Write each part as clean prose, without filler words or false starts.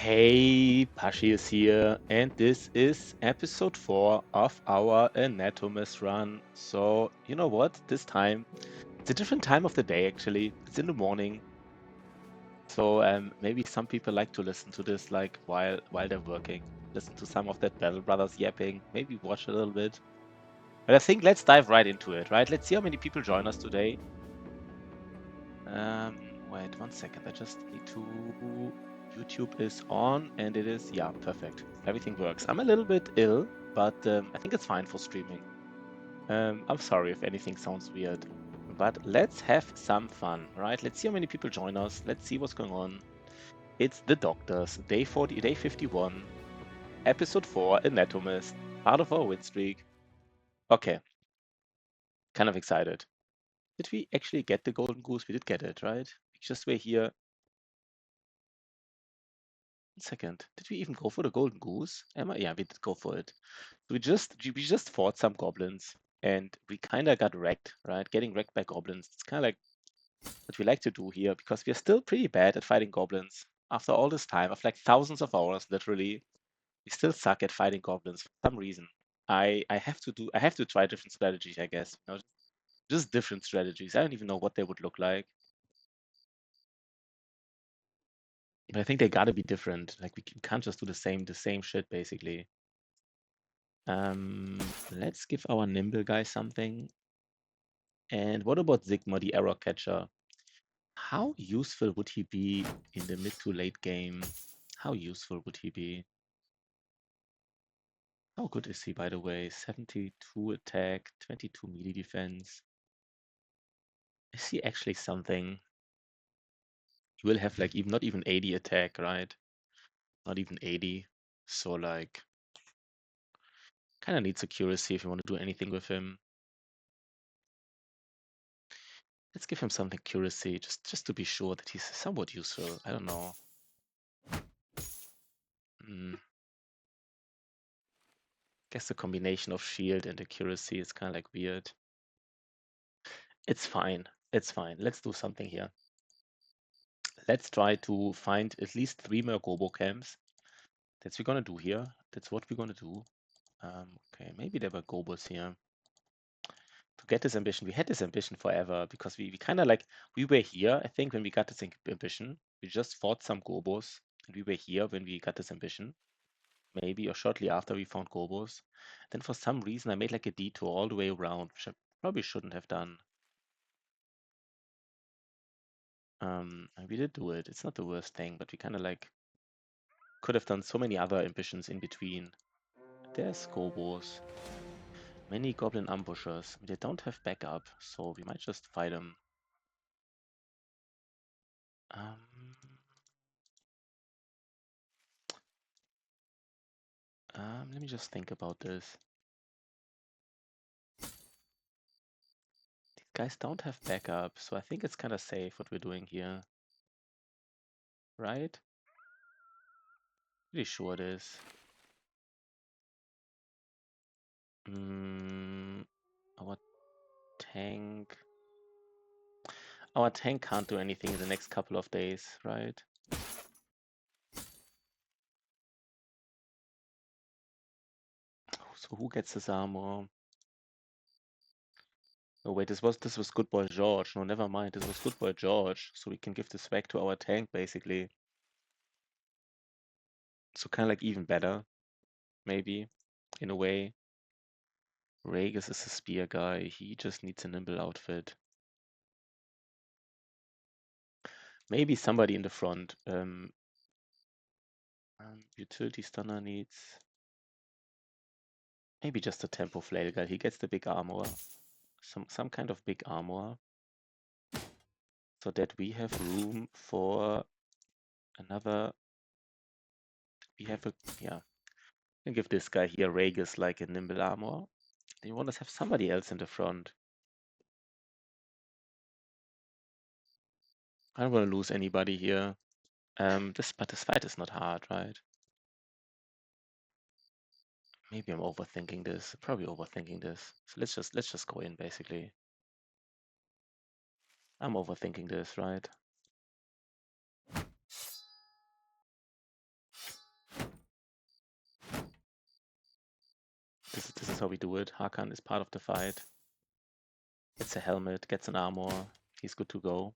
Hey, Pashi is here, and this is episode 4 of our Anatomist run. So, you know what? This time, it's a different time of the day actually. It's in the morning. So, maybe some people like to listen to this like while they're working. Listen to some of that Battle Brothers yapping, maybe watch a little bit. But I think let's dive right into it, right? Let's see how many people join us today. Wait 1 second. I just need to. YouTube is on, and it is, yeah, perfect. Everything works. I'm a little bit ill, but I think it's fine for streaming. I'm sorry if anything sounds weird, but let's have some fun, right? Let's see how many people join us. Let's see what's going on. It's the Doctors, day 40, day 51, episode 4, Anatomist, part of our win streak. Okay, kind of excited. Did we actually get the golden goose? We did get it, right? We just were here. 1 second. Did we even go for the golden goose? Emma? Yeah, we did go for it. So we just fought some goblins and we kind of got wrecked, right? Getting wrecked by goblins. It's kind of like what we like to do here because we're still pretty bad at fighting goblins. After all this time, of like thousands of hours, literally, we still suck at fighting goblins for some reason. I have to try different strategies, I guess. Just different strategies. I don't even know what they would look like. But I think they gotta be different. Like we can't just do the same shit basically. Let's give our nimble guy something. And what about Sigma, the error catcher? How useful would he be in the mid to late game? How useful would he be? How good is he, by the way? 72 attack, 22 melee defense. Is he actually something? He will have like even not even 80 attack, right? Not even 80. So like kind of needs accuracy if you want to do anything with him. Let's give him some accuracy just to be sure that he's somewhat useful. I don't know. Guess the combination of shield and accuracy is kind of like weird. It's fine. It's fine. Let's do something here. Let's try to find at least 3 more Gobo camps. That's what we're gonna do here. That's what we're gonna do. Okay, maybe there were Gobos here. To get this ambition, we had this ambition forever because we kind of like, we were here, I think, when we got this ambition. We just fought some Gobos and we were here when we got this ambition. Maybe, or shortly after we found Gobos. Then for some reason I made like a detour all the way around, which I probably shouldn't have done. And we did do it. It's not the worst thing, but we kind of like could have done so many other ambitions in between. There's Gobos. Many goblin ambushers. They don't have backup, so we might just fight them. Let me just think about this. These guys don't have backup, so I think it's kind of safe what we're doing here. Right? Pretty sure it is. Our tank... Our tank can't do anything in the next couple of days, right? So who gets this armor? Oh wait, this was Good Boy George. No, never mind. This was Good Boy George. So we can give this back to our tank basically. So kind of like even better, maybe, in a way. Ragus is a spear guy. He just needs a nimble outfit. Maybe somebody in the front. Utility stunner needs maybe just a tempo flail guy. He gets the big armor, some kind of big armor, so that we have room for another. We have a yeah. And give this guy here Ragus like a nimble armor. Then you want to have somebody else in the front. I don't want to lose anybody here. But this fight is not hard, right? Maybe I'm overthinking this. Probably overthinking this. So let's just go in basically. I'm overthinking this, right? This is how we do it. Hakan is part of the fight. Gets a helmet, gets an armor. He's good to go.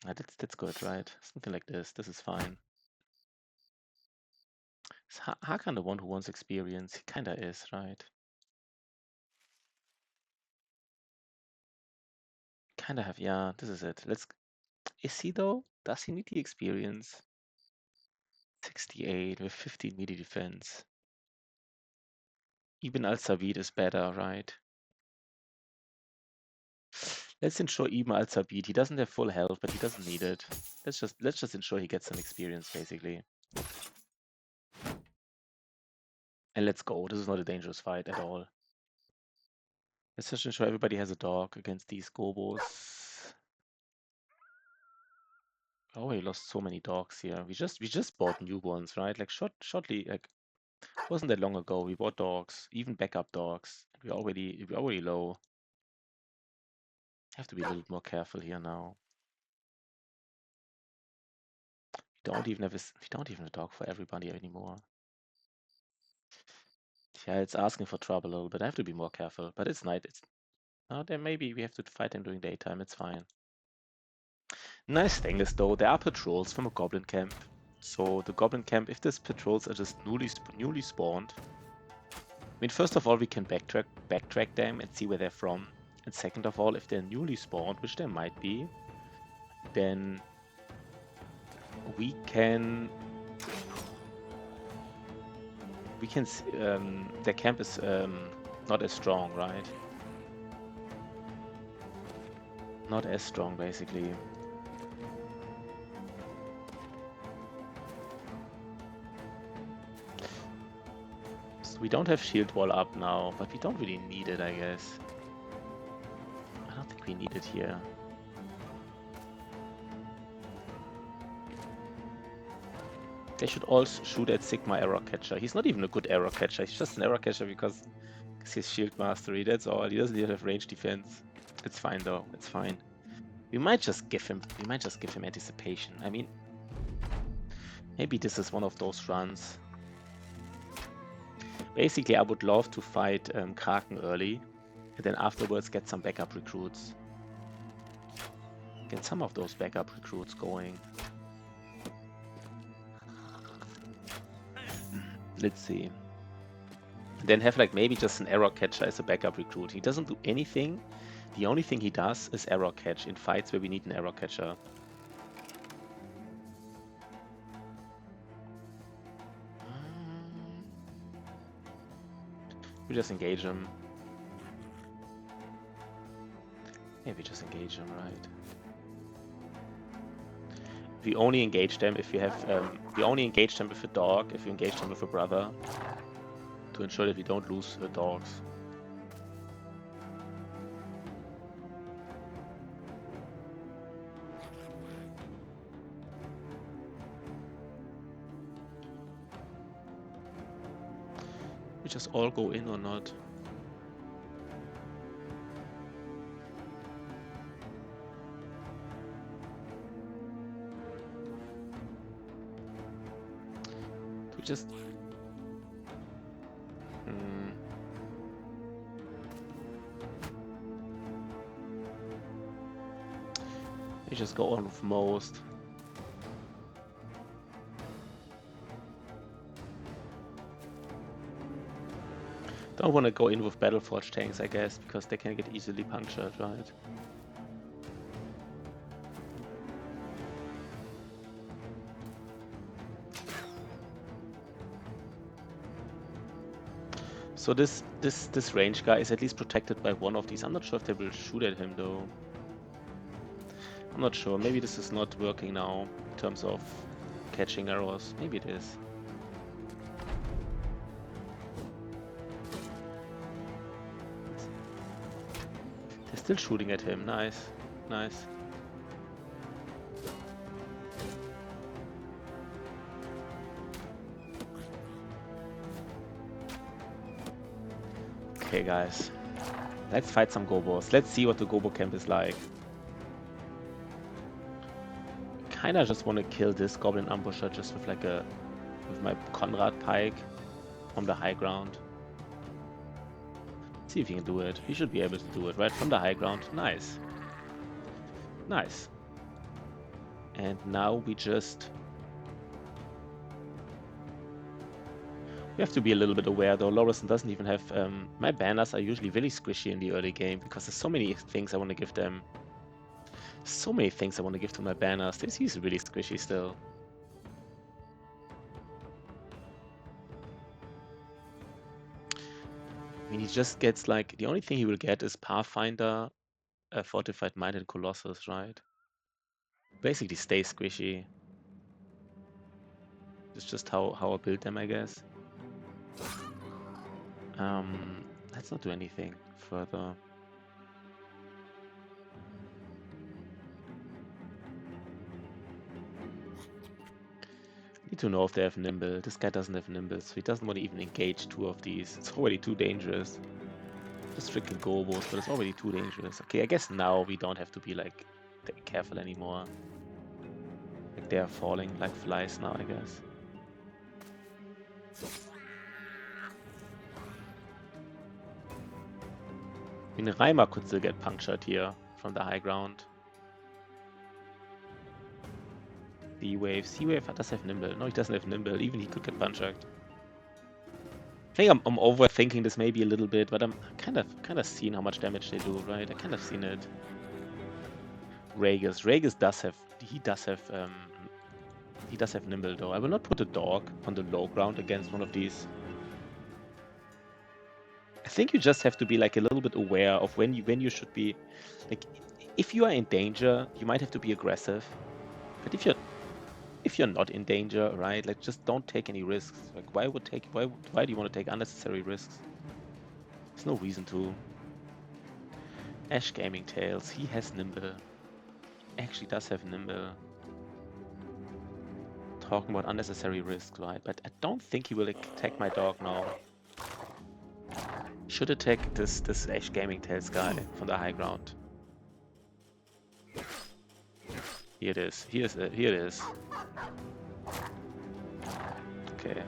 That's good, right? Something like this. This is fine. Is Hakan the one who wants experience? He kinda is, right? Kinda have, yeah, this is it. Is he though? Does he need the experience? 68 with 15 melee defense. Ibn al-Sabit is better, right? Let's ensure Ibn al-Sabit. He doesn't have full health, but he doesn't need it. Let's just ensure he gets some experience, basically. And let's go. This is not a dangerous fight at all. Let's just ensure everybody has a dog against these gobos. Oh, we lost so many dogs here. We just bought new ones, right? Like shortly, like wasn't that long ago. We bought dogs, even backup dogs. We're already low. Have to be a little more careful here now. We don't even have a dog for everybody anymore. Yeah, it's asking for trouble a little bit. I have to be more careful. But it's night. Then maybe we have to fight them during daytime. It's fine. Nice thing is though, there are patrols from a goblin camp. So the goblin camp, if these patrols are just newly spawned, I mean, first of all, we can backtrack them and see where they're from. And second of all, if they're newly spawned, which they might be, then we can their camp is not as strong, right? Not as strong, basically. So we don't have shield wall up now, but we don't really need it, I guess. I don't think we need it here. They should all shoot at Sigma arrow catcher. He's not even a good arrow catcher. He's just an arrow catcher because his shield mastery. That's all. He doesn't even have range defense. It's fine though. It's fine. We might just give him anticipation. I mean, maybe this is one of those runs. Basically, I would love to fight Kraken early, and then afterwards get some backup recruits. Get some of those backup recruits going. Let's see. Then have like maybe just an arrow catcher as a backup recruit. He doesn't do anything. The only thing he does is arrow catch in fights where we need an arrow catcher. We just engage him. Yeah, we just engage him, right? We only engage them if we have. We only engage them with a dog if we engage them with a brother, to ensure that we don't lose dogs. We just all go in or not? We just. We just go on with most. Don't want to go in with Battleforge tanks, I guess, because they can get easily punctured, right? So this range guy is at least protected by one of these. I'm not sure if they will shoot at him though. I'm not sure. Maybe this is not working now in terms of catching arrows. Maybe it is. They're still shooting at him. Nice. Nice. Okay, guys. Let's fight some gobos. Let's see what the gobo camp is like. Kinda just want to kill this goblin ambusher just with like with my Conrad pike. from the high ground. See if he can do it. He should be able to do it, right? From the high ground. Nice. Nice. And now we have to be a little bit aware, though. Lorison doesn't even have... my banners are usually really squishy in the early game because there's so many things I want to give them. So many things I want to give to my banners. He's really squishy still. I mean, he just gets like... The only thing he will get is Pathfinder, Fortified Mind, and Colossus, right? Basically stay squishy. It's just how I build them, I guess. Let's not do anything further. Need to know if they have Nimble. This guy doesn't have Nimble, so he doesn't want to even engage two of these. It's already too dangerous. Just freaking Gobos, but it's already too dangerous. Okay, I guess now we don't have to be like careful anymore. Like they're falling like flies now, I guess. I mean, Reimer could still get punctured here from the high ground. Sea-Wave. Sea-Wave does have Nimble. No, he doesn't have Nimble. Even he could get punctured. I think I'm overthinking this maybe a little bit, but I'm kind of seeing how much damage they do, right? I kind of seen it. Ragus does have Nimble though. I will not put a dog on the low ground against one of these. I think you just have to be like a little bit aware of when you should be like, if you are in danger, you might have to be aggressive. But if you're not in danger, right? Like just don't take any risks. Like why do you want to take unnecessary risks? There's no reason to. Ash Gaming Tales, he has Nimble. Actually does have Nimble. Talking about unnecessary risks, right? But I don't think he will attack my dog now. Should attack this Ash Gaming Tales guy from the high ground. Here it is. Here it is. Okay.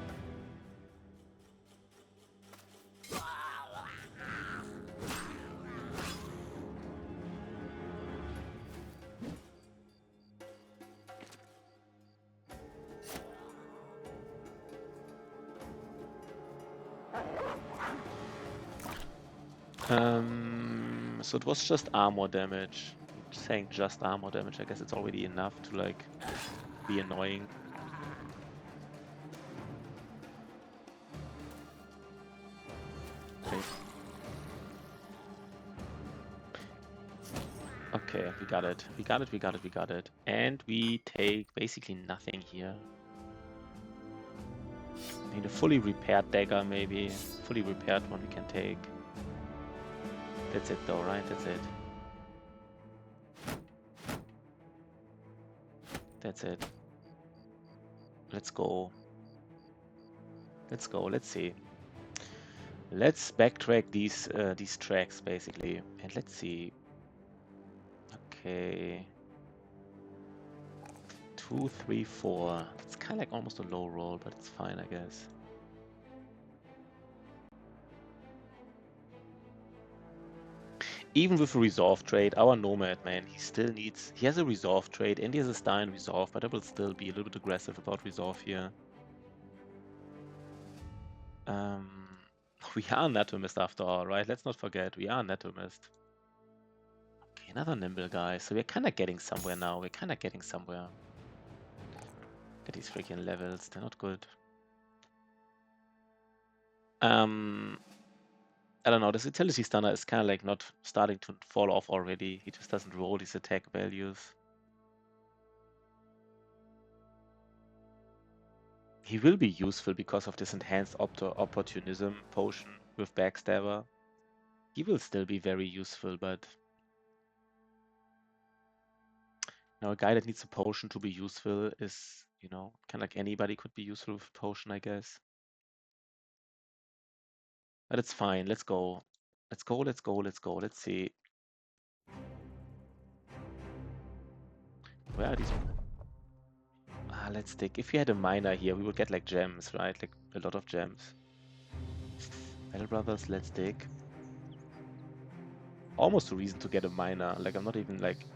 So it was just armor damage. I'm saying just armor damage. I guess it's already enough to like be annoying. Okay, we got it. We got it. And we take basically nothing here. I mean, a fully repaired dagger, maybe. Fully repaired one we can take. That's it though, right? That's it. That's it. Let's go. Let's see. Let's backtrack these tracks basically. And let's see. Okay. 2, 3, 4. It's kind of like almost a low roll, but it's fine, I guess. Even with a resolve trade, our Nomad, man, he has a resolve trade and he has a star in resolve, but I will still be a little bit aggressive about resolve here. We are Anatomist after all, right? Let's not forget, we are Anatomist. Okay, another Nimble guy, so we're kind of getting somewhere now. At these freaking levels, they're not good. I don't know, this Utility Stunner is kind of like not starting to fall off already. He just doesn't roll these attack values. He will be useful because of this enhanced opportunism potion with Backstabber. He will still be very useful, but now a guy that needs a potion to be useful is, you know, kind of like anybody could be useful with a potion, I guess. But it's fine. Let's go. Let's see. Where are these? Let's take. If we had a miner here, we would get like gems, right? Like a lot of gems. Battle Brothers, let's dig. Almost a reason to get a miner. Like, I'm not even like...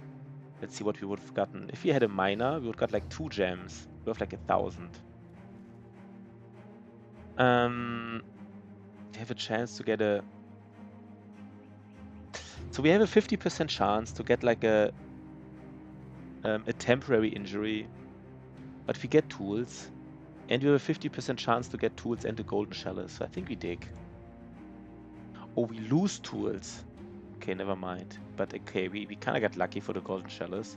Let's see what we would have gotten. If we had a miner, we would have got like 2 gems. Worth like 1,000. We have a chance to get a... So we have a 50% chance to get like a temporary injury. But we get tools. And we have a 50% chance to get tools and the golden chalice. So I think we dig. Oh, we lose tools. Okay, never mind. But okay, we kind of got lucky for the golden chalice.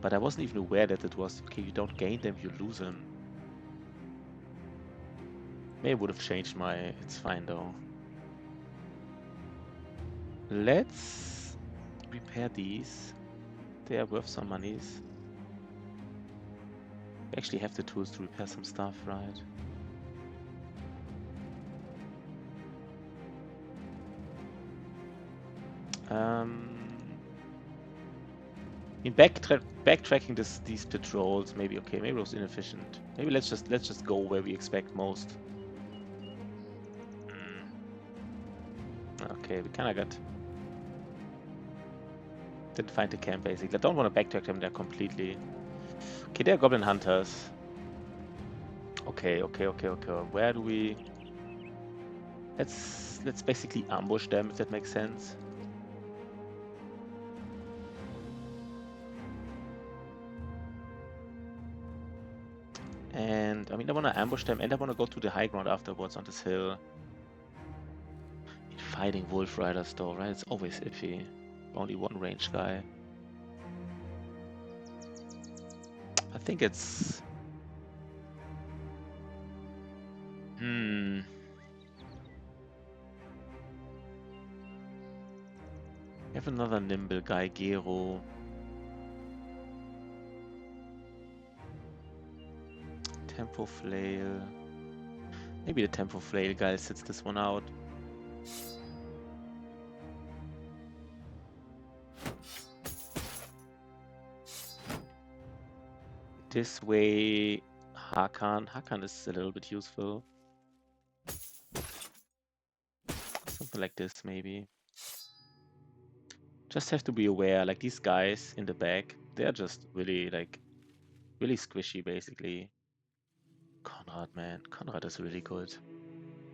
But I wasn't even aware that it was, okay, you don't gain them, you lose them. Maybe would have changed my... It's fine though. Let's repair these. They are worth some monies. We actually have the tools to repair some stuff, right? In backtracking these patrols, maybe okay, maybe it was inefficient. Maybe let's just go where we expect most. Okay, we kind of got... Didn't find the camp basically. I don't want to backtrack them there completely. Okay, they're goblin hunters. Okay. Where do we... Let's basically ambush them, if that makes sense. And I mean, I want to ambush them, and I want to go to the high ground afterwards on this hill. Fighting wolf riders though, right? It's always iffy. Only one range guy. I think it's... We have another nimble guy, Gero. Tempo Flail. Maybe the Tempo Flail guy sits this one out. This way, Hakan. Hakan is a little bit useful. Something like this, maybe. Just have to be aware, like these guys in the back, they're just really, like, really squishy, basically. Konrad, man. Konrad is really good.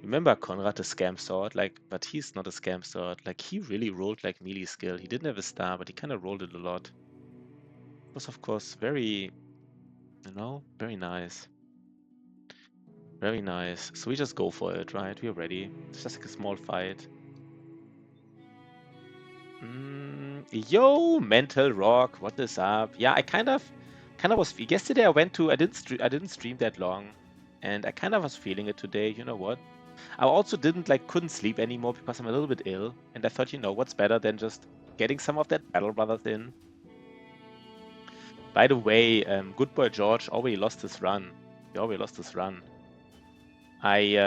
Remember Konrad, the scam sword? Like, but he's not a scam sword. Like, he really rolled like melee skill. He didn't have a star, but he kind of rolled it a lot. It was, of course, very, you know, very nice. Very nice. So we just go for it, right? We're ready. It's just like a small fight. Yo, Mental Rock, what is up? Yeah, I kind of was... Yesterday I didn't stream that long, and I kind of was feeling it today. You know what? I also couldn't sleep anymore because I'm a little bit ill, and I thought, you know, what's better than just getting some of that Battle Brothers in. By the way, good boy George already lost his run. He already lost his run. Wait,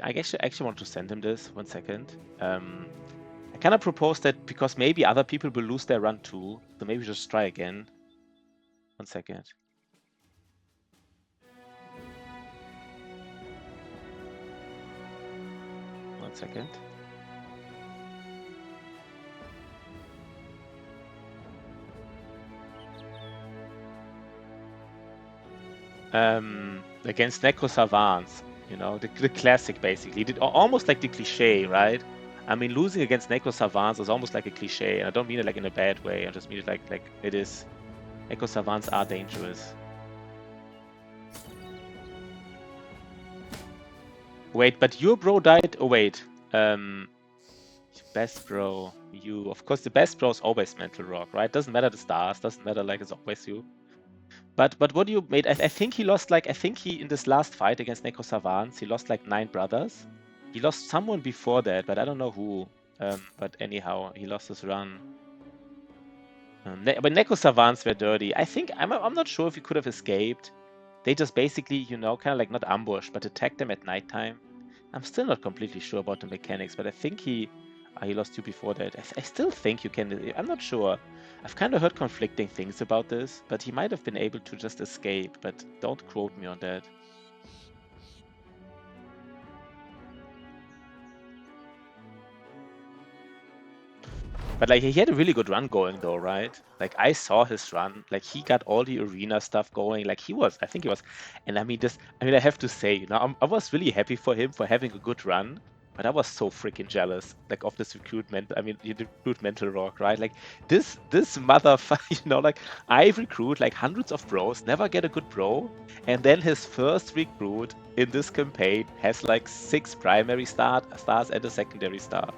I actually want to send him this. 1 second. I kind of propose that because maybe other people will lose their run too, so maybe just try again. 1 second. One second. Against Necro Savants, you know, the classic basically. Almost like the cliche, right? I mean, losing against Necro Savants is almost like a cliche, and I don't mean it like in a bad way. I just mean it like it is. Necro Savants are dangerous. Wait, but your bro died? Oh wait. Best bro. You. Of course, the best bro is always Mental Rock, right? Doesn't matter the stars. Doesn't matter, like, it's always you. But what do you made? I think he lost, like, I think he, in this last fight against Necro Savants, he lost like 9 brothers. He lost someone before that, but I don't know who. But anyhow, he lost his run. But Necro Savants were dirty. I think I'm not sure if he could have escaped. They just basically, you know, kind of like not ambushed, but attacked them at nighttime. I'm still not completely sure about the mechanics, but I think he lost you before that. I still think you can. I'm not sure. I've kind of heard conflicting things about this, but he might have been able to just escape, but don't quote me on that. But like he had a really good run going though, right? Like I saw his run. Like he got all the arena stuff going. Like I think he was, and I mean I have to say, I was really happy for him for having a good run. But I was so freaking jealous, like of this recruitment. I mean, the recruitmental rock, right? Like this motherfucker, like I recruit like hundreds of bros, never get a good bro, and then his first recruit in this campaign has like 6 primary stars and a secondary star.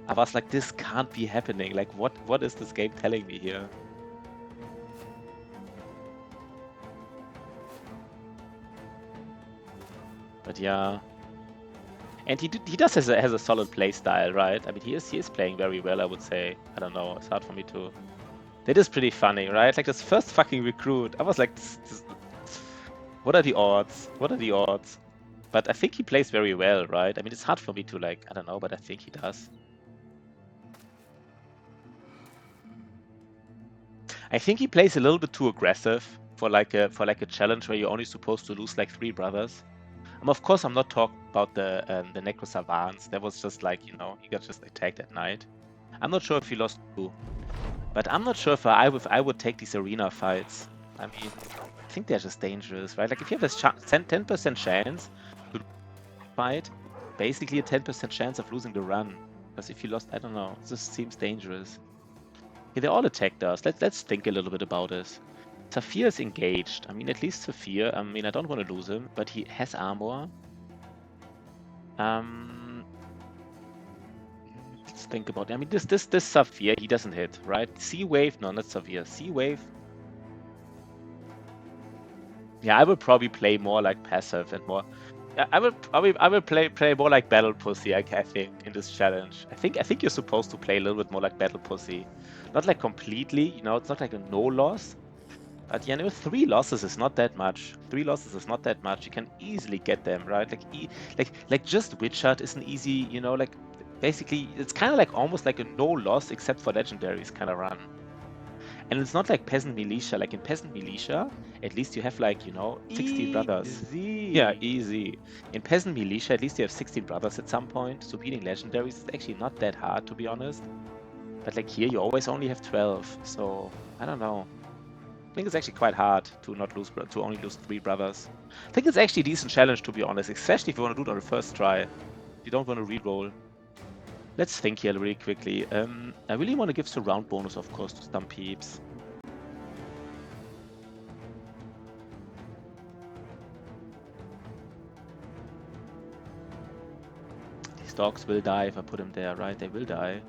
I was like, this can't be happening. Like, what is this game telling me here? But yeah. And he does has a solid play style, right? I mean, he is playing very well, I would say. I don't know. It's hard for me to. That is pretty funny, right? Like this first fucking recruit. I was like, what are the odds? What are the odds? But I think he plays very well, right? I mean, it's hard for me to like, I don't know, but I think he does. I think he plays a little bit too aggressive for like a challenge where you're only supposed to lose like 3 brothers. Of course, I'm not talking about the Necro Savants. That was just like, he got just attacked at night. I'm not sure if he lost 2. But I'm not sure if I would take these arena fights. I mean, I think they're just dangerous, right? Like if you have a 10% chance to fight, basically a 10% chance of losing the run. Because if you lost, I don't know, it just seems dangerous. Okay, they all attacked us. Let's think a little bit about this. Saphir is engaged. I mean, at least Saphir. I mean, I don't want to lose him, but he has armor. Let's think about it. I mean, this Saphir, he doesn't hit, right? Sea Wave, no, not Saphir. Sea Wave. Yeah, I would probably play more like passive and more. I will play more like Battle Pussy. I think in this challenge. I think you're supposed to play a little bit more like Battle Pussy, not like completely. It's not like a no loss. But 3 losses is not that much. 3 losses is not that much. You can easily get them, right? Like just Witchard is an easy, like basically it's kind of like almost like a no loss except for legendaries kind of run. And it's not like Peasant Militia. Like in Peasant Militia, at least you have like 16 brothers. Yeah, easy. In Peasant Militia, at least you have 16 brothers at some point. So beating legendaries is actually not that hard, to be honest. But like here, you always only have 12. So I don't know. I think it's actually quite hard to only lose 3 brothers. I think it's actually a decent challenge, to be honest, especially if you want to do it on the first try. You don't want to reroll. Let's think here really quickly. I really want to give surround bonus, of course, to some peeps. These dogs will die if I put them there, right? They will die.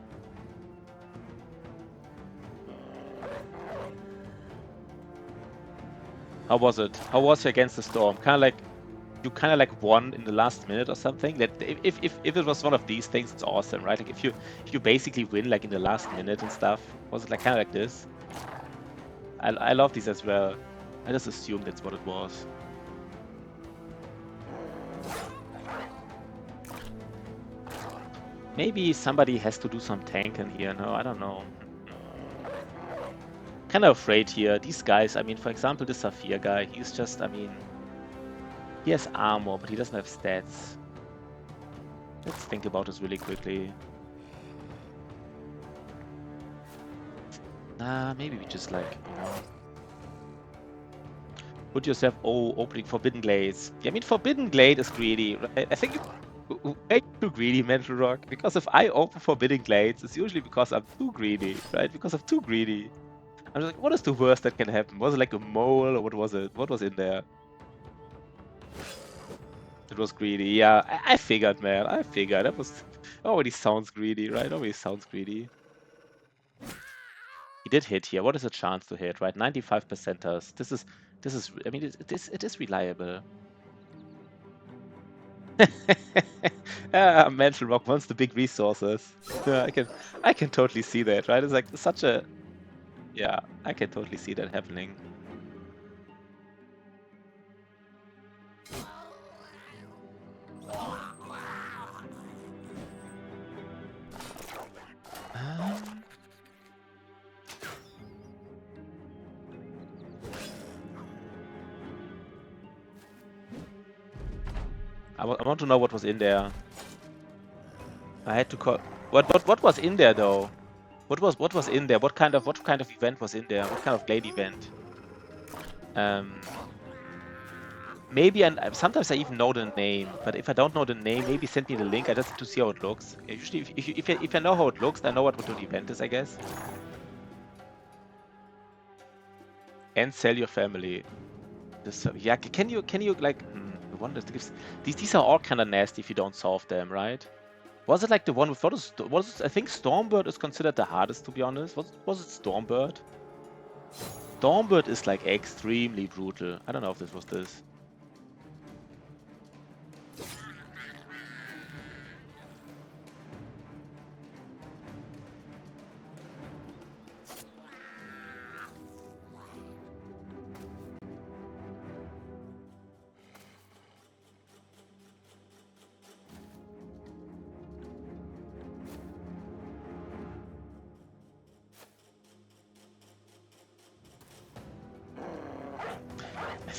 How was it? How was it against the storm? You kind of like won in the last minute or something. That if it was one of these things, it's awesome, right? Like if you basically win like in the last minute and stuff. Was it like kind of like this? I love these as well. I just assumed that's what it was. Maybe somebody has to do some tanking here. No, I don't know. Kind of afraid here. These guys, I mean, for example, this Saphir guy, he's just, I mean, he has armor, but he doesn't have stats. Let's think about this really quickly. Maybe we just like, put yourself, opening Forbidden Glades. Yeah, I mean, Forbidden Glade is greedy. Right? I think way too greedy, Mental Rock. Because if I open Forbidden Glades, it's usually because I'm too greedy, right? Because I'm too greedy. I'm just like, what is the worst that can happen? Was it like a mole or what was it? What was in there? It was greedy. Yeah, I figured, man. I figured. That was already sounds greedy, right? Already sounds greedy. He did hit here. What is the chance to hit, right? 95%ers. This is. I mean, it is reliable. Mental Rock wants the big resources. Yeah, I can totally see that, right? It's like such a. Yeah, I can totally see that happening. I want to know what was in there. I had to call. What was in there though? What was in there? What kind of event was in there? What kind of glade event? Maybe, and sometimes I even know the name, but if I don't know the name, maybe send me the link. I just have to see how it looks. Usually, if I know how it looks, I know what the event is, I guess. And sell your family. This, yeah, can you like? The one that gives these are all kind of nasty if you don't solve them, right? Was it like the one with was it, I think Stormbird is considered the hardest, to be honest. Was it Stormbird? Stormbird is like extremely brutal. I don't know if this was this.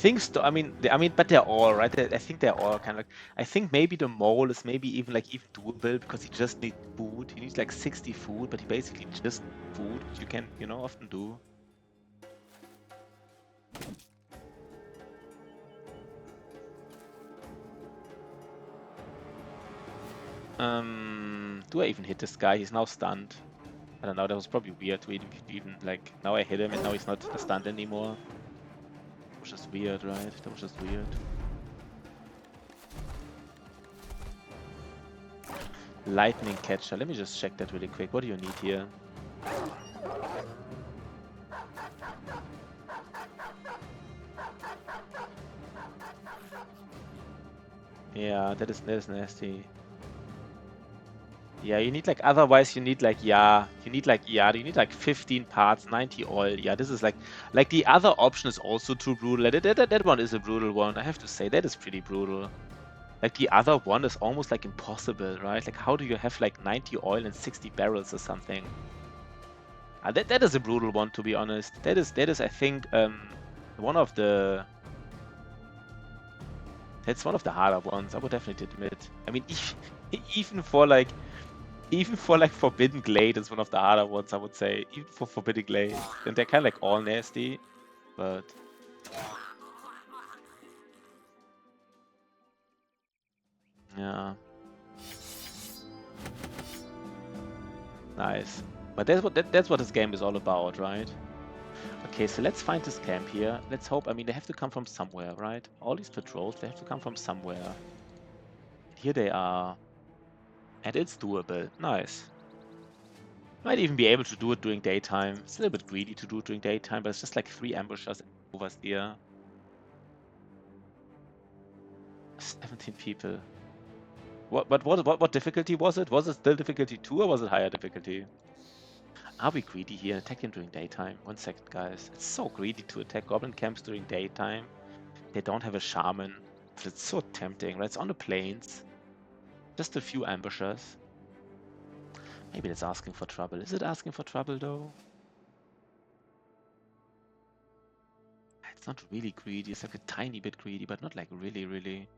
I think but they're all right. I think they're all kind of like. I think maybe the mole is maybe even doable because he just needs food. He needs like 60 food, but he basically just food, which you can often do. Do I even hit this guy? He's now stunned. I don't know. That was probably weird to even like now I hit him and now he's not stunned anymore. That was just weird, right? That was just weird. Lightning catcher. Let me just check that really quick. What do you need here? Yeah, that is nasty. Yeah, you need like otherwise you need like you need like 15 parts, 90 oil. Yeah, this is like the other option is also too brutal. That one is a brutal one. I have to say that is pretty brutal. Like the other one is almost like impossible, right? Like how do you have like 90 oil and 60 barrels or something? That is a brutal one, to be honest. That is I think one of the that's one of the harder ones. I would definitely admit. I mean, even for like Forbidden Glade is one of the harder ones, I would say. Even for Forbidden Glade. And they're kind of like all nasty, but yeah. Nice. But that's what this game is all about, right? Okay, so let's find this camp here. Let's hope. I mean, they have to come from somewhere, right? All these patrols, they have to come from somewhere. Here they are. And it's doable. Nice. Might even be able to do it during daytime. It's a little bit greedy to do it during daytime, but it's just like 3 ambushers over here. 17 people. What difficulty was it? Was it still difficulty 2 or was it higher difficulty? Are we greedy here? Attacking during daytime. 1 second, guys. It's so greedy to attack goblin camps during daytime. They don't have a shaman. It's so tempting, right? It's on the plains. Just a few ambushers. Maybe it's asking for trouble. Is it asking for trouble, though? It's not really greedy. It's like a tiny bit greedy, but not like really, really.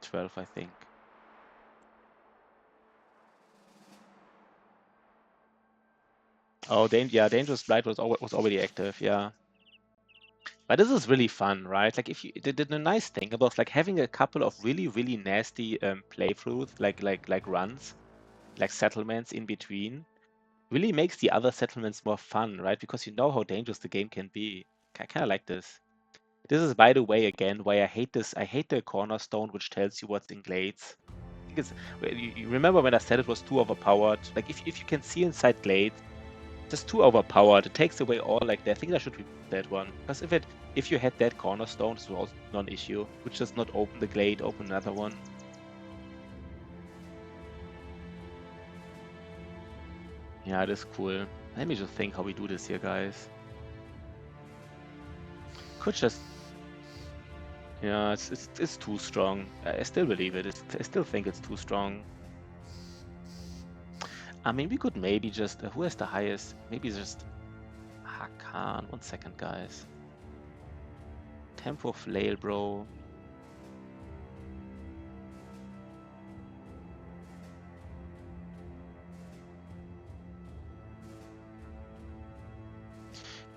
12, I think. Oh, yeah, Dangerous Blight was already active, yeah. But this is really fun, right? Like if you the nice thing about like having a couple of really, really nasty playthroughs, like runs, like settlements in between, really makes the other settlements more fun, right? Because you know how dangerous the game can be. I kind of like this. This is, by the way, again, why I hate this. I hate the cornerstone, which tells you what's in glades. I think it's, you remember when I said it was too overpowered? Like if you can see inside glades, just too overpowered. It takes away all like that. I think I should remove that one. Because if you had that cornerstone, this was also non-issue. Would just not open the glade, open another one. Yeah, it is cool. Let me just think how we do this here, guys. Could just yeah, it's too strong. I still believe it. I still think it's too strong. I mean, we could maybe just who has the highest? Maybe just Hakan. 1 second, guys. Tempo Flail, bro.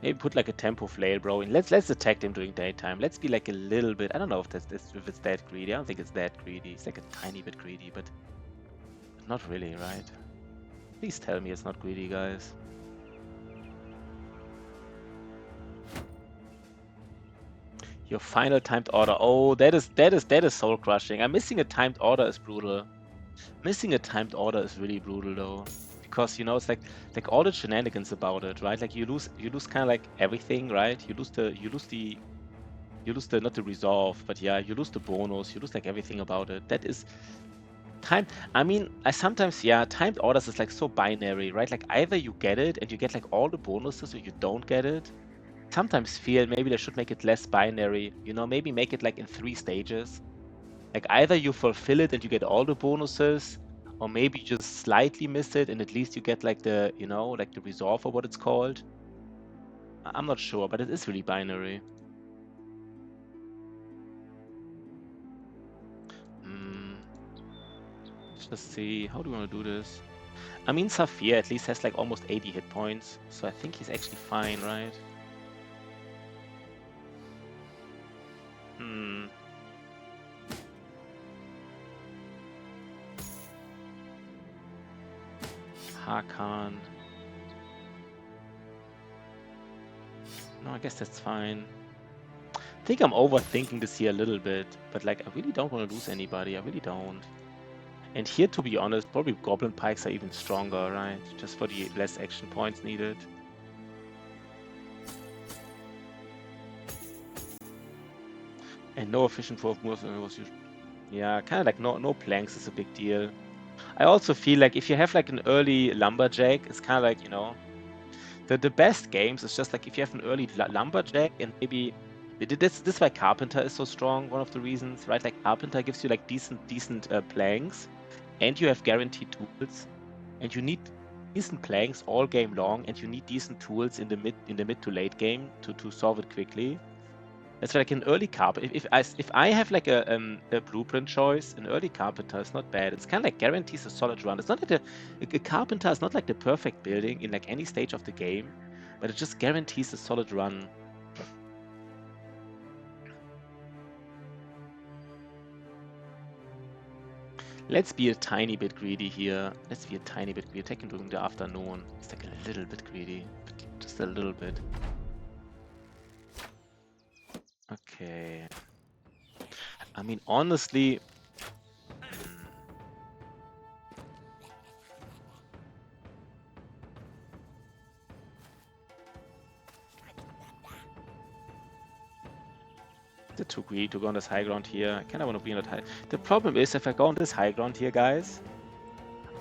Maybe put like a tempo flail, bro. And let's attack them during daytime. Let's be like a little bit. I don't know if if it's that greedy. I don't think it's that greedy. It's like a tiny bit greedy, but not really, right? Please tell me it's not greedy, guys. Your final timed order. Oh, that is soul crushing. I'm missing a timed order is brutal. Missing a timed order is really brutal though. Because you know it's like all the shenanigans about it, right? Like you lose kind of like everything, right? You lose the not the resolve, but yeah, you lose the bonus, you lose like everything about it. That is timed. I mean, I sometimes, yeah, timed orders is like so binary, right? Like either you get it and you get like all the bonuses or you don't get it. Sometimes feel maybe they should make it less binary, you know, maybe make it like in 3 stages. Like either you fulfill it and you get all the bonuses, or maybe you just slightly miss it and at least you get like the, you know, like the resolve or what it's called. I'm not sure, but it is really binary. Let's just see, how do we want to do this? I mean, Saphir at least has like almost 80 hit points, so I think he's actually fine, right? Hakan. No, I guess that's fine. I think I'm overthinking this here a little bit, but like I really don't want to lose anybody. I really don't. And here, to be honest, probably Goblin Pikes are even stronger, right? Just for the less action points needed. And no efficient for moves. Yeah, kind of like no planks is a big deal. I also feel like if you have like an early Lumberjack, it's kind of like, you know, the best games is just like if you have an early Lumberjack and maybe this is why Carpenter is so strong. One of the reasons, right? Like Carpenter gives you like decent planks, and you have guaranteed tools, and you need decent planks all game long, and you need decent tools in the mid to late game to solve it quickly. That's like an early carpenter. If I have like a blueprint choice, an early carpenter is not bad. It's kind of like guarantees a solid run. It's not like a carpenter is not like the perfect building in like any stage of the game, but it just guarantees a solid run. Let's be a tiny bit greedy here. Let's be a tiny bit greedy. Taking during the afternoon. It's like a little bit greedy, but just a little bit. Okay. I mean, honestly, they're too greedy to go on this high ground here. I kind of want to be on that high. The problem is, if I go on this high ground here, guys,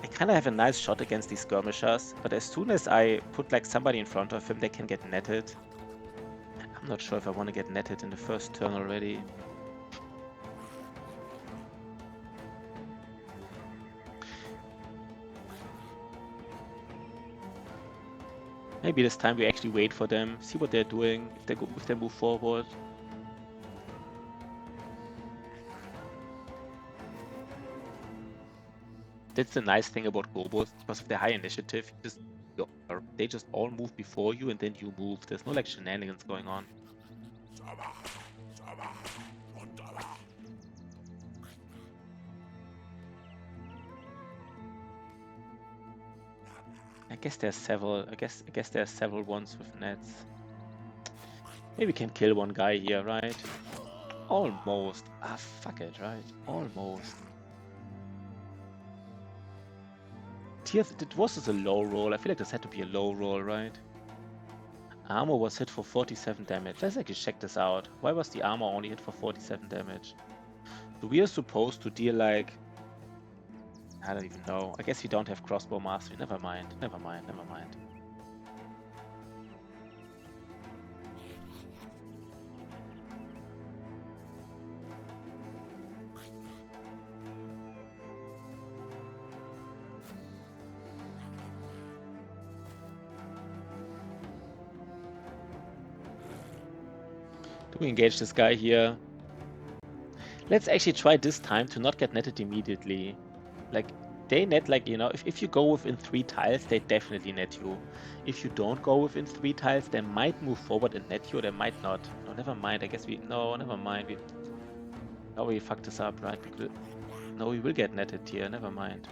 I kind of have a nice shot against these skirmishers, but as soon as I put like somebody in front of him, they can get netted. I'm not sure if I want to get netted in the first turn already. Maybe this time we actually wait for them, see what they're doing, if they move forward. That's the nice thing about Gobos, because of their high initiative, they just all move before you and then you move. There's no like shenanigans going on. I guess there's several. I guess there's several ones with nets. Maybe we can kill one guy here, right? Almost. Ah, fuck it, right? Almost. It was just a low roll. I feel like this had to be a low roll, right? Armor was hit for 47 damage. Let's actually check this out. Why was the armor only hit for 47 damage? So we are supposed to deal like... I don't even know. I guess we don't have crossbow mastery. Never mind. Never mind. Never mind. Do we engage this guy here? Let's actually try this time to not get netted immediately. Like, They net, like, you know, if you go within 3 tiles, they definitely net you. If you don't go within 3 tiles, they might move forward and net you, or they might not. No, never mind. I guess no, never mind. We fucked this up, right? No, we will get netted here. Never mind.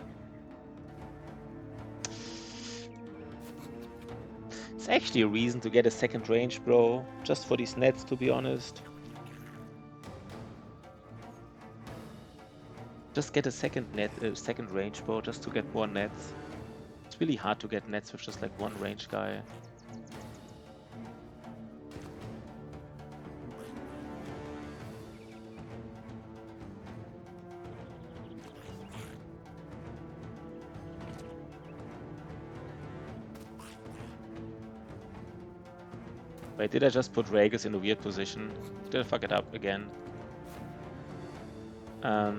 It's actually a reason to get a second range, bro. Just for these nets, to be honest. Just get a second range, bro, just to get more nets. It's really hard to get nets with just like one range guy. Wait, did I just put Ragus in a weird position? Did I fuck it up again? I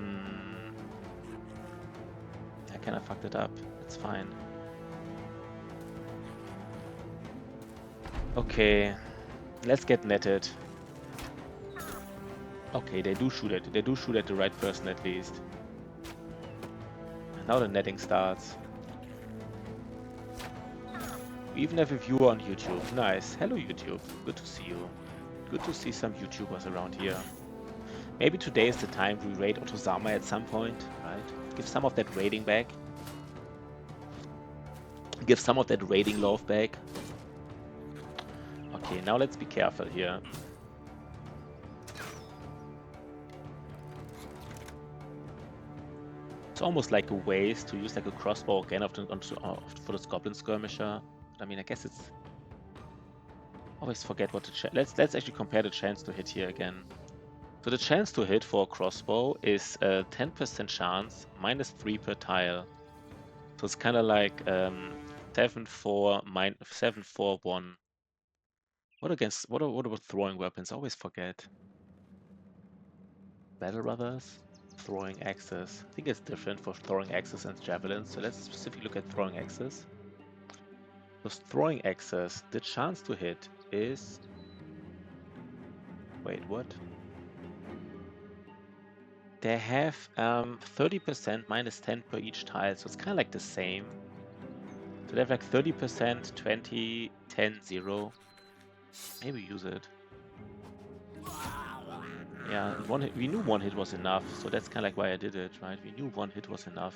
kind of fucked it up. It's fine. Okay, let's get netted. Okay, they do shoot it. They do shoot at the right person at least. Now the netting starts. We even have a viewer on YouTube. Nice. Hello, YouTube. Good to see you. Good to see some YouTubers around here. Maybe today is the time we raid Otozama at some point, right? Give some of that raiding back. Give some of that raiding love back. Okay, now let's be careful here. It's almost like a waste to use like a crossbow again for this goblin skirmisher. But I mean, I guess it's... Always forget what the let's actually compare the chance to hit here again. So the chance to hit for a crossbow is 10% chance, -3 per tile. So it's kind of like 7-4, 7-4-1. What about throwing weapons? I always forget. Battle Brothers? Throwing axes. I think it's different for throwing axes and javelins. So let's specifically look at throwing axes. So throwing axes, the chance to hit is... Wait, what? They have 30% -10 per each tile, so it's kind of like the same. So they have like 30%, 20, 10, 0. Maybe use it. Yeah, one hit, we knew one hit was enough, so that's kind of like why I did it, right? We knew one hit was enough.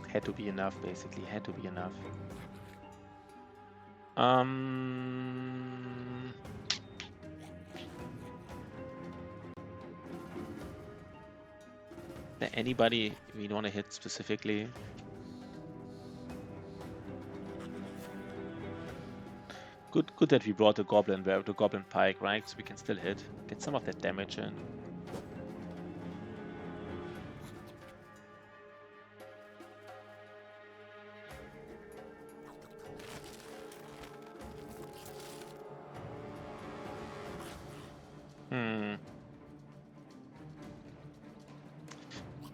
Had to be enough, basically. Had to be enough. Is there anybody we want to hit specifically? Good that we brought the goblin pike, right? So we can still hit. Get some of that damage in.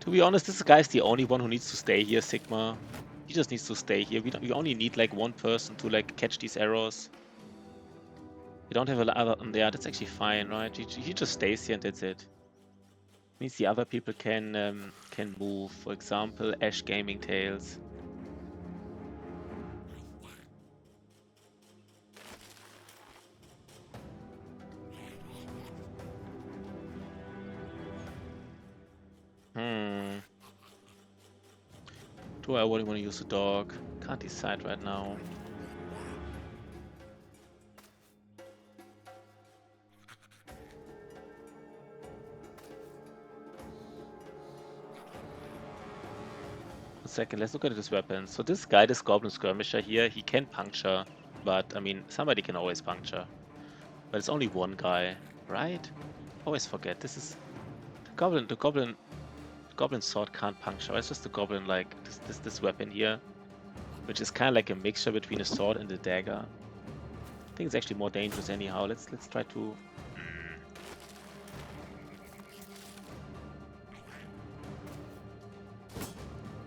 To be honest, this guy's the only one who needs to stay here, Sigma. He just needs to stay here. We only need like one person to like catch these arrows. We don't have a other. Yeah, that's actually fine, right? He just stays here and that's it. Means the other people can move. For example, Ash Gaming Tales. Do I really want to use a dog? Can't decide right now. One second, let's look at this weapon. So this guy, this Goblin Skirmisher here, he can puncture. But, I mean, somebody can always puncture. But it's only one guy, right? Always forget, this is... The Goblin sword can't puncture. It's just the Goblin, like, this weapon here. Which is kind of like a mixture between a sword and a dagger. I think it's actually more dangerous anyhow. Let's try to...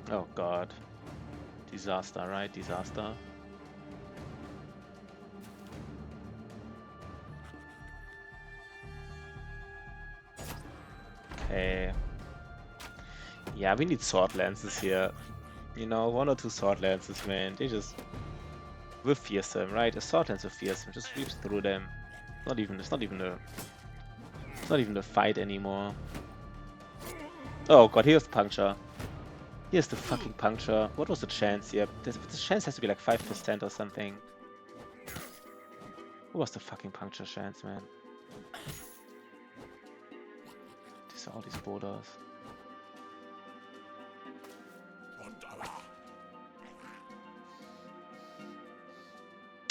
Oh god. Disaster, right? Disaster. Okay. Yeah, we need sword lances here. You know, 1 or 2 sword lances, man. They just... We're fearsome, right? A sword lance are fearsome. Just sweeps through them. It's not even a fight anymore. Oh god, here's the puncture. Here's the fucking puncture. What was the chance here? The chance has to be like 5% or something. What was the fucking puncture chance, man? These are all these borders.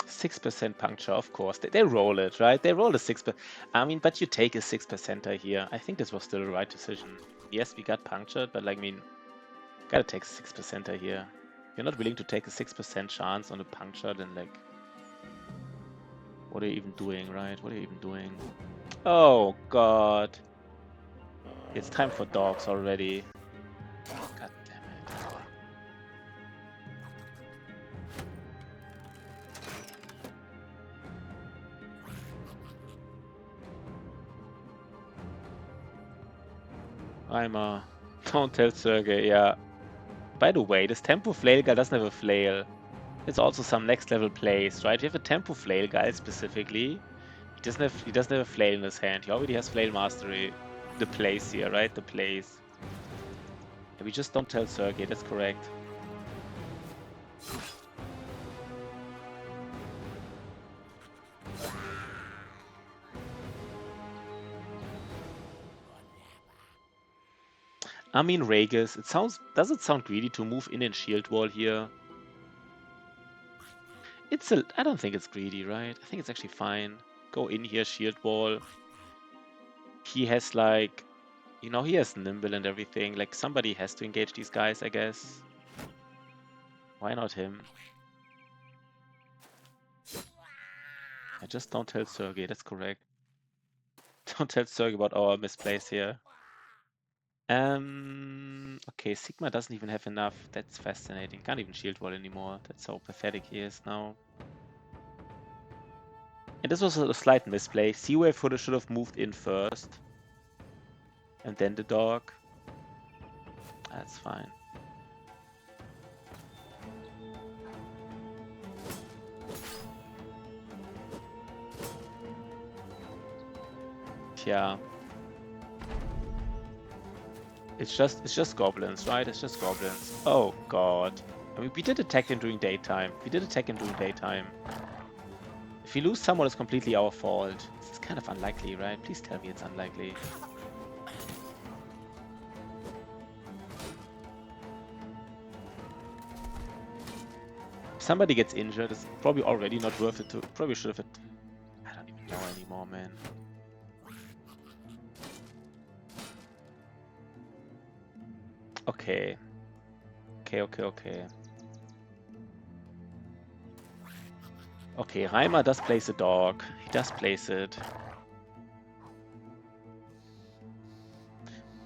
6% puncture, of course. They roll it, right? They roll a 6%. I mean, but you take a 6%er here. I think this was still the right decision. Yes, we got punctured, but like, I mean, gotta take a 6%er here. You're not willing to take a 6% chance on a puncture, then like, what are you even doing, right? What are you even doing? Oh god. It's time for dogs already. God damn it. Don't tell Sergey, yeah. By the way, this tempo flail guy doesn't have a flail. It's also some next level plays, right? You have a tempo flail guy specifically. He doesn't have a flail in his hand. He already has flail mastery. The plays here, right? The plays. And we just don't tell Sergey, that's correct. I mean, Ragus, does it sound greedy to move in and shield wall here? I don't think it's greedy, right? I think it's actually fine. Go in here, shield wall. He has like, you know, he has nimble and everything. Like somebody has to engage these guys, I guess. Why not him? I just don't tell Sergey, that's correct. Don't tell Sergey about our misplays here. Okay, Sigma doesn't even have enough. That's fascinating. Can't even shield wall anymore. That's how pathetic he is now. And this was a slight misplay. Seawave should have moved in first. And then the dog. That's fine. Yeah. It's just goblins, right? It's just goblins. Oh god. I mean, we did attack him during daytime. If we lose someone, it's completely our fault. It's kind of unlikely, right? Please tell me it's unlikely. If somebody gets injured, it's probably already not worth it to... Probably should have... I don't even know anymore, man. Okay. Okay, Reimer does place a dog. He does place it.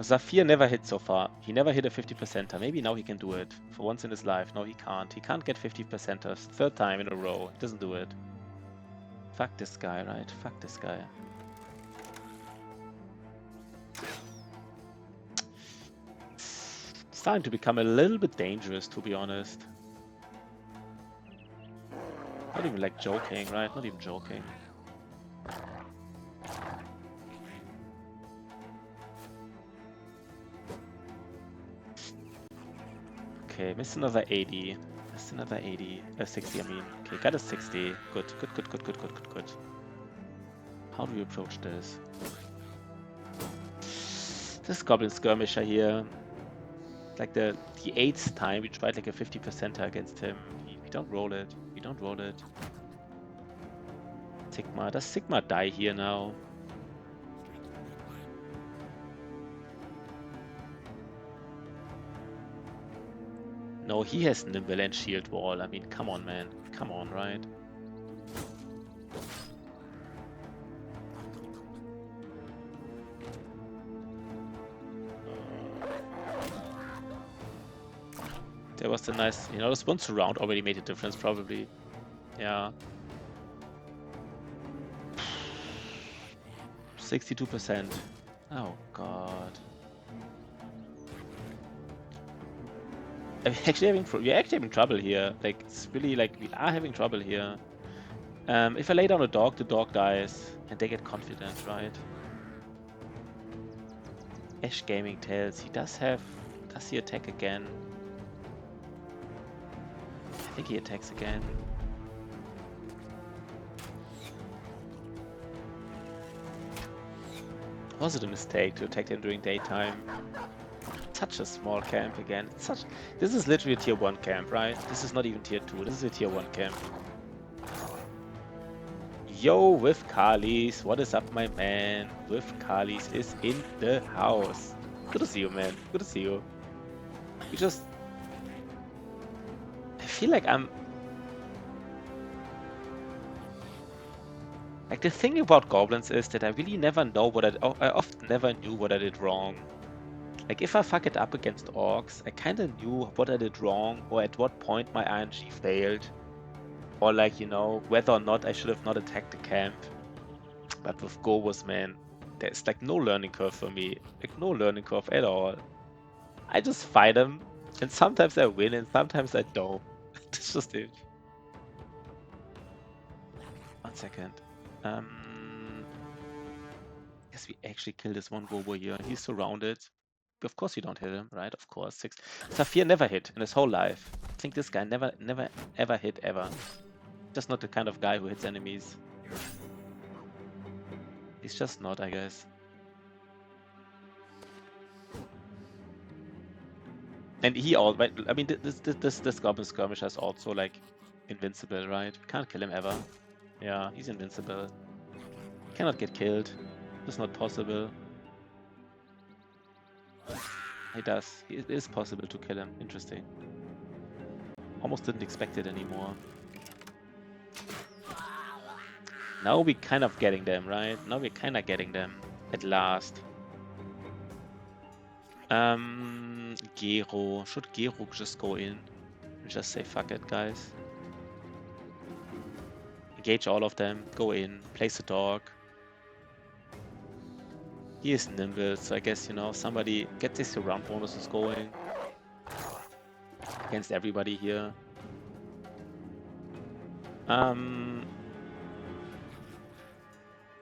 Zafir never hit so far. He never hit a 50%er. Maybe now he can do it. For once in his life. No, he can't. He can't get 50%ers. Third time in a row. He doesn't do it. Fuck this guy, right? Fuck this guy. It's starting to become a little bit dangerous, to be honest. Not even like joking, right? Not even joking. Okay, missed another 80. Missed another 80. 60, I mean. Okay, got a 60. Good. How do we approach this? This Goblin Skirmisher here. Like the 8th time we tried like a 50%er against him. We don't roll it. Sigma. Does Sigma die here now? No, he has Nimble and Shield Wall. I mean, come on, man. Come on, right? There was the nice... You know, this one surround already made a difference, probably. Yeah. 62%. Oh, God. we're actually having trouble here. Like, it's really like we are having trouble here. If I lay down a dog, the dog dies, and they get confident, right? Ash Gaming Tales. He does have. Does he attack again? I think he attacks again. Was it a mistake to attack him during daytime? Such a small camp again. This is literally a tier 1 camp, right? This is not even tier 2. This is a tier 1 camp. Yo, with Kalis. What is up, my man? With Kalis is in the house. Good to see you, man. Good to see you. You just... I feel like I'm... Like, the thing about goblins is that I really never know what I often never knew what I did wrong. Like, if I fuck it up against orcs, I kinda knew what I did wrong, or at what point my RNG failed. Or like, you know, whether or not I should have not attacked the camp. But with Gobos, man, there's like no learning curve for me. Like, no learning curve at all. I just fight them, and sometimes I win, and sometimes I don't. That's just it. 1 second. Guess we actually kill this one Gobo here. He's surrounded. Of course you don't hit him, right? Of course. 6. Saphir never hit in his whole life. I think this guy never, ever hit ever. Just not the kind of guy who hits enemies. He's just not, I guess. And he all, I mean, this Goblin Skirmisher is also like invincible, right? We can't kill him ever. Yeah, he's invincible. Cannot get killed. It's not possible. He does. It is possible to kill him. Interesting. Almost didn't expect it anymore. Now we're kind of getting them, right? Now we're kind of getting them. At last. Gero. Should Gero just go in? And just say, fuck it, guys. Engage all of them. Go in. Place a dog. He is nimble, so I guess, you know, somebody gets his surround bonuses going. Against everybody here. And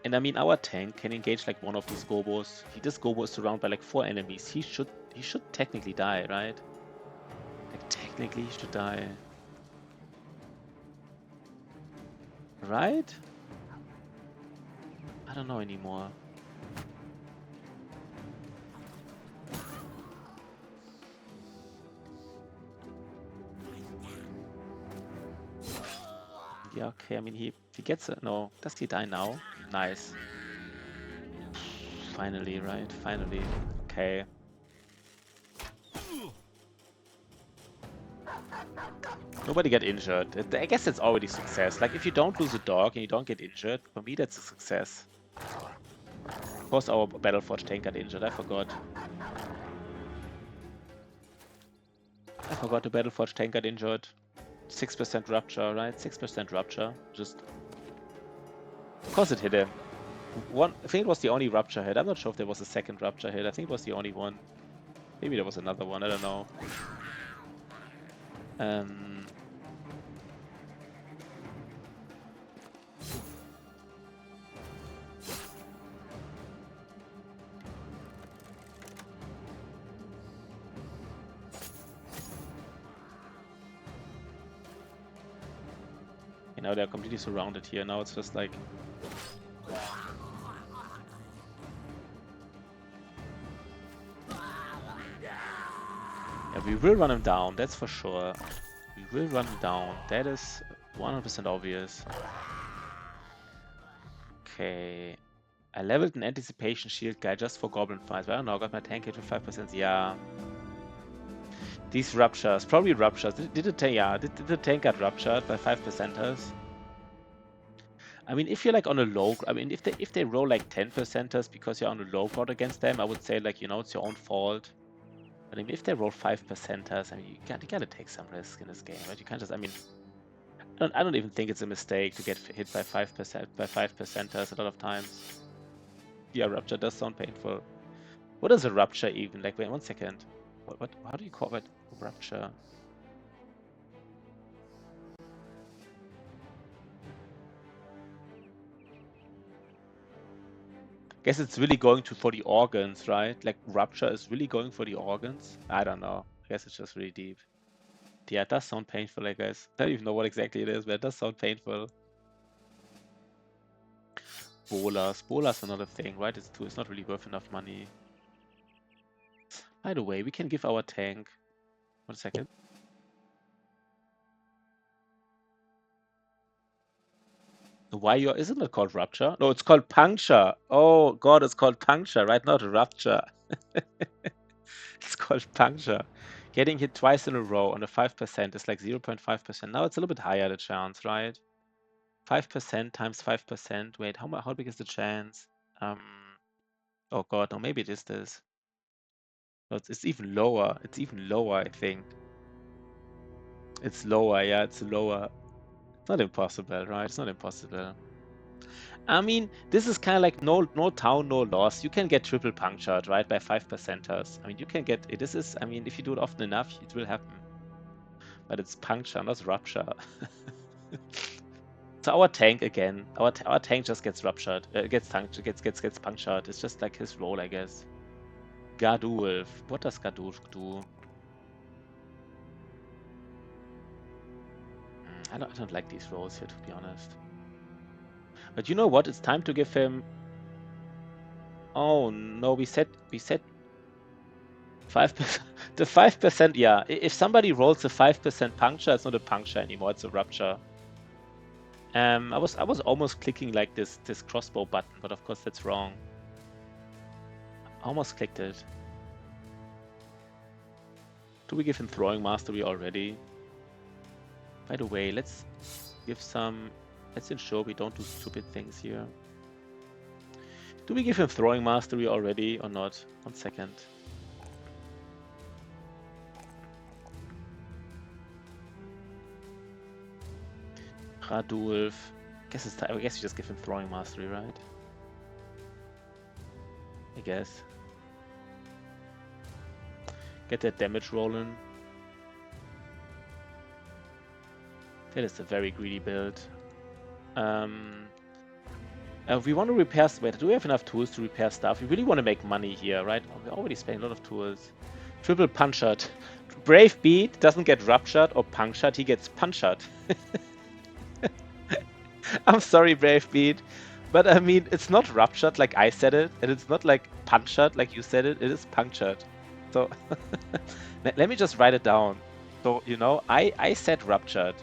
I mean, our tank can engage like one of these Gobos. This Gobo is surrounded by like 4 enemies. He should technically die, right? Like, technically he should die. Right? I don't know anymore. Yeah, okay, I mean, he gets it. No, does he die now? Nice. Finally, right? Finally. Okay. Nobody get injured. I guess it's already success. Like, if you don't lose a dog and you don't get injured, for me that's a success. Of course our Battleforge tank got injured, I forgot. The Battleforge tank got injured. 6% rupture, right? 6% rupture. Just... Of course it hit him. I think it was the only rupture hit. I'm not sure if there was a second rupture hit. I think it was the only one. Maybe there was another one, I don't know. You know, they're completely surrounded here. Now it's just like... Yeah, we will run him down, that's for sure. We will run him down. That is 100% obvious. Okay. I leveled an anticipation shield guy just for goblin fights. But I don't know, I got my tank hit with 5%. Yeah. These ruptures, probably ruptures. Did the tank got ruptured by 5%ers? I mean, if you're like on a low, I mean, if they roll like 10%ers because you're on a low ground against them, I would say like, you know, it's your own fault. But I mean, if they roll 5%ers, I mean, you gotta take some risk in this game, right? You can't just, I mean, I don't even think it's a mistake to get hit by 5%ers a lot of times. Yeah, rupture does sound painful. What is a rupture even? Like, wait 1 second. What? How do you call it? Rupture. Guess it's really going for the organs, right? Like rupture is really going for the organs. I don't know. I guess it's just really deep. Yeah, it does sound painful, I guess. I don't even know what exactly it is, but it does sound painful. Bolas. Bolas are not a thing, right? It's not really worth enough money. By the way, we can give our tank. 1 second. Isn't it called rupture? No, it's called puncture. Oh god, it's called puncture, right? Not rupture. It's called puncture. Getting hit twice in a row on a 5% is like 0.5%. Now it's a little bit higher, the chance, right? 5% times 5%. Wait, how big is the chance? Oh god, no, maybe it is this. No, it's even lower. It's even lower, I think. It's lower, yeah, it's lower. It's not impossible, right? It's not impossible. I mean, this is kind of like no town, no loss. You can get triple punctured, right, by 5%ers. I mean, you can get it. This is, I mean, if you do it often enough, it will happen. But it's puncture, not rupture. So our tank again, our tank just gets ruptured. Gets punctured. It's just like his role, I guess. Gadulf. What does Gadulf do? I don't like these roles here, to be honest. But you know what? It's time to give him. Oh no, we said 5%. The 5%, yeah. If somebody rolls a 5% puncture, it's not a puncture anymore. It's a rupture. I was almost clicking like this crossbow button, but of course that's wrong. Almost clicked it. Do we give him throwing mastery already? By the way, let's give some. Let's ensure we don't do stupid things here. Do we give him throwing mastery already or not? 1 second. Radulf. I guess you just give him throwing mastery, right? I guess. Get that damage rolling. That is a very greedy build. We want to repair. Wait, do we have enough tools to repair stuff? We really want to make money here, right? We're already spending a lot of tools. Triple punctured. Brave Beat doesn't get ruptured or punctured, he gets punctured. I'm sorry, Brave Beat. But I mean, it's not ruptured like I said it, and it's not like punctured like you said it. It is punctured. So let me just write it down. So, you know, I said ruptured.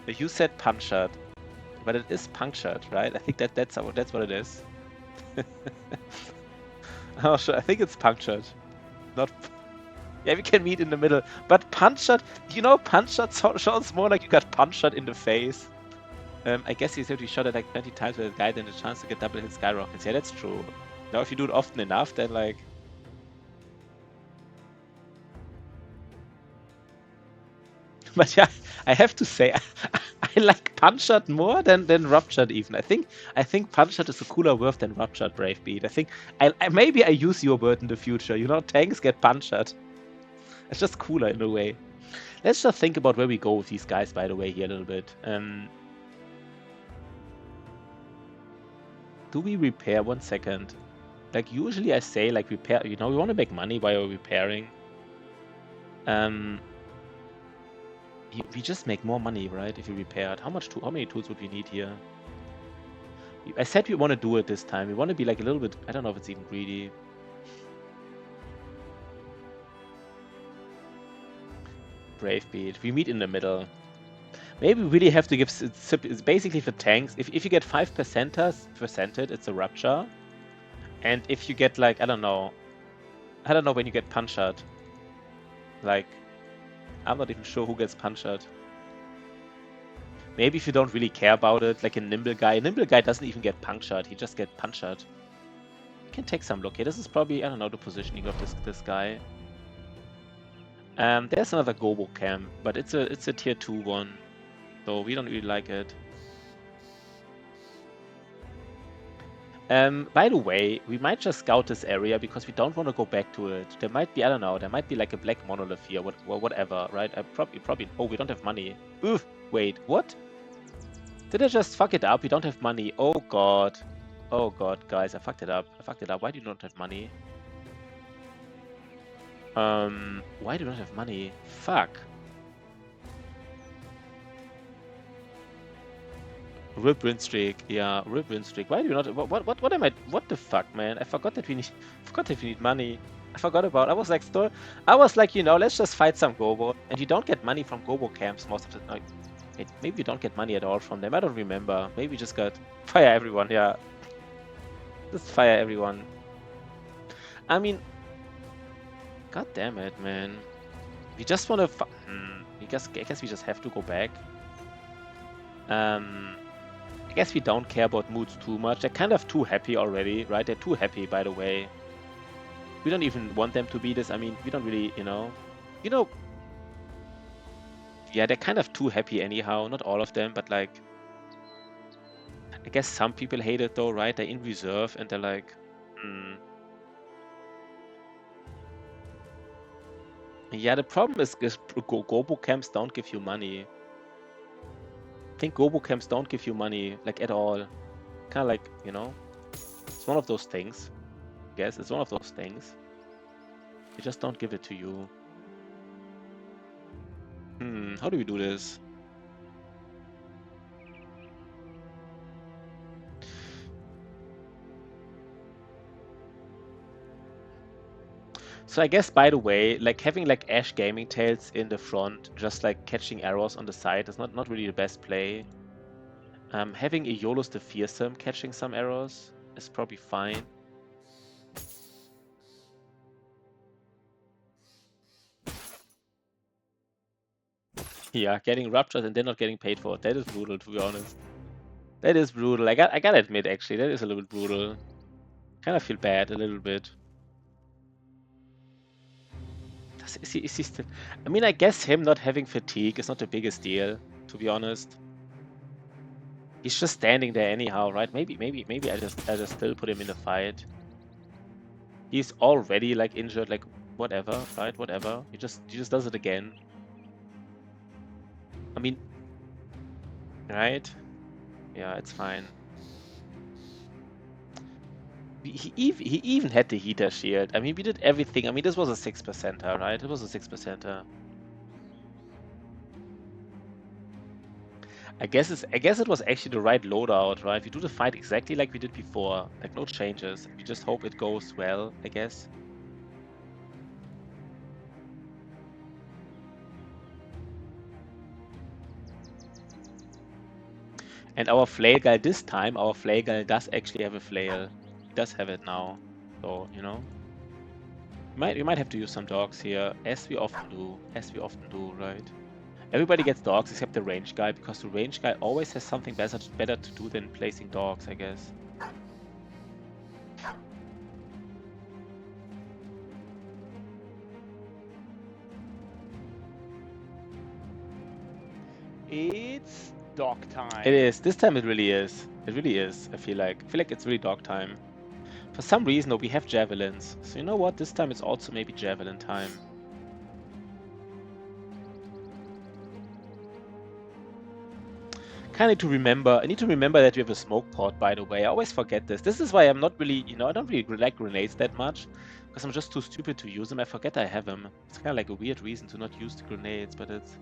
You said punctured. But it is punctured, right? I think that's what it is. Oh, sure. I think it's punctured. Not. Yeah, we can meet in the middle. But punctured, you know, punctured sounds more like you got punctured in the face. I guess he said we shot it like 20 times with a guy, then the chance to get double hit skyrockets. Yeah, that's true. Now, if you do it often enough, then like. But yeah, I have to say, I like punctured more than ruptured even. I think punctured is a cooler word than ruptured, Brave Beat. I think maybe I use your word in the future. You know, tanks get punctured. It's just cooler in a way. Let's just think about where we go with these guys, by the way, here a little bit. Do we repair? 1 second. Like usually I say like repair, you know, we want to make money while we're repairing. We just make more money, right? If we repaired. How many tools would we need here? I said we want to do it this time. We want to be like a little bit, I don't know if it's even greedy. Brave Beat. We meet in the middle. Maybe we really have to give, it's basically for tanks. If you get 5%ers percented, it's a rupture. And if you get like, I don't know when you get punctured. Like, I'm not even sure who gets punctured. Maybe if you don't really care about it, like a nimble guy. A nimble guy doesn't even get punctured, he just gets punctured. You can take some look here. This is probably, I don't know, the positioning of this guy. There's another Gobo camp, but it's a tier 2 one. So we don't really like it. By the way, we might just scout this area because we don't want to go back to it. There might be, I don't know, there might be like a black monolith here, or whatever, right? Probably. Oh, we don't have money. Oof. Wait, what? Did I just fuck it up? We don't have money. Oh god. Oh god, guys, I fucked it up. I fucked it up. Why do you not have money? Why do you not have money? Fuck. Rip win streak. Yeah, rip win streak. Why do you not? What am I? What the fuck, man? I forgot that we need. Forgot that we need money. I forgot about. I was like, let's just fight some gobo. And you don't get money from gobo camps most of the time. Maybe you don't get money at all from them. I don't remember. Maybe we just got fire everyone. Yeah, just fire everyone. I mean, god damn it, man. We just want to. I guess we just have to go back. I guess we don't care about moods too much. They're kind of too happy already, right? They're too happy, by the way. We don't even want them to be this. I mean, we don't really, yeah, they're kind of too happy anyhow. Not all of them, but like, I guess some people hate it though, right? They're in reserve and they're like, Yeah, the problem is gobo camps don't give you money. I think gobo camps don't give you money, like at all. Kind of like, it's one of those things. I guess it's one of those things. They just don't give it to you. How do we do this? So I guess, by the way, like having like Ash Gaming Tails in the front, just like catching arrows on the side is not really the best play. Having Aeolus the Fearsome catching some arrows is probably fine. Yeah, getting ruptured and then not getting paid for it. That is brutal, to be honest. That is brutal. I gotta admit, actually, that is a little bit brutal. Kind of feel bad a little bit. Is he still... I mean, I guess him not having fatigue is not the biggest deal, to be honest. He's just standing there anyhow, right? Maybe I just still put him in the fight. He's already like injured, like whatever, right? Whatever. He just does it again. I mean, right? Yeah, it's fine. He even had the heater shield. I mean, we did everything. I mean, this was a 6%er, right? It was a 6%er. I guess it was actually the right loadout, right? We do the fight exactly like we did before. Like no changes. We just hope it goes well, I guess. And our flail guy this time, our flail guy does actually have a flail. He does have it now. So, we might have to use some dogs here, as we often do, right? Everybody gets dogs except the range guy, because the range guy always has something better to do than placing dogs, I guess. It's dog time. It is. This time it really is. It really is, I feel like. It's really dog time. For some reason, though, we have javelins. So you know what? This time it's also maybe javelin time. I need to remember that we have a smoke pot, by the way. I always forget this. This is why I'm not really, I don't really like grenades that much. Because I'm just too stupid to use them. I forget I have them. It's kind of like a weird reason to not use the grenades, but it's...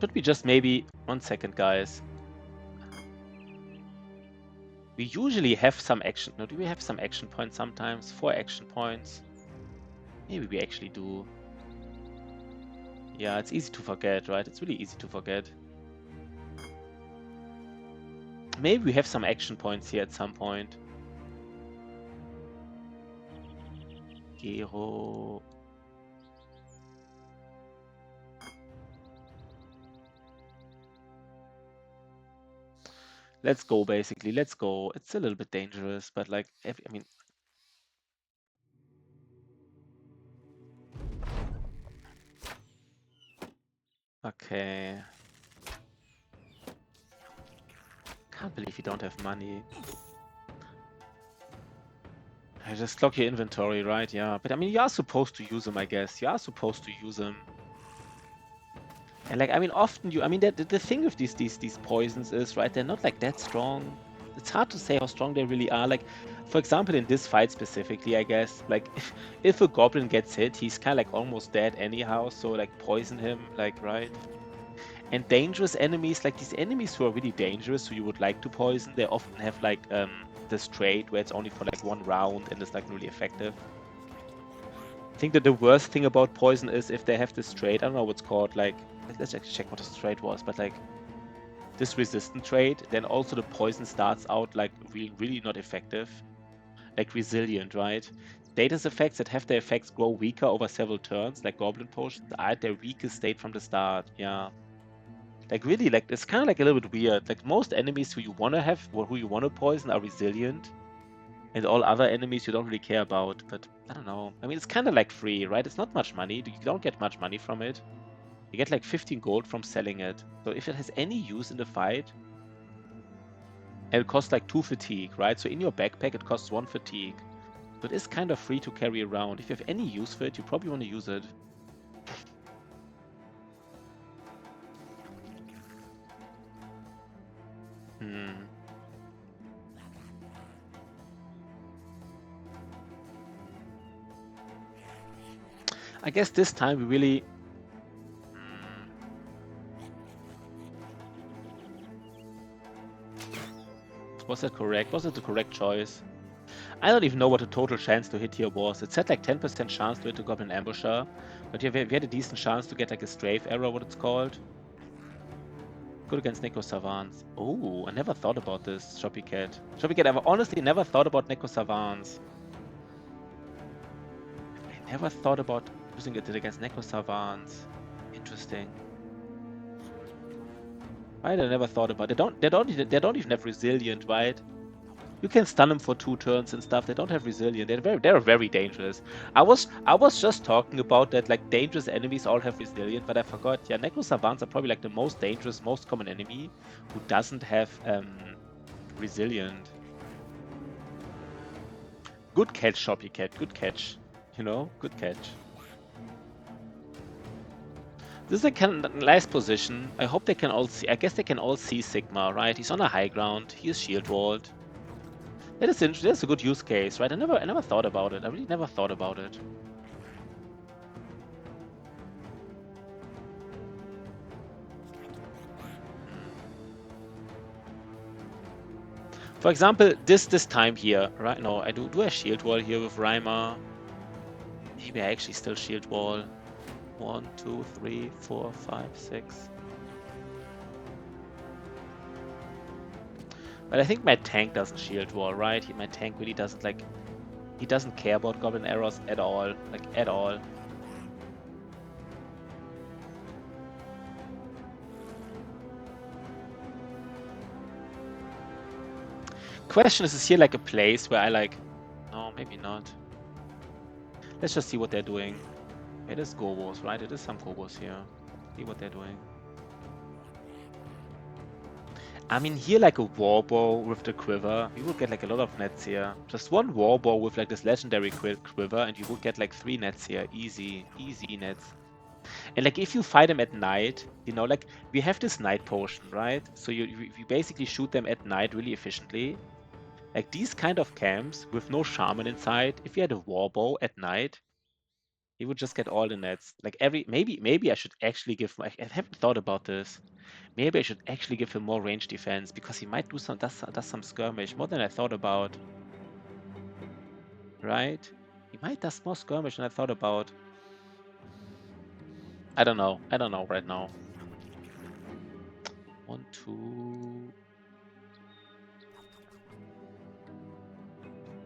Should we just maybe... 1 second, guys. We usually have some action... No, do we have some action points sometimes? 4 action points. Maybe we actually do. Yeah, it's easy to forget, right? It's really easy to forget. Maybe we have some action points here at some point. Gero... Let's go, basically. Let's go. It's a little bit dangerous, but like, I mean... Okay. can't believe you don't have money. I just clock your inventory, right? Yeah, but I mean, you are supposed to use them, I guess. You are supposed to use them. And like, I mean, often I mean, the thing with these poisons is, right, they're not like that strong. It's hard to say how strong they really are. Like, for example, in this fight specifically, I guess, like, if a goblin gets hit, he's kind of like almost dead anyhow. So like, poison him, like, right? And dangerous enemies, like these enemies who are really dangerous, who you would like to poison, they often have like this trait where it's only for like 1 round and it's like really effective. I think that the worst thing about poison is if they have this trait, I don't know what's called, like, let's actually check what this trait was, but like this resistant trait, then also the poison starts out like really not effective, like resilient, right? Status effects that have their effects grow weaker over several turns, like goblin potions, are at their weakest state from the start. Yeah. Like really, like it's kind of like a little bit weird. Like most enemies who you want to have or who you want to poison are resilient, and all other enemies you don't really care about. But I don't know. I mean, it's kind of like free, right? It's not much money. You don't get much money from it. You get like 15 gold from selling it. So if it has any use in the fight, and it costs like 2 fatigue, right? So in your backpack it costs 1 fatigue. So it is kind of free to carry around. If you have any use for it, you probably want to use it. Hmm. I guess this time we really. Was that correct? Was it the correct choice? I don't even know what the total chance to hit here was. It said like 10% chance to hit the Goblin Ambusher, but yeah, we had a decent chance to get like a strafe arrow, what it's called. Good against Neko Savants. Oh, I never thought about this, Shoppy Cat. Shoppy Cat, I've honestly never thought about Neko Savants. I never thought about using it against Neko Savants. Interesting. Right, I never thought about it. They don't even have resilient, right? You can stun them for 2 turns and stuff. They don't have resilient. They're very dangerous. I was just talking about that like dangerous enemies all have resilient, but I forgot. Yeah, Necro Savants are probably like the most dangerous, most common enemy who doesn't have resilient. Good catch, Shoppy Cat. Good catch. You know, good catch. This is a kind of nice position. I hope they can all see. I guess they can all see Sigma, right? He's on a high ground. He is shield walled. That is interesting. That's a good use case, right? I never thought about it. I really never thought about it. For example, this time here, right? No, I do a shield wall here with Reimer. Maybe I actually still shield wall. 1, 2, 3, 4, 5, 6. But I think my tank doesn't shield wall, right? My tank really doesn't like. He doesn't care about goblin arrows at all, like at all. Question is here like a place where I like. No, maybe not. Let's just see what they're doing. It is Gobos, right? It is some Gobos here. See what they're doing. I mean, here like a warbow with the quiver, you would get like a lot of nets here. Just one warbow with like this legendary quiver, and you would get like 3 nets here. Easy, easy nets. And like if you fight them at night, you know, like we have this night potion, right? So you basically shoot them at night really efficiently. Like these kind of camps with no shaman inside, if you had a warbow at night, you would just get all the nets. Like maybe I should actually give. I haven't thought about this. Maybe I should actually give him more range defense because he might does some skirmish more than I thought about. Right? He might does more skirmish than I thought about. I don't know. I don't know right now. 1, 2.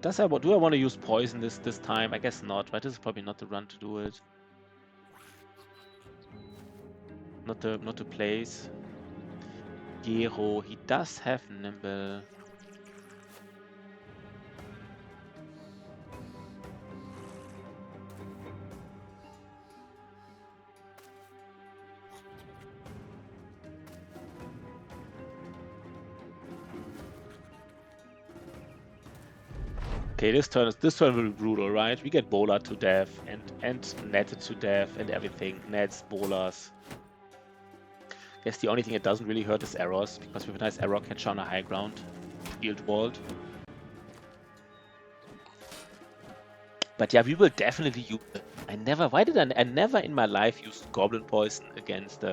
Do I want to use poison this time? I guess not. Right? This is probably not the run to do it. Not the place. Gero, he does have nimble. Okay, this turn will be brutal, right? We get Bola to death and netted to death and everything. Nets, Bolas. Guess the only thing that doesn't really hurt is arrows, because we have a nice arrow catcher on a high ground. Shield walled. But yeah, we will definitely use it. I never in my life used Goblin Poison against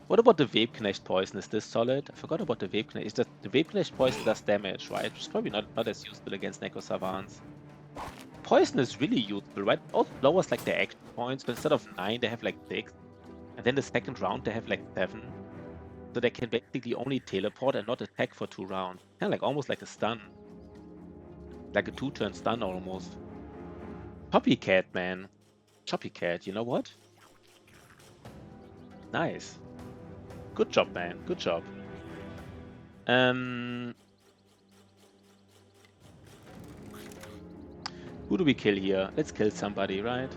What about the Webknecht Poison? Is this solid? I forgot about the Webknecht. Is that the Webknecht Poison does damage, right? Which is probably not as useful against Neko Savants. Poison is really useful, right? It also lowers like their action points, but instead of 9, they have like 6. And then the second round, they have like 7. So they can basically only teleport and not attack for 2 rounds. Kind of like almost like a stun. Like a 2-turn stun almost. Copycat, man. Copycat, you know what? Nice. Good job, man. Good job. Who do we kill here? Let's kill somebody, right?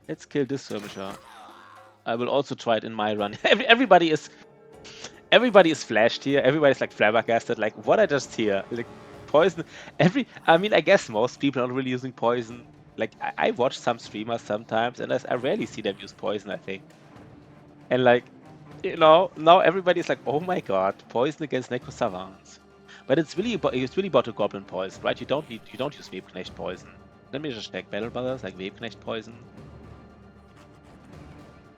Let's kill this skirmisher. I will also try it in my run. Everybody is flashed here. Everybody's like flabbergasted. Like, what I just hear? Like, poison. I mean, I guess most people are not really using poison. Like, I watch some streamers sometimes, and I rarely see them use poison, I think. And like, you know, now everybody's like, oh my god, poison against Necro Savants. But it's really about a goblin poison, right? You don't use Webknecht poison. Let me just check Battle Brothers, like Webknecht poison.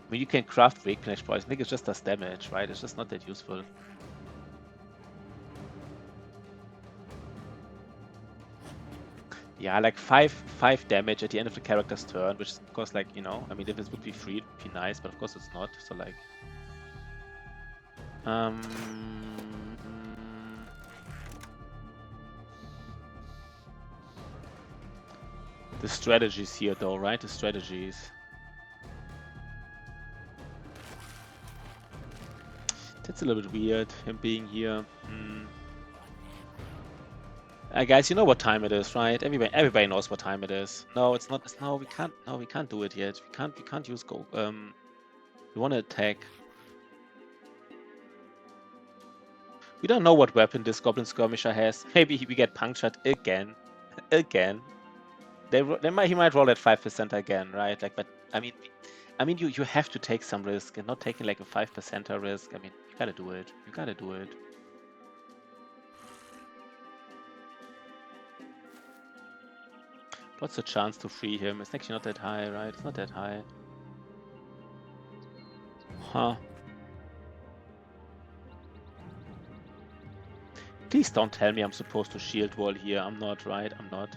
I mean, you can craft Webknecht poison. I think it just does damage, right? It's just not that useful. Yeah, like 5 damage at the end of the character's turn, which is of course like, you know, I mean, if this would be free, it would be nice, but of course it's not. So like, the strategies here, though, right? The strategies. That's a little bit weird, him being here. Guys, you know what time it is, right? Everybody knows what time it is. No, it's not. No, we can't. No, we can't do it yet. We can't use go. We want to attack. We don't know what weapon this Goblin Skirmisher has. Maybe we get punctured again, again. He might roll at 5% again, right? Like, but I mean, you have to take some risk, and not taking like a 5% risk. I mean, you gotta do it. You gotta do it. What's the chance to free him? It's actually not that high, right? It's not that high. Huh. Please don't tell me I'm supposed to shield wall here. I'm not, right? I'm not.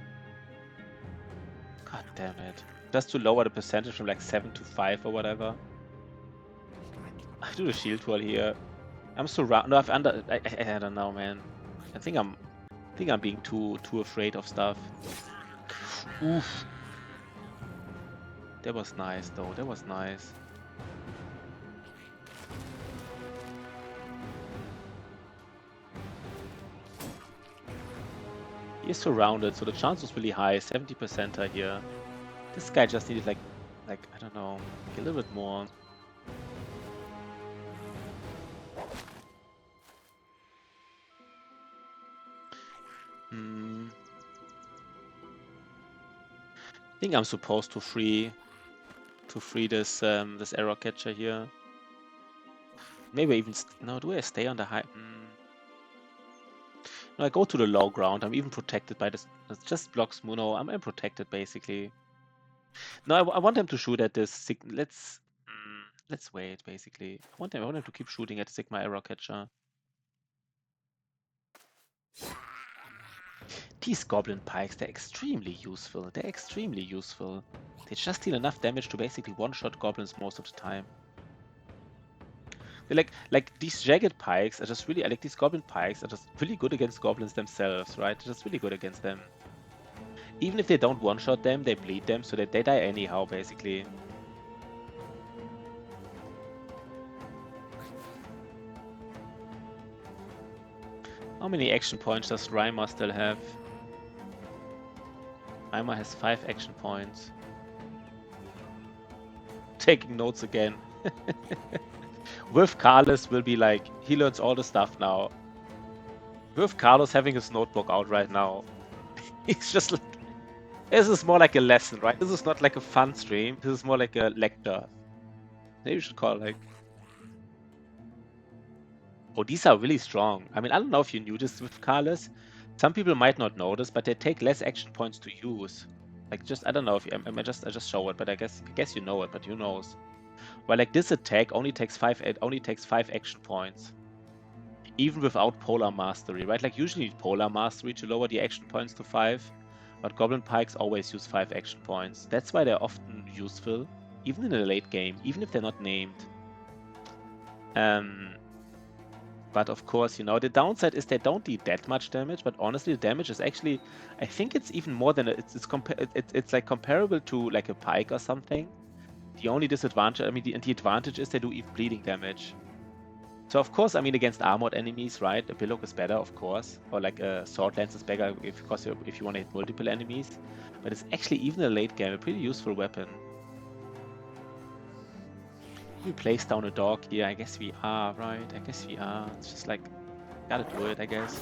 God damn it. Just to lower the percentage from like 7 to 5 or whatever. I do the shield wall here. I'm surrounded. No, I don't know, man. I think I'm being too afraid of stuff. Oof. That was nice, though. That was nice. He's surrounded, so the chance was really high. 70% here. This guy just needed like I don't know, a little bit more. I think I'm supposed to free this this arrow catcher here. Maybe even no. Do I stay on the high? No, I go to the low ground. I'm even protected by this. It just blocks Muno. I'm protected basically. No, I want him to shoot at this. Let's wait. Basically, I want him to keep shooting at Sigma arrow catcher. These goblin pikes, they're extremely useful. They're extremely useful. They just deal enough damage to basically one-shot goblins most of the time. They're like these jagged pikes are just really, like these goblin pikes are just really good against goblins themselves, right? They're just really good against them. Even if they don't one-shot them, they bleed them, so that they die anyhow, basically. How many action points does Reimer still have? Reimer has 5 action points. Taking notes again. With Carlos will be like, he learns all the stuff now. With Carlos having his notebook out right now, he's just like, this is more like a lesson, right? This is not like a fun stream. This is more like a lecture. Maybe you should call it like, oh, these are really strong. I mean, I don't know if you knew this with Carlos. Some people might not know this, but they take less action points to use. Like, just I don't know if you, I just show it, but I guess you know it, but who knows? Well, like this attack only takes five action points, even without Polar Mastery, right? Like usually you need Polar Mastery to lower the action points to 5, but Goblin Pikes always use 5 action points. That's why they're often useful, even in the late game, even if they're not named. But of course, you know, the downside is they don't do that much damage, but honestly, the damage is actually, I think it's even more than, it's like comparable to like a Pike or something. The only disadvantage, I mean, the advantage is they do even bleeding damage. So of course, I mean, against armored enemies, right, a Billock is better, of course, or like a Sword Lance is better if you want to hit multiple enemies. But it's actually, even in the late game, a pretty useful weapon. We place down a dog here. I guess we are, right? I guess we are. It's just like, gotta do it, I guess.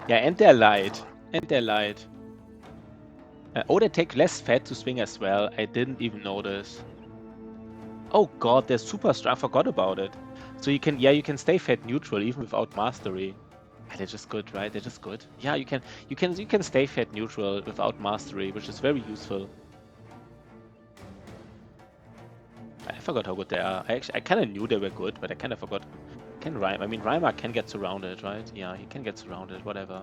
Yeah, and they're light. And they're light. Oh, they take less fat to swing as well. I didn't even notice. Oh god, they're super strong. I forgot about it. So you can, yeah, you can stay fat neutral even without mastery. Yeah, they're just good, right? They're just good. Yeah, you can stay fat neutral without mastery, which is very useful. I forgot how good they are. I kind of knew they were good, but I kind of forgot. Can Rhyme? I mean, Rhymer can get surrounded, right? Yeah, he can get surrounded. Whatever.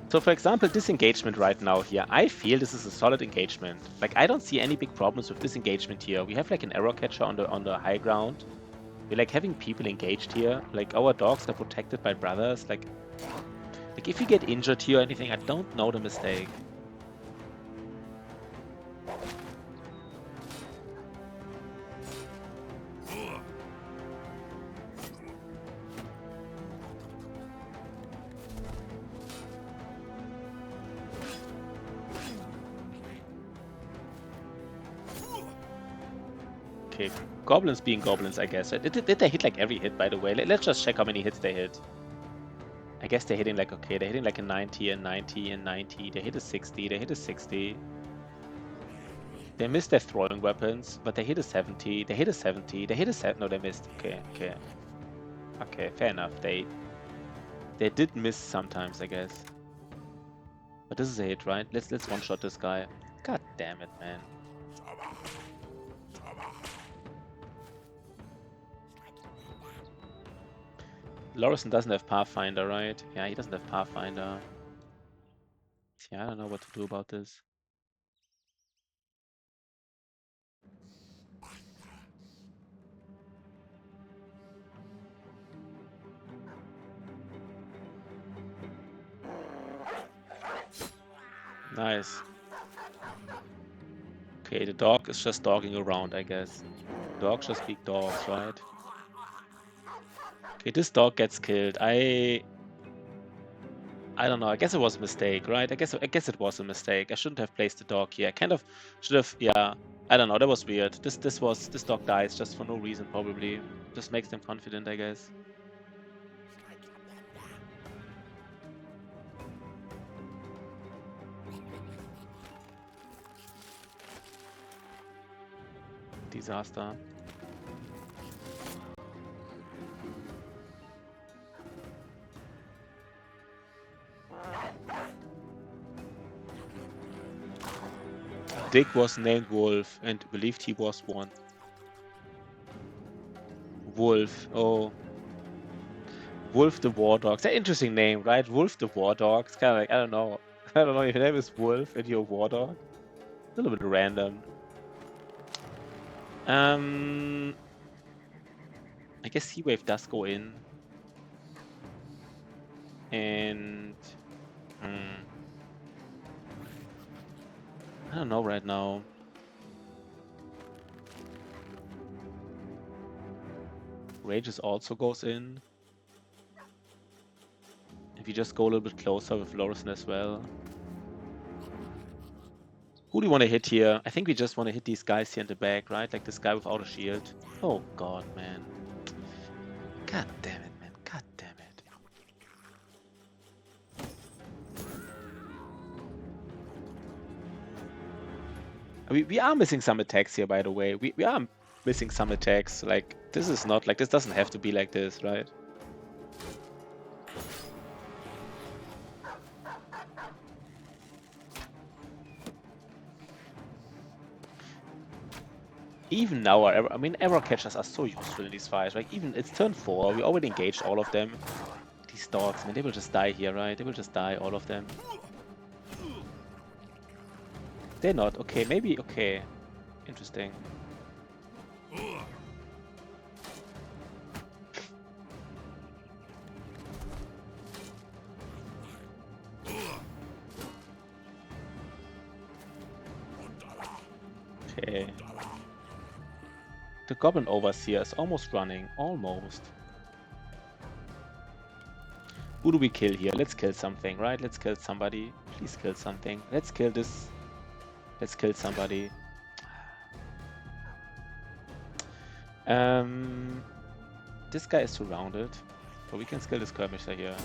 So for example, disengagement right now here, I feel this is a solid engagement. Like I don't see any big problems with disengagement here. We have like an arrow catcher on the high ground. We're like having people engaged here. Like our dogs are protected by brothers. Like if you get injured here or anything, I don't know the mistake. Okay, goblins being goblins, I guess. Did they hit like every hit, by the way? Let's just check how many hits they hit. I guess they're hitting like, okay, they're hitting like a 90 and 90 and 90. They hit a 60, they hit a 60. They missed their throwing weapons, but they hit a 70. They hit a 70. They hit a 7. No, they missed. Okay, okay. Okay, fair enough. They did miss sometimes, I guess. But this is a hit, right? Let's one-shot this guy. God damn it, man. Lorison doesn't have Pathfinder, right? Yeah, he doesn't have Pathfinder. Yeah, I don't know what to do about this. Nice. Okay, the dog is just dogging around, I guess. Dogs just beat dogs, right? Okay, this dog gets killed. I don't know. I guess it was a mistake, right? I guess it was a mistake. I shouldn't have placed the dog here. I kind of should have. Yeah, I don't know. That was weird. This dog dies just for no reason, probably. Just makes them confident, I guess. Disaster. Dick was named Wolf and believed he was one. Wolf. Oh, Wolf the War Dog. It's an interesting name, right? Wolf the War Dog. It's kind of like, I don't know. I don't know. Your name is Wolf and you're a War Dog. A little bit random. I guess Sea Wave does go in. And I don't know right now. Rages also goes in. If you just go a little bit closer with Lorison as well. Who do you want to hit here? I think we just want to hit these guys here in the back, right? Like this guy without a shield. Oh god, man. God damn it, man. God damn it. We are missing some attacks here, by the way. We are missing some attacks. Like, this is not like, this doesn't have to be like this, right? Even now, I mean, error catchers are so useful in these fights. Like, even it's turn 4, we already engaged all of them. These dogs, man, they will just die here, right? They will just die, all of them. They're not. Okay, maybe, okay. Interesting. Okay. The Goblin Overseer is almost running. Almost. Who do we kill here? Let's kill something, right? Let's kill somebody. Please kill something. Let's kill this. Let's kill somebody. This guy is surrounded. But we can kill this skirmisher here.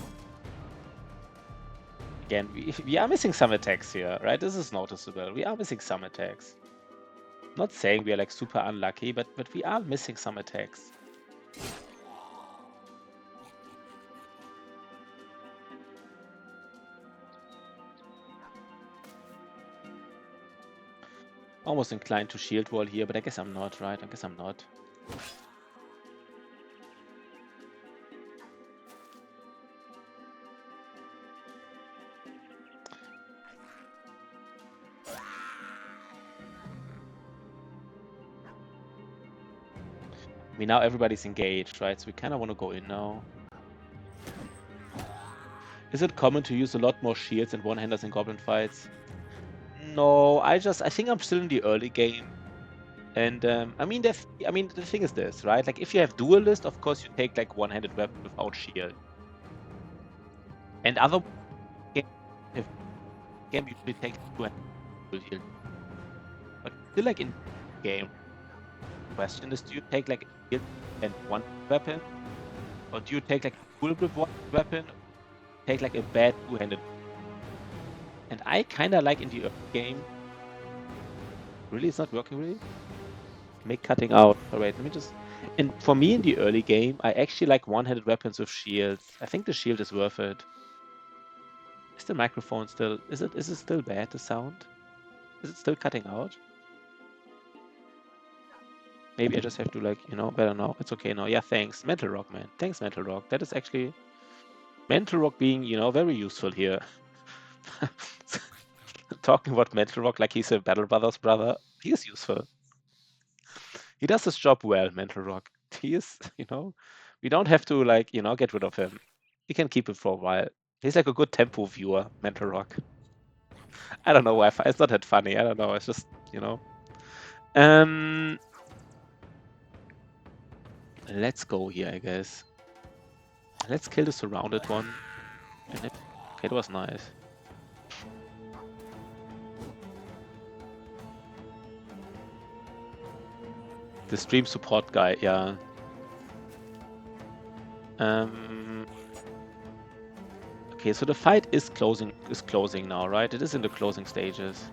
Again, we are missing some attacks here, right? This is noticeable. We are missing some attacks. Not saying we are like super unlucky, but we are missing some attacks. Almost inclined to shield wall here, but I guess I'm not, right? I guess I'm not. I mean, now everybody's engaged, right? So we kind of want to go in now. Is it common to use a lot more shields and one-handers in goblin fights? No, I think I'm still in the early game. And I mean, the thing is this, right? Like, if you have duelist, of course you take like one-handed weapon without shield. And other game usually takes two-handed shield. But still, like in game, question is, do you take like a shield and one weapon, or do you take like a duel with one weapon, or take like a bad two-handed? And I kind of like in the early game. Really, it's not working really. Make cutting out. All right, let me just. And for me in the early game, I actually like one-handed weapons with shields. I think the shield is worth it. Is the microphone still? Is it still bad? The sound? Is it still cutting out? Maybe I just have to like, better now. It's okay now. Yeah, thanks, Mental Rock, man. Thanks, Mental Rock. That is actually Mental Rock being, very useful here. Talking about Mental Rock like he's a Battle Brothers brother. He is useful. He does his job well, Mental Rock. He is, we don't have to like, get rid of him. We can keep him for a while. He's like a good tempo viewer, Mental Rock. I don't know why. It's not that funny. I don't know. It's just, Let's go here, I guess. Let's kill the surrounded one. Okay, it was nice. The stream support guy, yeah. Okay, so the fight is closing now, right? It is in the closing stages.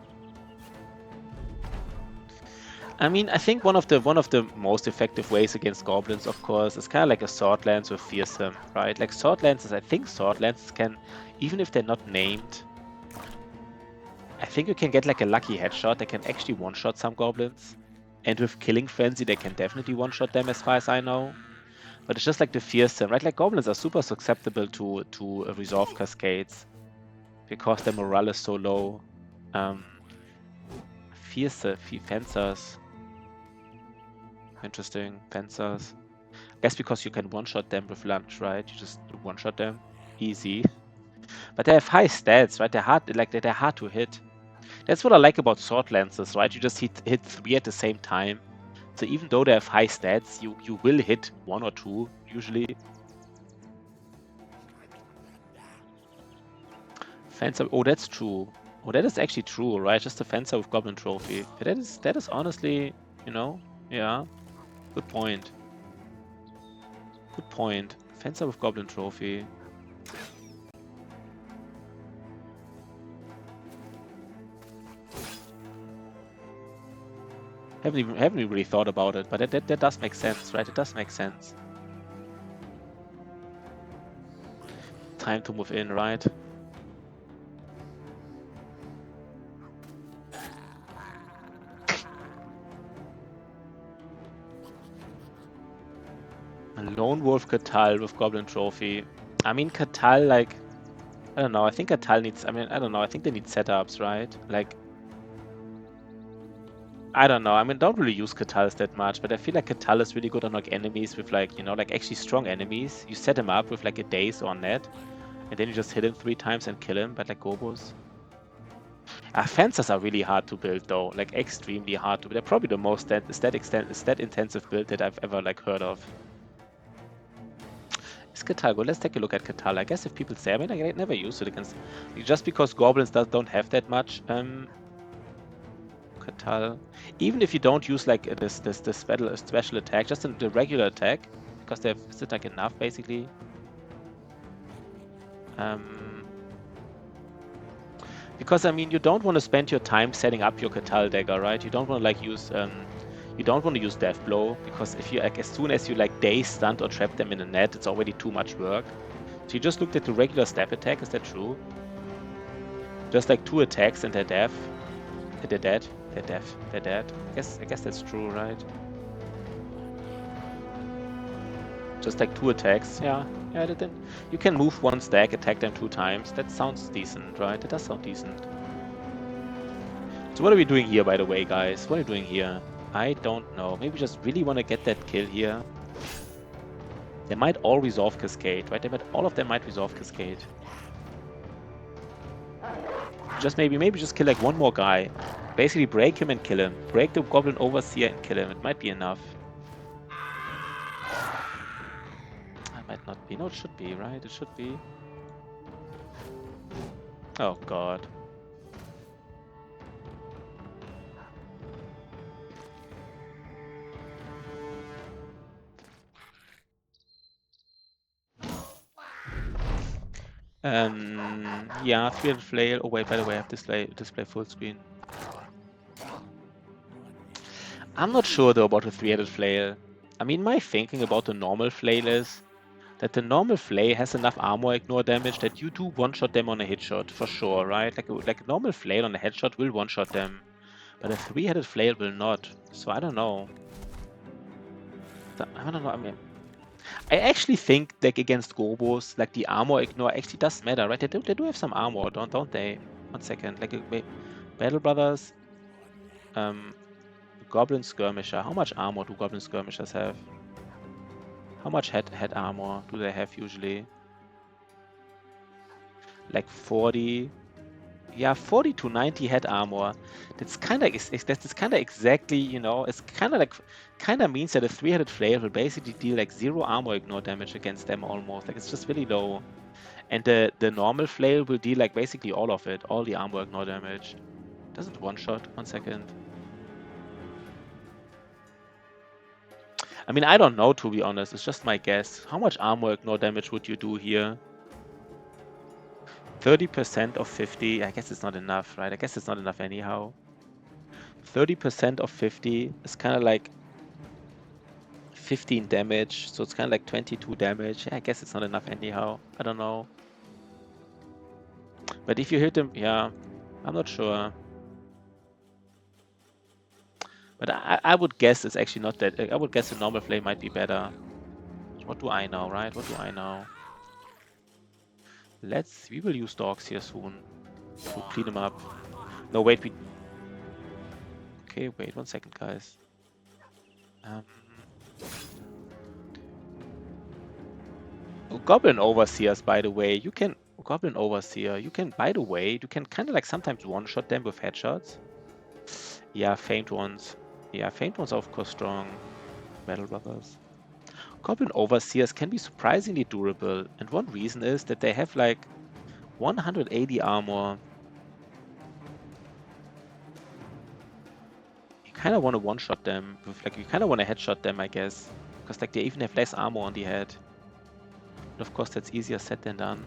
I mean, I think one of the most effective ways against goblins, of course, is kind of like a sword lance with fearsome, right? Like sword lances, I think sword lances can, even if they're not named, I think you can get like a lucky headshot. They can actually one-shot some goblins. And with Killing Frenzy, they can definitely one-shot them as far as I know. But it's just like the fearsome, right? Like goblins are super susceptible to resolve cascades because their morale is so low. Fencers. Interesting. Fencers. I guess because you can one-shot them with lunge, right? You just one-shot them. Easy. But they have high stats, right? They're hard to hit. That's what I like about sword lances, right? You just hit 3 at the same time. So even though they have high stats, you will hit 1 or 2 usually. Fencer. Oh, that's true. Oh, that is actually true, right? Just a fencer with Goblin Trophy. That is honestly, you know, yeah. Good point. Good point. Fencer with Goblin Trophy. Haven't even really thought about it, but that does make sense, right? It does make sense. Time to move in, right? A Lone Wolf Katal with Goblin Trophy. I mean, Katal, like, I don't know. I think Katal needs, I mean, I don't know. I think they need setups, right? Like, I don't know. I mean, don't really use Katals that much, but I feel like Katal is really good on like enemies with like, you know, like actually strong enemies. You set him up with like a Daze or Net, and then you just hit him 3 times and kill him, but like Gobos. Fencers are really hard to build though, like extremely hard to build. They're probably the most stat intensive build that I've ever like heard of. Is Katal good? Let's take a look at Katal. I guess if people say, I mean, I never used it against, just because goblins don't have that much. Katal. Even if you don't use like this special attack, just the regular attack, because they have is it like enough basically. Because I mean, you don't want to spend your time setting up your Katal dagger, right? You don't want to like use you don't want to use Death Blow, because if you like as soon as you like daze, stunt, or trap them in a net, it's already too much work. So you just looked at the regular step attack. Is that true? Just like 2 attacks and they're deaf. They're dead. They're deaf. They're dead. I guess that's true, right? Just like 2 attacks. Yeah. Yeah, then you can move 1 stack, attack them 2 times. That sounds decent, right? It does sound decent. So what are we doing here, by the way, guys? What are we doing here? I don't know. Maybe we just really want to get that kill here. They might all resolve Cascade, right? All of them might resolve Cascade. Just maybe just kill like 1 more guy. Basically break him and kill him. Break the Goblin Overseer and kill him. It might be enough. It might not be. No, it should be, right? It should be. Oh god. Yeah, 300 flail. Oh wait, by the way, I have display full screen. I'm not sure though about the 300 flail. I mean, my thinking about the normal flail is that the normal flail has enough armor ignore damage that you do one-shot them on a hit shot for sure, right? Like a normal flail on a headshot will one-shot them, but a 3-headed flail will not. So I don't know. I don't know. I mean, I actually think like against Gobos, like the armor ignore actually does matter, right? They do have some armor, don't they? 1 second. Like wait, Battle Brothers, Goblin Skirmisher. How much armor do Goblin Skirmishers have? How much head armor do they have usually? Like 40. Yeah, 40 to 90 head armor. That's kind of exactly, you know, it's kind of like means that a 3-headed flail will basically deal like 0 armor ignore damage against them almost. Like it's just really low. And the normal flail will deal like basically all of it, all the armor ignore damage. Does it one shot? 1 second. I mean, I don't know, to be honest. It's just my guess. How much armor ignore damage would you do here? 30% of 50. I guess it's not enough, right? I guess it's not enough anyhow. 30% of 50 is kind of like 15 damage. So it's kind of like 22 damage. Yeah, I guess it's not enough anyhow. I don't know. But if you hit them, yeah, I'm not sure. But I would guess it's actually not that. I would guess the normal flame might be better. What do I know, right? What do I know? We will use dogs here soon to clean them up. No, wait, okay, wait 1 second, guys. Goblin Overseers, by the way, Goblin Overseer, by the way, you can kind of like sometimes one-shot them with headshots. Yeah, faint ones. Yeah, famed ones are of course strong. Metal Brothers. Goblin Overseers can be surprisingly durable, and one reason is that they have like 180 armor. You kind of want to one-shot them with like you kind of want to headshot them, I guess, because like they even have less armor on the head. But of course, that's easier said than done.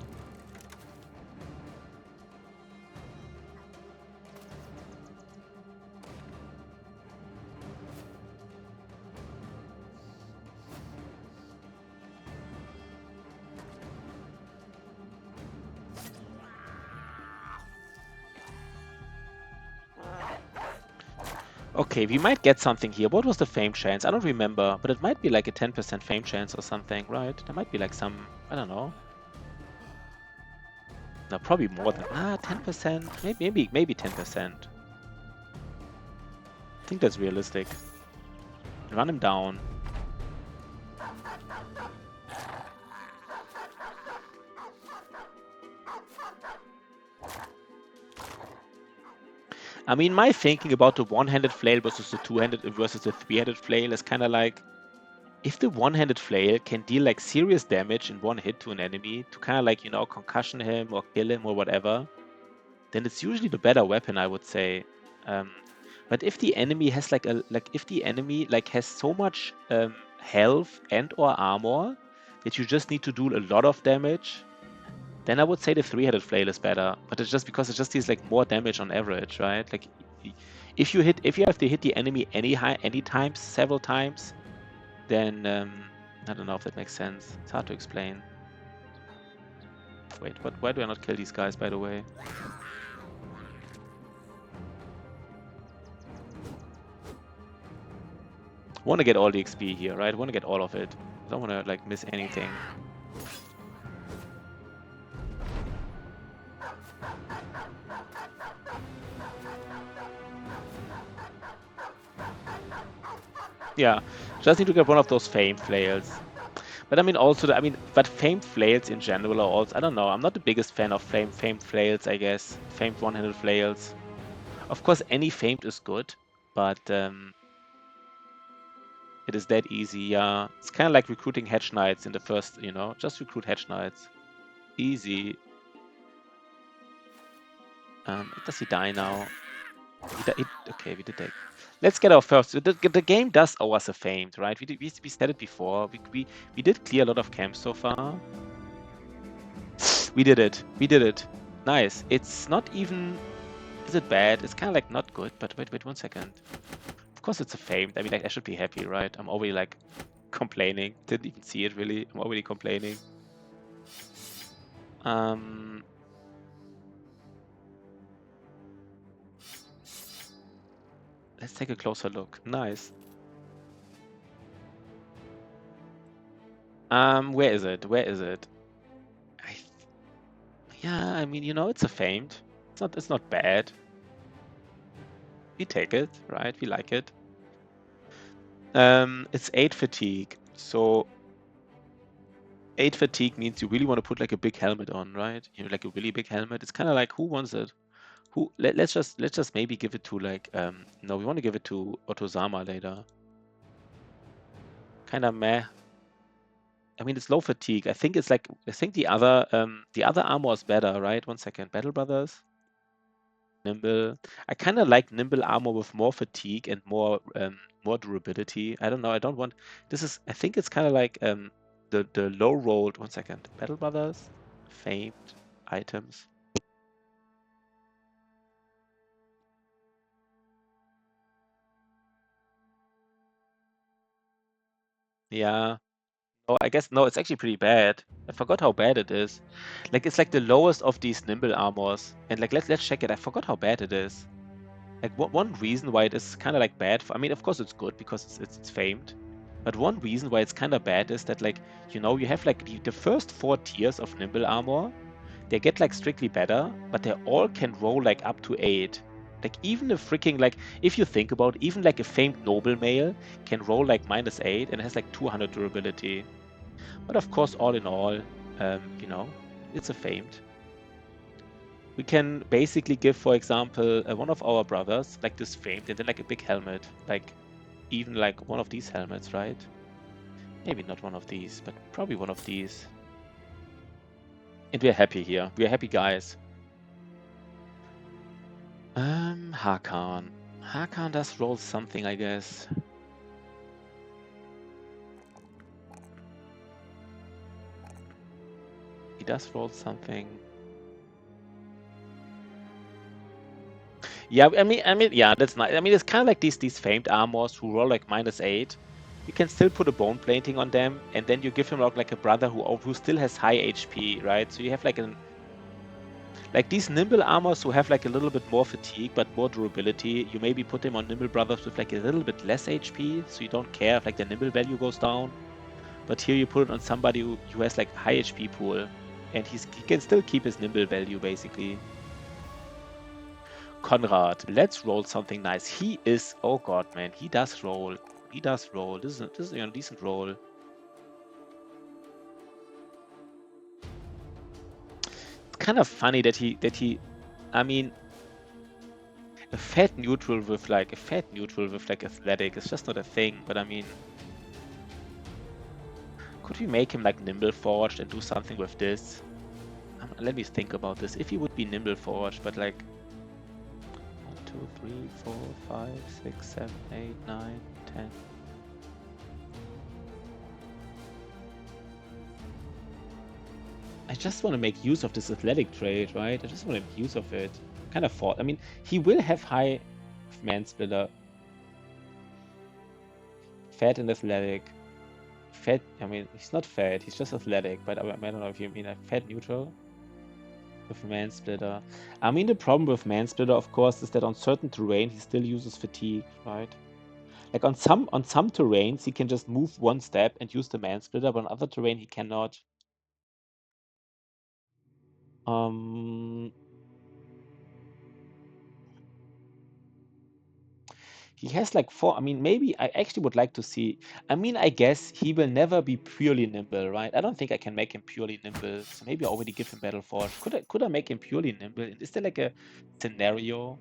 Okay, we might get something here. What was the fame chance? I don't remember, but it might be like a 10% fame chance or something, right? There might be like some, I don't know. No, probably more than 10%. Maybe 10%. I think that's realistic. Run him down. I mean, my thinking about the one-handed flail versus the two-handed versus the three-handed flail is kind of like, if the one-handed flail can deal like serious damage in one hit to an enemy to kind of like, you know, concussion him or kill him or whatever, then it's usually the better weapon, I would say. But if the enemy has if the enemy like has so much health and or armor that you just need to do a lot of damage, then I would say the three-headed flail is better. But it's just because it just deals like more damage on average, right? Like if you have to hit the enemy any times, several times, then I don't know if that makes sense. It's hard to explain. Wait, what? Why do I not kill these guys, by the way? Want to get all the XP here, right? Want to get all of it. Don't want to like miss anything. Yeah, just need to get one of those fame flails. But I mean, also, but famed flails in general are also, I don't know, I'm not the biggest fan of famed flails, I guess. Famed one-handed flails. Of course, any famed is good, but it is that easy, yeah. It's kind of like recruiting hedge knights in the first, you know, just recruit hedge knights. Easy. Does he die now? Okay, we did that. Let's get our first. The game does owe us a famed, right? We said it before. We did clear a lot of camps so far. We did it. We did it. Nice. It's not even. Is it bad? It's kind of like not good. But wait, 1 second. Of course, it's a famed. I mean, like I should be happy, right? I'm already like complaining. Didn't even see it really. I'm already complaining. Let's take a closer look. Nice. Where is it? Where is it? Yeah, I mean, you know, it's a famed. It's not bad. We take it, right? We like it. It's 8 fatigue. So 8 fatigue means you really want to put like a big helmet on, right? You know, like a really big helmet. It's kind of like, who wants it? Let's just maybe give it to like no, we want to give it to Otozama later. Kind of meh. I mean, it's low fatigue. I think the other armor is better, right? 1 second. Battle Brothers. Nimble. I kind of like nimble armor with more fatigue and more durability. I don't know. I don't want. I think it's kind of like the low rolled. 1 second. Battle Brothers, famed items. Yeah. Oh, I guess no. It's actually pretty bad. I forgot how bad it is. Like it's like the lowest of these nimble armors. And like let's check it. I forgot how bad it is. Like one reason why it is kind of like bad. I mean, of course it's good because it's famed. But one reason why it's kind of bad is that, like, you know, you have like the first 4 tiers of nimble armor, they get like strictly better, but they all can roll like up to 8. Like even a freaking like if you think about it, even like a famed noble male can roll like -8 and has like 200 durability. But of course, all in all, you know, it's a famed. We can basically give, for example, one of our brothers like this famed and then like a big helmet, like even like one of these helmets, right? Maybe not one of these, but probably one of these. And we're happy here. We're happy guys. Hakan. Hakan does roll something, I guess. He does roll something. Yeah, yeah, that's nice. I mean, it's kind of like these famed armors who roll like -8. You can still put a bone plating on them, and then you give him like a brother who still has high HP, right? So you have like these nimble armors who have like a little bit more fatigue but more durability. You maybe put them on nimble brothers with like a little bit less HP, so you don't care if like the nimble value goes down. But here you put it on somebody who has like high HP pool, and he can still keep his nimble value basically. Konrad, let's roll something nice. He is, oh god, man, he does roll. He does roll. This is a decent roll. It's kind of funny that he, I mean, a fat neutral with like athletic is just not a thing. But I mean, could we make him like nimble forged and do something with this? Let me think about this. If he would be nimble forged, but like 1, 2, 3, 4, 5, 6, 7, 8, 9, 10. I just want to make use of this athletic trait, right? I just want to make use of it. Kind of thought. I mean, he will have high man splitter. Fat and athletic. Fat, I mean, he's not fat, he's just athletic, but I don't know if you mean a fat neutral with man splitter. I mean, the problem with man splitter, of course, is that on certain terrain, he still uses fatigue, right? Like on some terrains, he can just move one step and use the man splitter, but on other terrain, he cannot. He has like 4. I mean, maybe I actually would like to see. I mean, I guess he will never be purely nimble, right? I don't think I can make him purely nimble. So maybe I already give him Battle Forge. Could I make him purely nimble? Is there like a scenario?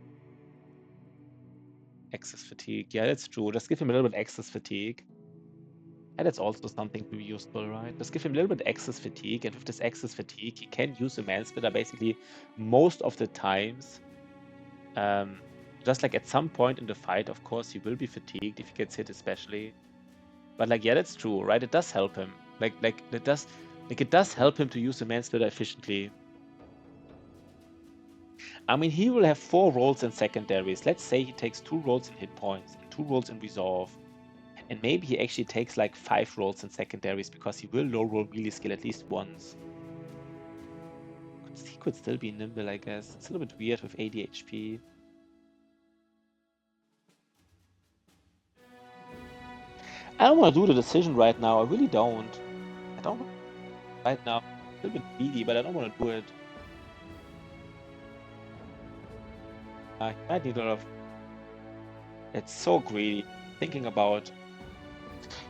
Excess fatigue. Yeah, that's true. Just give him a little bit excess fatigue. And that's also something to be useful, right? Just give him a little bit excess fatigue, and with this excess fatigue, he can use the man splitter basically most of the times. Just like at some point in the fight, of course, he will be fatigued if he gets hit, especially. But like, yeah, that's true, right? It does help him. It does help him to use the man splitter efficiently. I mean, he will have 4 rolls in secondaries. Let's say he takes 2 rolls in hit points and 2 rolls in resolve. And maybe he actually takes like 5 rolls in secondaries because he will low roll melee skill at least once. He could still be nimble, I guess. It's a little bit weird with 80 HP. I don't want to do the decision right now. I really don't. I don't want to right now. A little bit greedy, but I don't want to do it. He might need a lot of. It's so greedy. Thinking about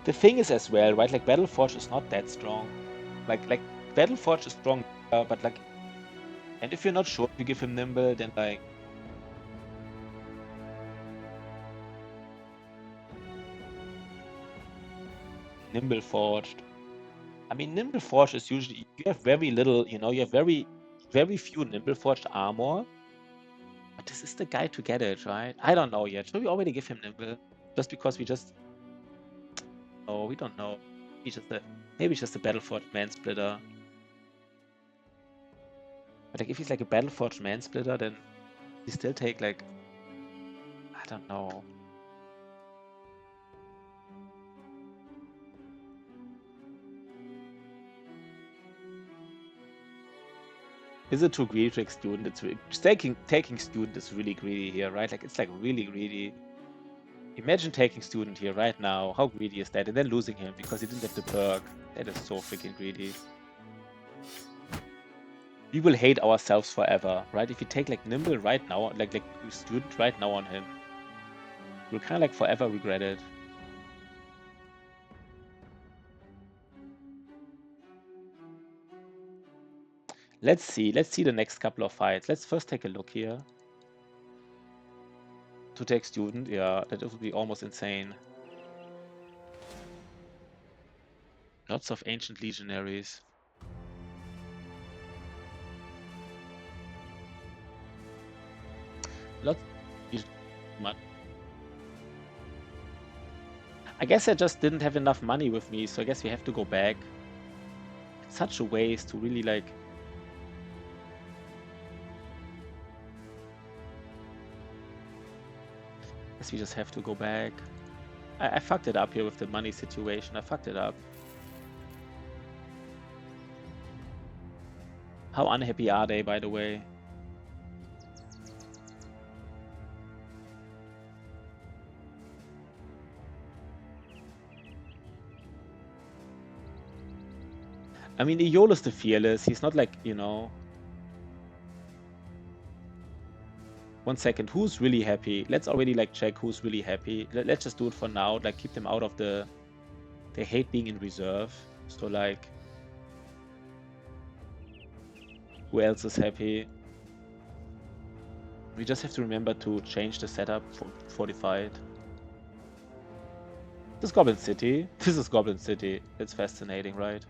the thing is as well, right? Like Battleforge is not that strong. Like Battleforge is strong, but like, and if you're not sure if you give him nimble, then like nimble forged. I mean, nimble forged is usually you have very little, you have very few nimble forged armor. But this is the guy to get it, right? I don't know yet. Should we already give him nimble? Just because we just oh, we don't know. Maybe it's just a Battleforged man splitter. But like if he's like a Battleforged man splitter, then he still take like I don't know. Is it too greedy to take student? It's taking student is really greedy here, right? Like it's like really greedy. Imagine taking student here right now. How greedy is that? And then losing him because he didn't have the perk. That is so freaking greedy. We will hate ourselves forever, right? If you take like nimble right now, like student right now on him, we'll kind of like forever regret it. Let's see the next couple of fights. Let's first take a look here. To take student, yeah, that would be almost insane. Lots of ancient legionaries. Lots much. I guess I just didn't have enough money with me, so I guess we have to go back. It's such a waste to really like. Guess we just have to go back. I fucked it up here with the money situation. I fucked it up. How unhappy are they, by the way? I mean, Iola's the fearless. He's not like, you know. 1 second. Who's really happy? Let's already like check who's really happy. Let's just do it for now. Like keep them out of the. They hate being in reserve. So like, who else is happy? We just have to remember to change the setup for fortified. This is Goblin City. This is Goblin City. It's fascinating, right?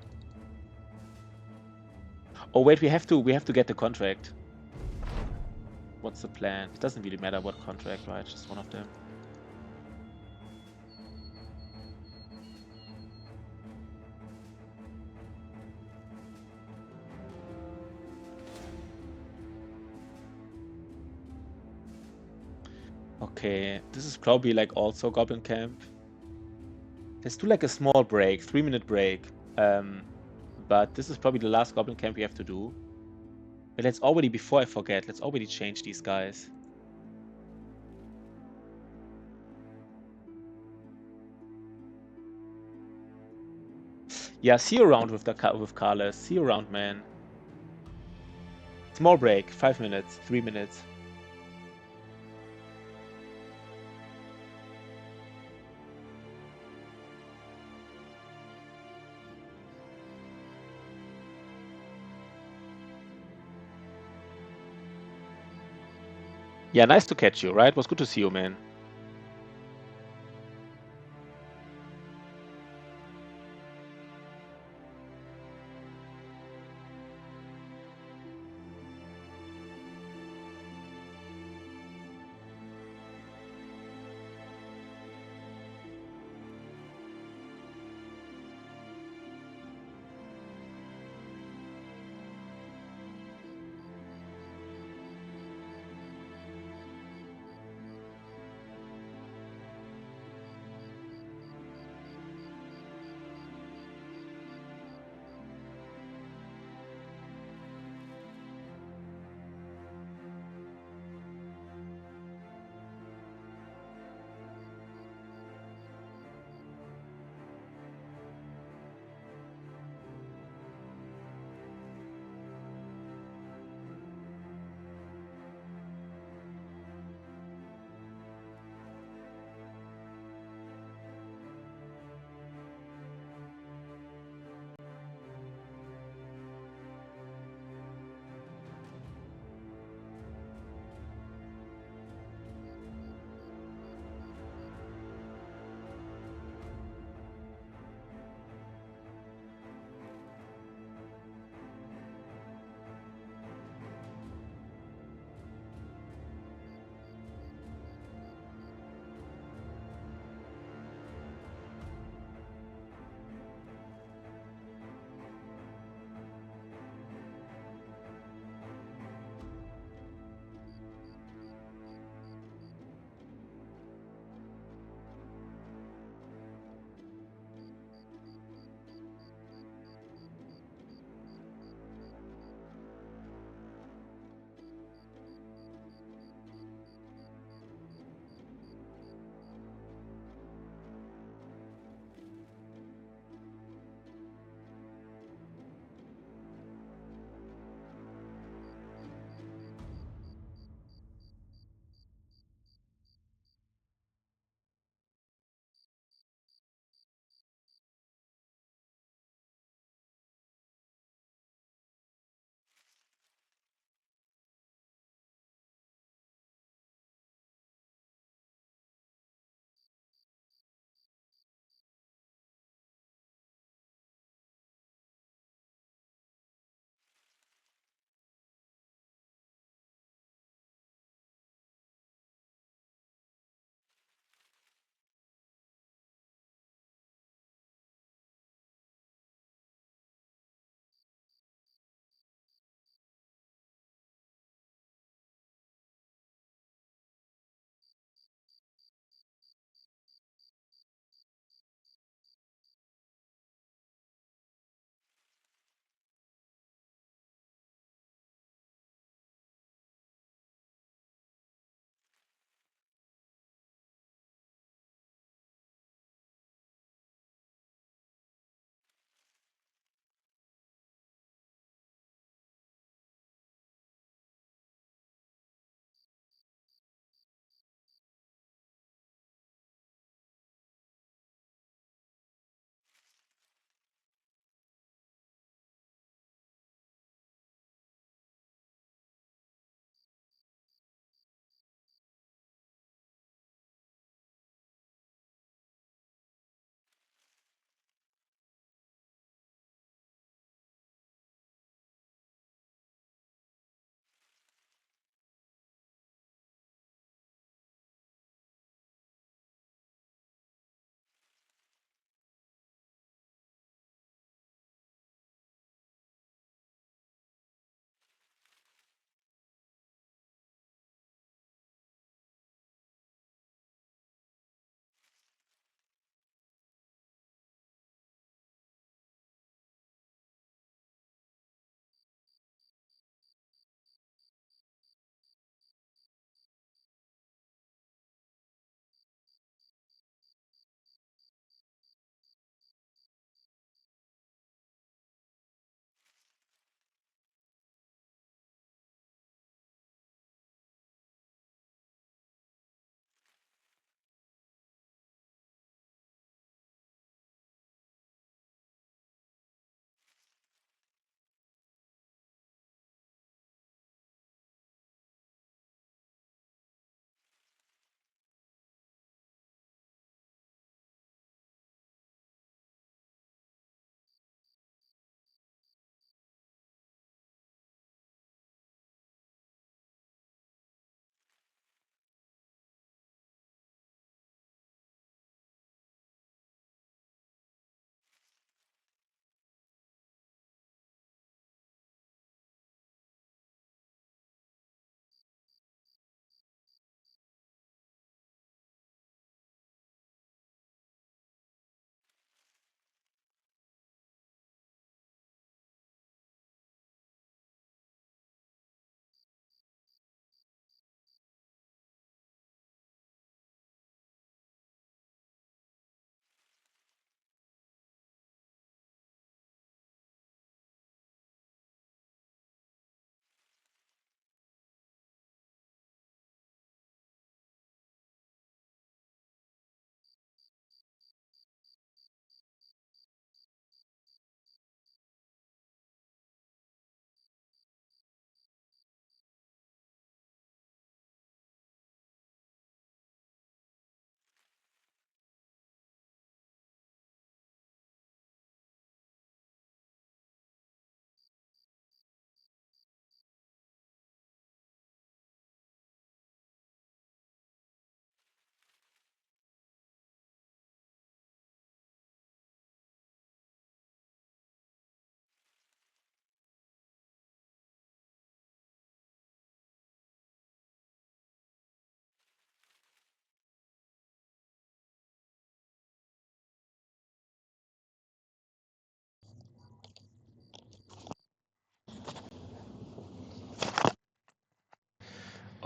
Oh wait, we have to get the contract. What's the plan? It doesn't really matter what contract, right? Just one of them. Okay, this is probably like also Goblin Camp. Let's do like a small break, 3-minute break. But this is probably the last Goblin Camp we have to do. But let's already, before I forget, let's already change these guys. Yeah, see you around with Carlos. See you around, man. Small break, 5 minutes, 3 minutes. Yeah, nice to catch you, right? It was good to see you, man.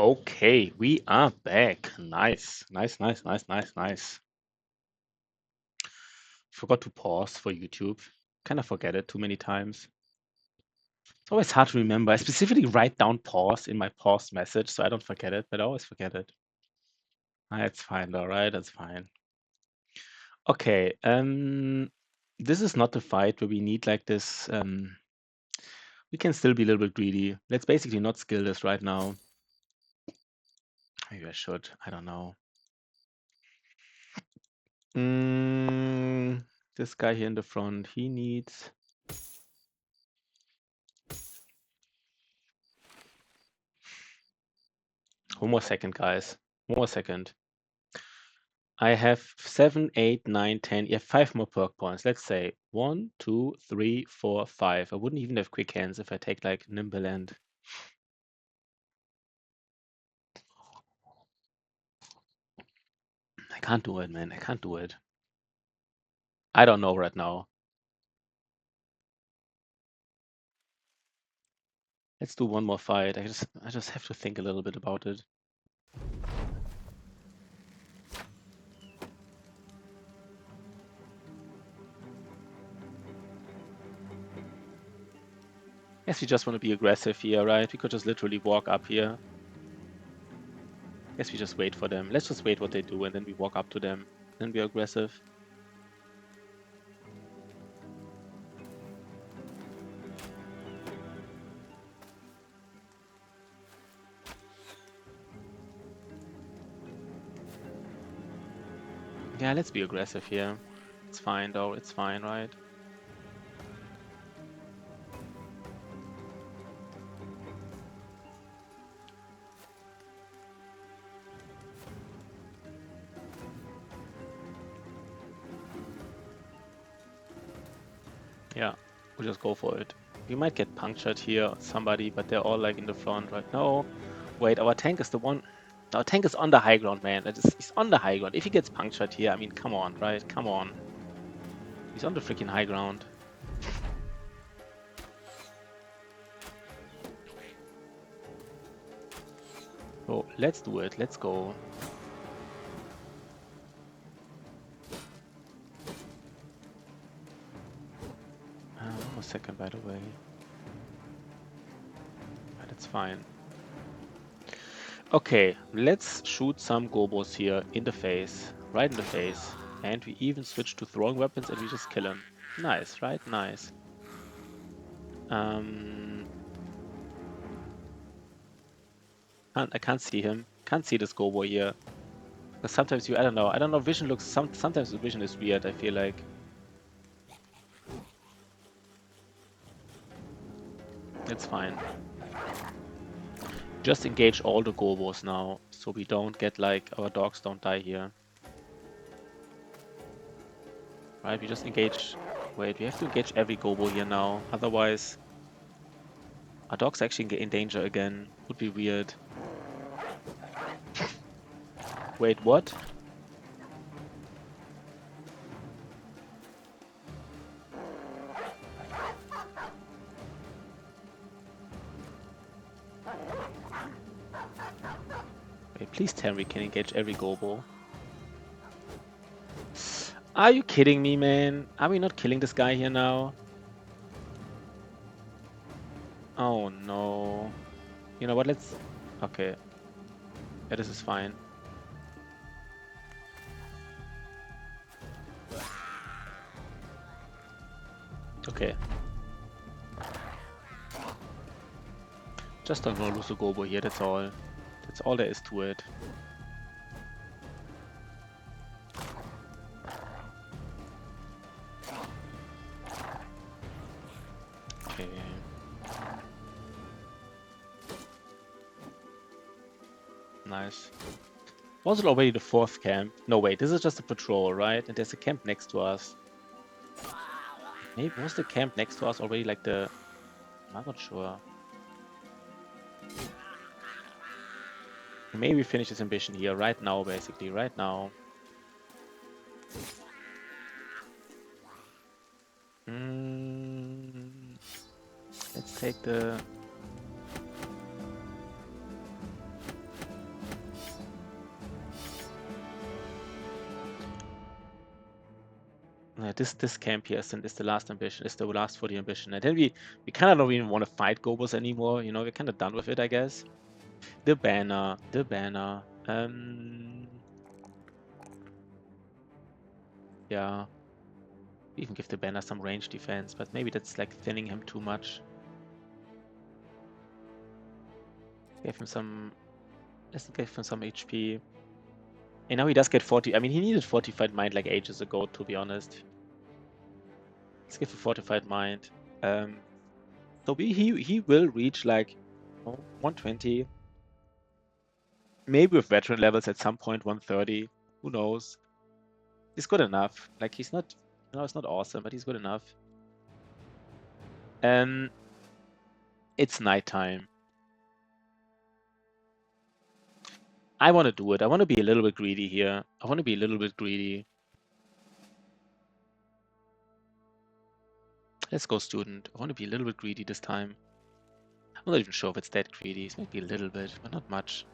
Okay, we are back. Nice, nice, nice, nice, nice, nice. Forgot to pause for YouTube. Kind of forget it too many times. It's always hard to remember. I specifically write down pause in my pause message so I don't forget it, but I always forget it. It's fine, all right, that's fine. Okay, this is not the fight where we need like this. We can still be a little bit greedy. Let's basically not skill this right now. Maybe I should. I don't know. This guy here in the front, he needs. One more second, guys. One more second. I have 7, 8, 9, 10. Yeah, 5 more perk points. Let's say 1, 2, 3, 4, 5. I wouldn't even have quick hands if I take like nimble and. I can't do it, man. I can't do it. I don't know right now. Let's do one more fight. I just have to think a little bit about it. Guess we just want to be aggressive here, right? We could just literally walk up here. Guess we just wait for them. Let's just wait what they do and then we walk up to them. Then we're aggressive. Yeah, let's be aggressive here. It's fine though, it's fine, right? Yeah, we'll just go for it. We might get punctured here, somebody, but they're all like in the front right now. Wait, our tank is the one. Our tank is on the high ground, man. He's on the high ground. If he gets punctured here, I mean, come on, right? Come on. He's on the freaking high ground. So let's do it. Let's go. One more second, by the way. That's fine. Okay, let's shoot some gobos here in the face. Right in the face. And we even switch to throwing weapons and we just kill him. Nice, right? Nice. I can't see him. Can't see this gobo here. Because sometimes I don't know. I don't know. Vision looks. Sometimes the vision is weird. I feel like. It's fine. Just engage all the gobos now, so we don't get like our dogs don't die here. Right? We just engage. Wait, we have to engage every gobo here now. Otherwise, our dogs actually get in danger again. Would be weird. Wait, what? Wait, please tell me we can engage every gobo. Are you kidding me, man? Are we not killing this guy here now? Oh no. You know what? Let's. Okay. Yeah, this is fine. Okay. Just don't want to lose a gobo here, that's all. That's all there is to it. Okay. Nice. Was it already the 4th camp? No, wait, this is just a patrol, right? And there's a camp next to us. Maybe was the camp next to us already like the... I'm not sure. Maybe we finish this ambition here right now, basically, right now. Let's take the... This camp here is the last ambition, is the last for the ambition. And then we kind of don't even want to fight Gobos anymore. You know, we're kind of done with it, I guess. The banner. Yeah. We even give the banner some range defense, but maybe that's like thinning him too much. Give him some. Let's give him some HP. And now he does get 40. I mean, he needed Fortified Mind like ages ago, to be honest. Let's give a Fortified Mind. So he will reach like 120. Maybe with veteran levels at some point 130. Who knows? He's good enough. Like he's not, it's not awesome, but he's good enough. It's nighttime. I want to do it. I want to be a little bit greedy here. I want to be a little bit greedy. Let's go, student. I want to be a little bit greedy this time. I'm not even sure if it's that greedy. It's maybe a little bit, but not much.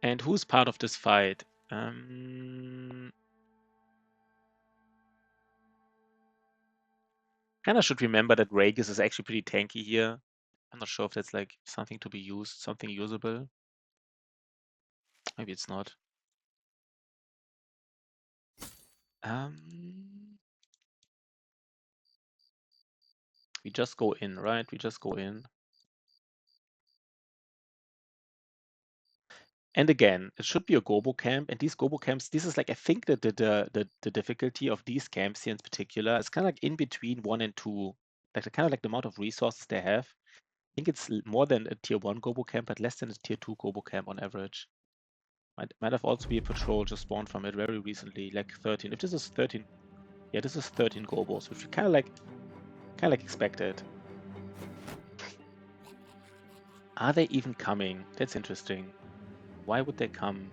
And who's part of this fight? Kind of should remember that Ragus is actually pretty tanky here. I'm not sure if that's like something to be used, something usable. Maybe it's not. We just go in, right? We just go in. And again, it should be a Gobo camp. And these Gobo camps, this is like, I think that the difficulty of these camps here in particular is kind of like in between 1 and 2. Like the kind of like the amount of resources they have. I think it's more than a tier 1 Gobo camp, but less than a tier 2 Gobo camp on average. Might have also be a patrol just spawned from it very recently, like 13. If this is 13, yeah, this is 13 Gobos, which you kind of like expected. Are they even coming? That's interesting. Why would they come?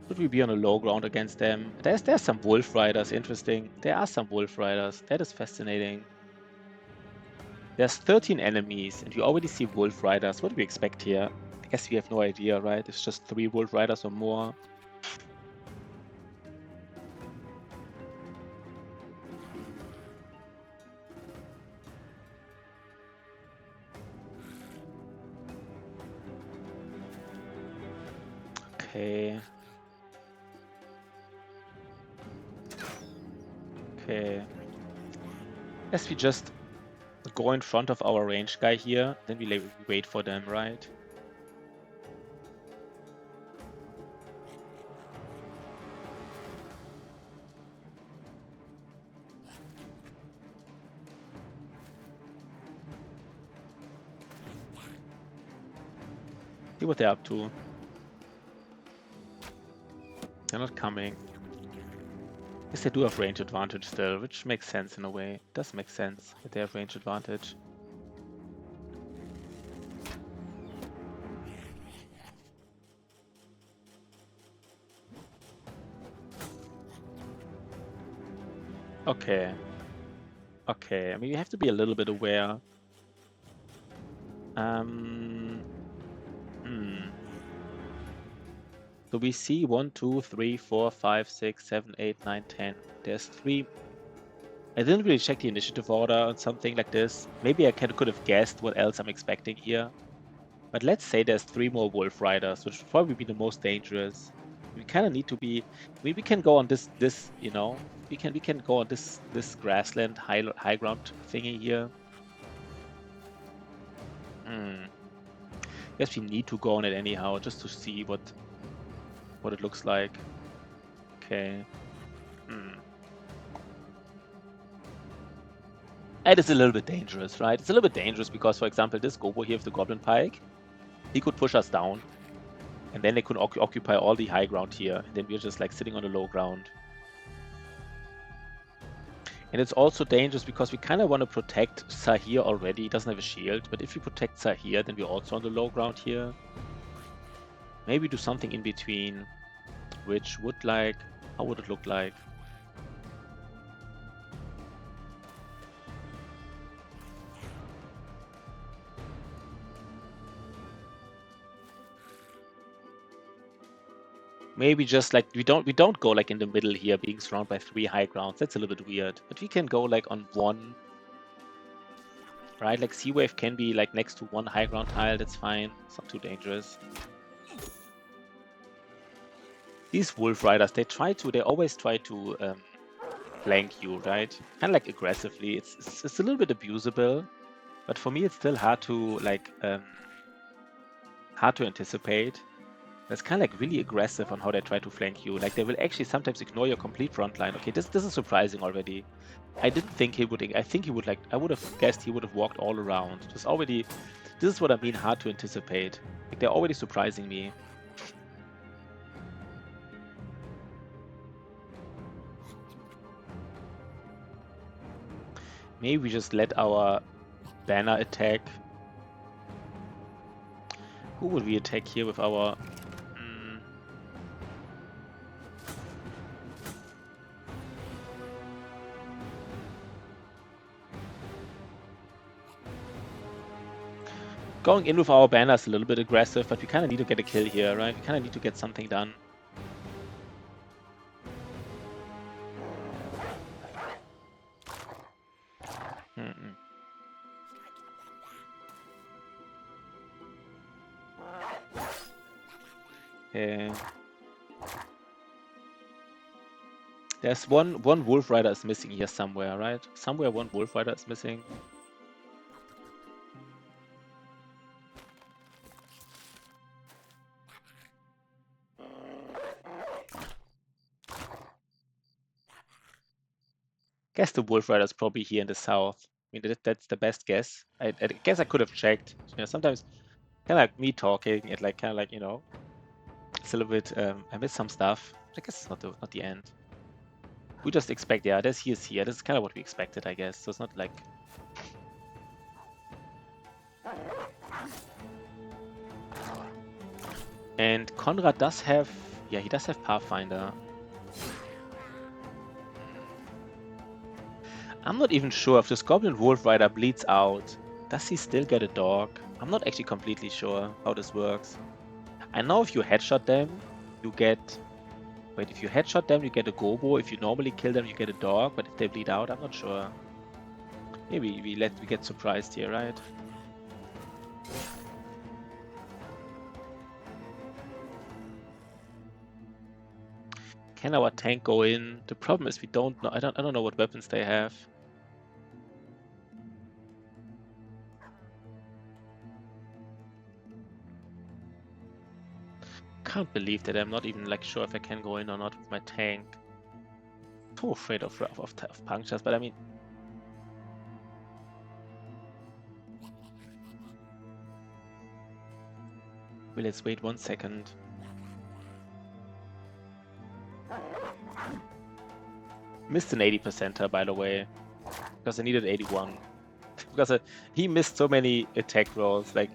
Should we be on a low ground against them? There's some Wolf Riders, interesting. There are some Wolf Riders. That is fascinating. There's 13 enemies, and you already see Wolf Riders. What do we expect here? I guess we have no idea, right? It's just 3 Wolf Riders or more. Okay. Okay. Guess we just go in front of our range guy here, then we wait for them, right? See what they're up to. They're not coming. Yes, they do have range advantage still, which makes sense in a way. It does make sense that they have range advantage. Okay. Okay, I mean, you have to be a little bit aware. So we see 1, 2, 3, 4, 5, 6, 7, 8, 9, 10. There's 3. I didn't really check the initiative order on something like this. Maybe I could have guessed what else I'm expecting here. But let's say there's 3 more Wolf Riders, which would probably be the most dangerous. We kind of need to be. I mean, we can go on this you know, we can go on this grassland high ground thingy here. Guess we need to go on it anyhow, just to see what it looks like. Okay. It is a little bit dangerous, right? It's a little bit dangerous because, for example, this Gobo here with the Goblin Pike, he could push us down. And then they could occupy all the high ground here. And then we're just like sitting on the low ground. And it's also dangerous because we kind of want to protect Sahir already. He doesn't have a shield. But if we protect Sahir, then we're also on the low ground here. Maybe do something in between. Which would like... How would it look like? Maybe just like we don't go like in the middle here, being surrounded by 3 high grounds. That's a little bit weird. But we can go like on 1, right? Like Sea Wave can be like next to 1 high ground tile. That's fine. It's not too dangerous. These Wolf Riders, they always try to flank you, right? Kind of like aggressively. It's a little bit abusable, but for me it's still hard to like hard to anticipate. That's kind of like really aggressive on how they try to flank you. Like they will actually sometimes ignore your complete front line. Okay, this is surprising already. I didn't think he would. I think he would like. I would have guessed he would have walked all around. Just already. This is what I mean. Hard to anticipate. Like they're already surprising me. Maybe we just let our banner attack. Who would we attack here with our? Going in with our banner is a little bit aggressive, but we kind of need to get a kill here, right? We kind of need to get something done. Okay. There's one Wolf Rider is missing here somewhere, right? Somewhere one Wolf Rider is missing. Guess the Wolf Rider is probably here in the south. I mean, that's the best guess. I guess I could have checked. You know, sometimes kind of like me talking, it like kind of like, you know, it's a little bit. I missed some stuff. I guess it's not the end. We just expect, yeah, he is here. This is kind of what we expected, I guess. So it's not like. And Konrad does have, yeah, he does have Pathfinder. I'm not even sure if this Goblin Wolf Rider bleeds out. Does he still get a dog? I'm not actually completely sure how this works. I know if you headshot them, you get. Wait, if you headshot them, you get a Gobo. If you normally kill them, you get a dog. But if they bleed out, I'm not sure. Maybe we get surprised here, right? Can our tank go in? The problem is we don't know. I don't know what weapons they have. Can't believe that I'm not even like sure if I can go in or not with my tank. So afraid of punctures, but I mean. Well, let's wait 1 second. Missed an 80%er, by the way, because I needed 81. Because he missed so many attack rolls, like.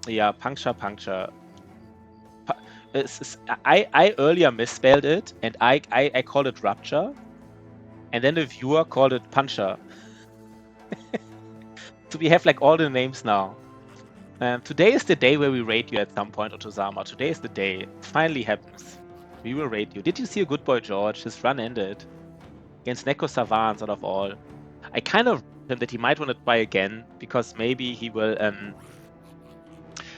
Yeah, puncture. I earlier misspelled it, and I called it rupture, and then the viewer called it puncher. So we have like all the names now. Today is the day where we raid you at some point, Otozama. Today is the day. It finally happens. We will raid you. Did you see a good boy George? His run ended against Neko Savans out of all. I kind of him that he might want to try again because maybe he will.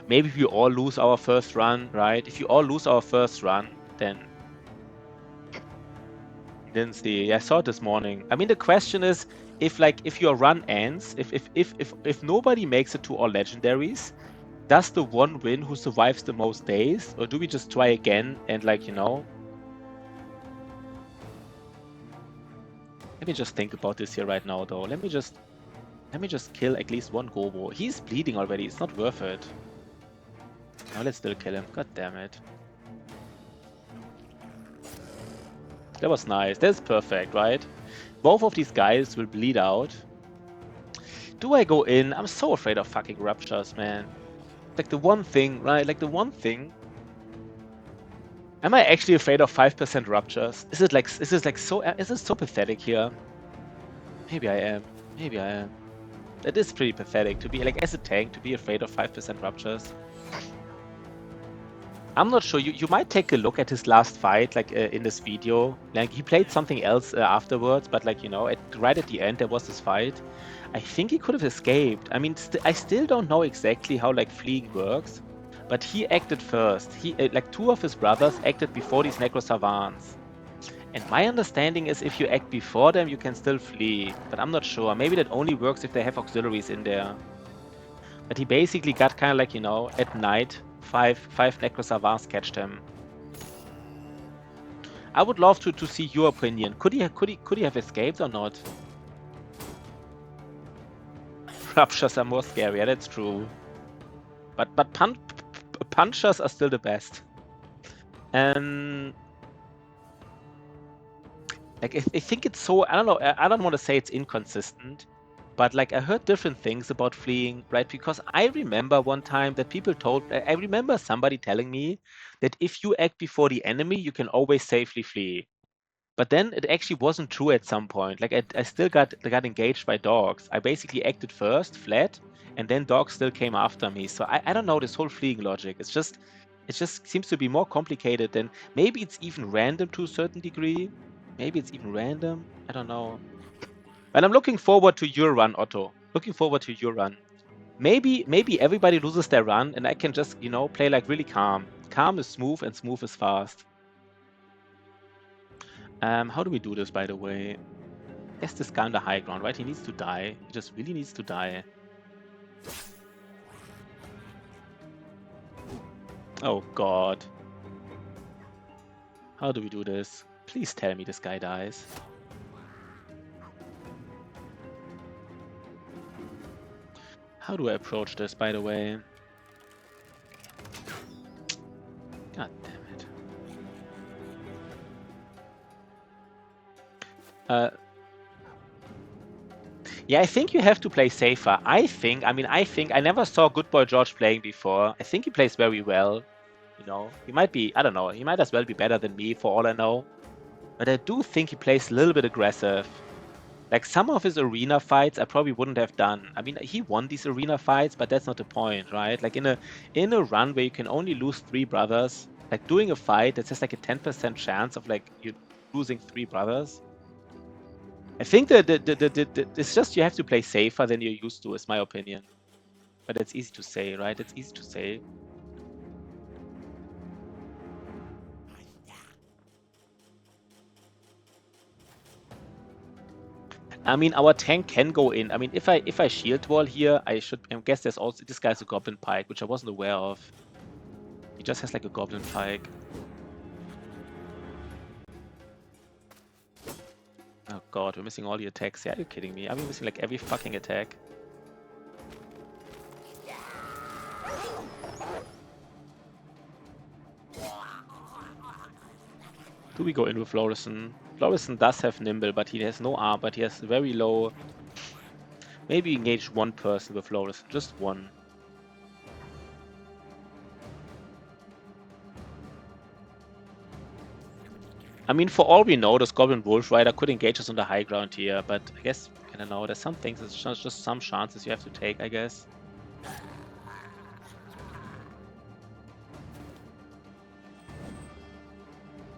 Maybe if we all lose our first run, right? If you all lose our first run, then didn't see. Yeah, I saw it this morning. I mean, the question is, if your run ends, if nobody makes it to all legendaries, does the one win who survives the most days, or do we just try again and like, you know? Let me just think about this here right now, though. Let me just kill at least one Gobo. He's bleeding already. It's not worth it. Now let's still kill him. God damn it. That was nice. That's perfect, right? Both of these guys will bleed out. Do I go in? I'm so afraid of fucking ruptures, man. Like the one thing, right? Like the one thing. Am I actually afraid of 5% ruptures? Is it so pathetic here? Maybe I am. Maybe I am. It is pretty pathetic to be, like, as a tank, to be afraid of 5% ruptures. I'm not sure. You might take a look at his last fight, like in this video. Like he played something else afterwards, but like right at the end there was this fight. I think he could have escaped. I mean, I still don't know exactly how like fleeing works, but he acted first. He like two of his brothers acted before these Necro Savants. And my understanding is if you act before them, you can still flee. But I'm not sure. Maybe that only works if they have auxiliaries in there. But he basically got kind of like, at night, five Necro Savants catched him. I would love to see your opinion. Could he have escaped or not? Ruptures are more scary. Yeah, that's true. But punchers are still the best. Like I think it's so, I don't know. I don't want to say it's inconsistent, but like I heard different things about fleeing, right? Because I remember one time that people told. I remember somebody telling me that if you act before the enemy, you can always safely flee. But then it actually wasn't true at some point. Like I still got engaged by dogs. I basically acted first, fled, and then dogs still came after me. So I don't know this whole fleeing logic. It just seems to be more complicated than maybe it's even random to a certain degree. Maybe it's even random. I don't know. But I'm looking forward to your run, Otto. Looking forward to your run. Maybe everybody loses their run and I can just, play like really calm. Calm is smooth and smooth is fast. How do we do this, by the way? Guess this guy on the high ground, right? He needs to die. He just really needs to die. Oh, God. How do we do this? Please tell me this guy dies. How do I approach this, by the way? God damn it. Yeah, I think you have to play safer. I think I never saw Good Boy George playing before. I think he plays very well. He might be, I don't know, he might as well be better than me for all I know. But I do think he plays a little bit aggressive. Like some of his arena fights I probably wouldn't have done. I mean, he won these arena fights, but that's not the point, right? Like in a run where you can only lose 3 brothers, like doing a fight that has like a 10% chance of like you losing 3 brothers. I think that it's just you have to play safer than you're used to, is my opinion. But it's easy to say, right? It's easy to say. I mean, our tank can go in. I mean, if I shield wall here, I guess there's also this guy's a goblin pike, which I wasn't aware of. He just has like a goblin pike. Oh god, we're missing all the attacks. Yeah, are you kidding me? Are we missing like every fucking attack? Do we go in with Florison? Florison does have Nimble, but he has no arm, but he has very low. Maybe engage one person with Florison, just one. I mean, for all we know, this Goblin Wolf Rider could engage us on the high ground here, but I guess, I don't know, there's some things, it's just some chances you have to take, I guess.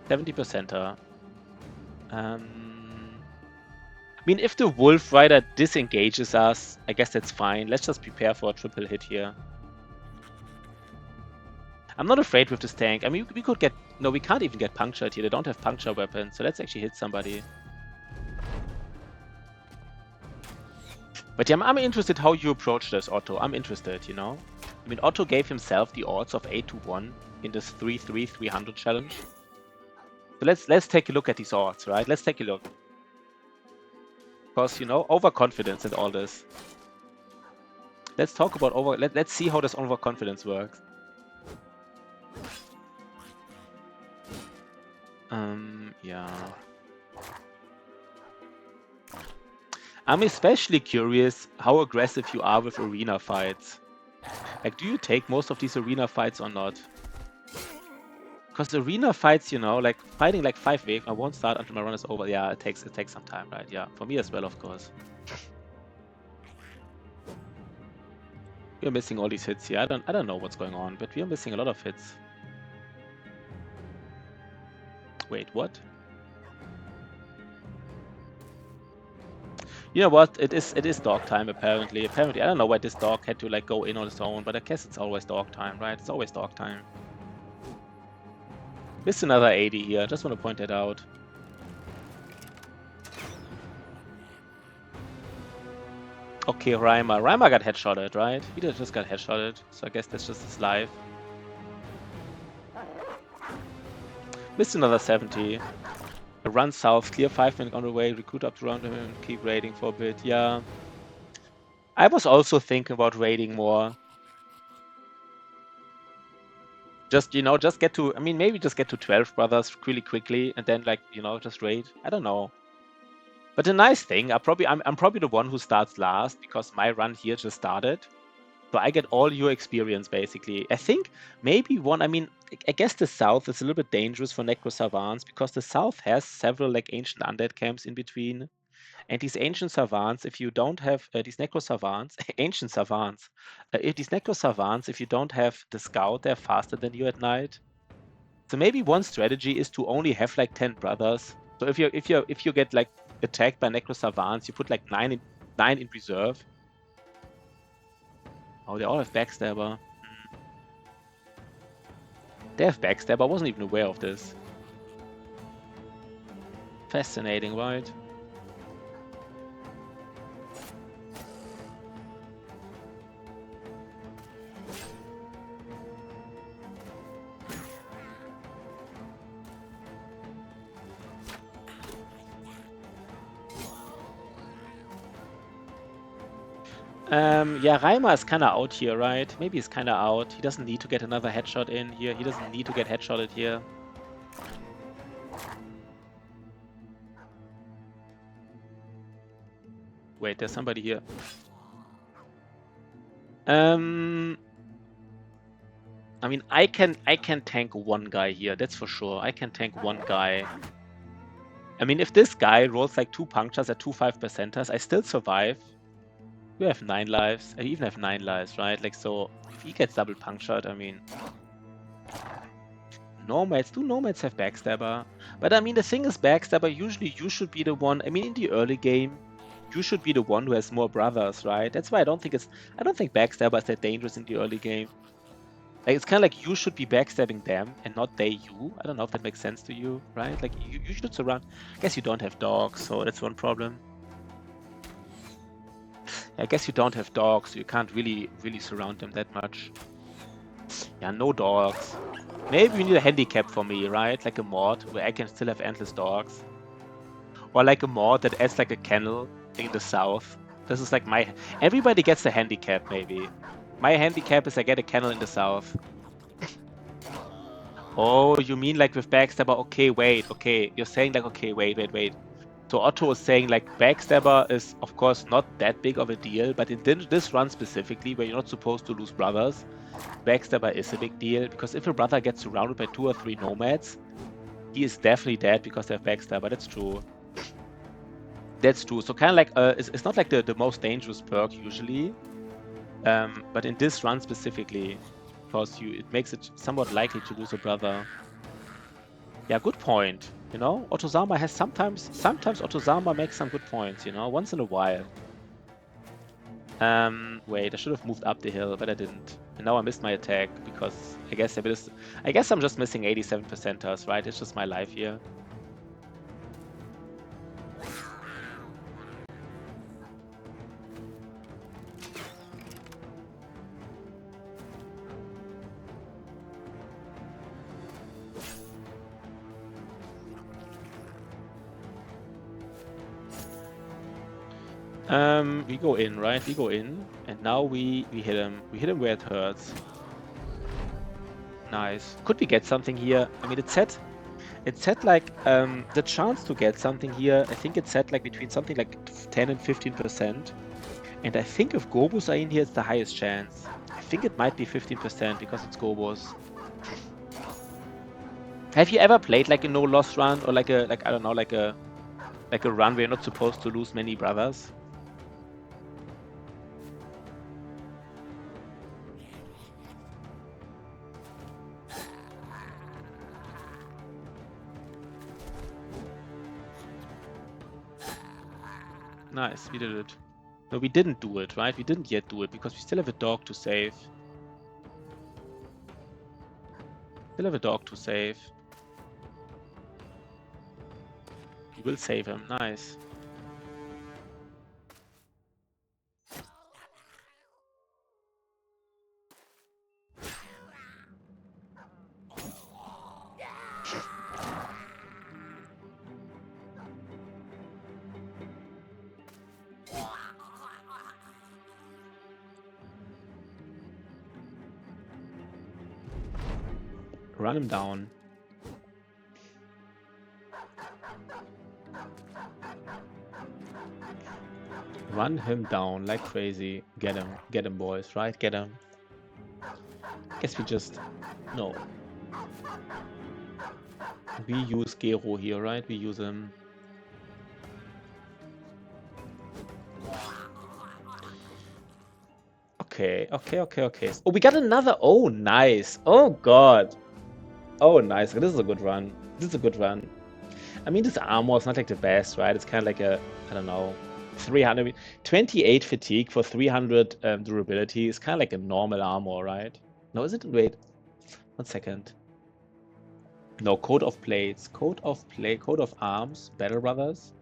%. I mean, if the Wolf Rider disengages us, I guess that's fine. Let's just prepare for a triple hit here. I'm not afraid with this tank. I mean, we could get... No, we can't even get punctured here. They don't have puncture weapons, so let's actually hit somebody. But yeah, I'm interested how you approach this, Otto. I'm interested, I mean, Otto gave himself the odds of 8-1 in this 3-3-300 challenge. So let's take a look at these odds, right? Let's take a look. Because, overconfidence and all this. Let's talk about let's see how this overconfidence works. Yeah. I'm especially curious how aggressive you are with arena fights. Like, do you take most of these arena fights or not? Because arena fights, like fighting like 5 wave, I won't start until my run is over. Yeah, it takes some time, right? Yeah, for me as well, of course. We're missing all these hits here. I don't know what's going on, but we are missing a lot of hits. Wait, what? You know what? It is dog time apparently. Apparently, I don't know why this dog had to like go in on its own, but I guess it's always dog time, right? It's always dog time. Missed another 80 here. Just want to point that out. Okay, Reimer. Reimer got headshotted, right? He just got headshotted, so I guess that's just his life. Missed another 70. Run south, clear 5 minutes on the way, recruit up to round him and keep raiding for a bit. Yeah. I was also thinking about raiding more. Just, you know, just get to, I mean, maybe just get to 12 brothers really quickly and then, like, you know, just raid. I don't know. But the nice thing, I'm probably the one who starts last because my run here just started. So I get all your experience, basically. I think maybe one, I mean, I guess the south is a little bit dangerous for Necro Savants because the south has several, like, ancient undead camps in between. And these ancient savants, if you don't have these Necro Savants, ancient savants, if these Necro Savants, if you don't have the scout, they're faster than you at night. So maybe one strategy is to only have like 10 brothers. So if you get like attacked by Necro Savants, you put like nine in reserve. Oh, they all have Backstabber. They have Backstabber. I wasn't even aware of this. Fascinating, right? Yeah, Reimer is kind of out here, right? Maybe he's kind of out. He doesn't need to get another headshot in here. He doesn't need to get headshotted here. Wait, there's somebody here. I mean, I can tank one guy here. That's for sure. I can tank one guy. I mean, if this guy rolls like 2 punctures at 2 5%ers, I still survive. You have 9 lives. I even have 9 lives, right? Like, so if he gets double punctured, I mean, Nomads, do Nomads have Backstabber? But I mean, the thing is, Backstabber, usually you should be the one, I mean, in the early game, you should be the one who has more brothers, right? That's why I don't think Backstabber is that dangerous in the early game. Like, it's kind of like you should be backstabbing them and not they you. I don't know if that makes sense to you, right? Like, you should surround. I guess you don't have dogs, so that's one problem. I guess you don't have dogs, so you can't really surround them that much. Yeah, no dogs. Maybe you need a handicap for me, right? Like a mod where I can still have endless dogs. Or like a mod that adds like a kennel in the south. This is like my... Everybody gets a handicap, maybe. My handicap is I get a kennel in the south. Oh, you mean like with Backstabber? Okay, wait, okay. You're saying like, okay, wait. So Otto is saying like Backstabber is of course not that big of a deal, but in this run specifically, where you're not supposed to lose brothers, Backstabber is a big deal, because if a brother gets surrounded by 2 or 3 nomads, he is definitely dead because they have Backstabber. That's true. That's true. So kind of like, it's not like the most dangerous perk usually, but in this run specifically, because it makes it somewhat likely to lose a brother. Yeah, good point. You know, Otozama has sometimes Otozama makes some good points, you know, once in a while. Wait, I should have moved up the hill, but I didn't. And now I missed my attack because I guess I'm just missing 87%ers, right? It's just my life here. We go in, right? We go in, and now we hit him. We hit him where it hurts. Nice. Could we get something here? I mean, it said like the chance to get something here. I think it said like between something like 10 and 15%. And I think if Gobos are in here, it's the highest chance. I think it might be 15% because it's Gobos. Have you ever played like a no loss run or like I don't know, like a run where you're not supposed to lose many brothers? Nice, we did it. No, we didn't do it, right? We didn't yet do it because we still have a dog to save. Still have a dog to save. We will save him. Nice. Run him down. Run him down like crazy. Get him, boys, right? Get him. Guess we just... No. We use Gero here, right? We use him. Okay. Oh, we got another... Oh, nice. Oh, God. Oh, nice. This is a good run. I mean, this armor is not like the best, right? It's kind of like a... I don't know. 300... 28 fatigue for 300 durability is kind of like a normal armor, right? No, is it? Wait. 1 second. No, Code of Plates. Code of Arms. Battle Brothers.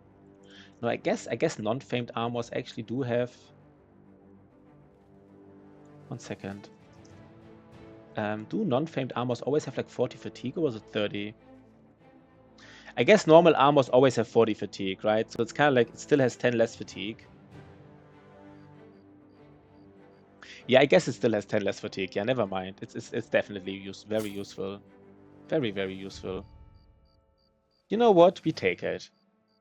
No, I guess non-famed armors actually do have... 1 second. Do non-famed armors always have like 40 fatigue, or was it 30? I guess normal armors always have 40 fatigue, right? So it's kind of like it still has 10 less fatigue. Yeah, I guess it still has 10 less fatigue. Yeah, never mind. It's definitely very useful. Very, very useful. You know what? We take it.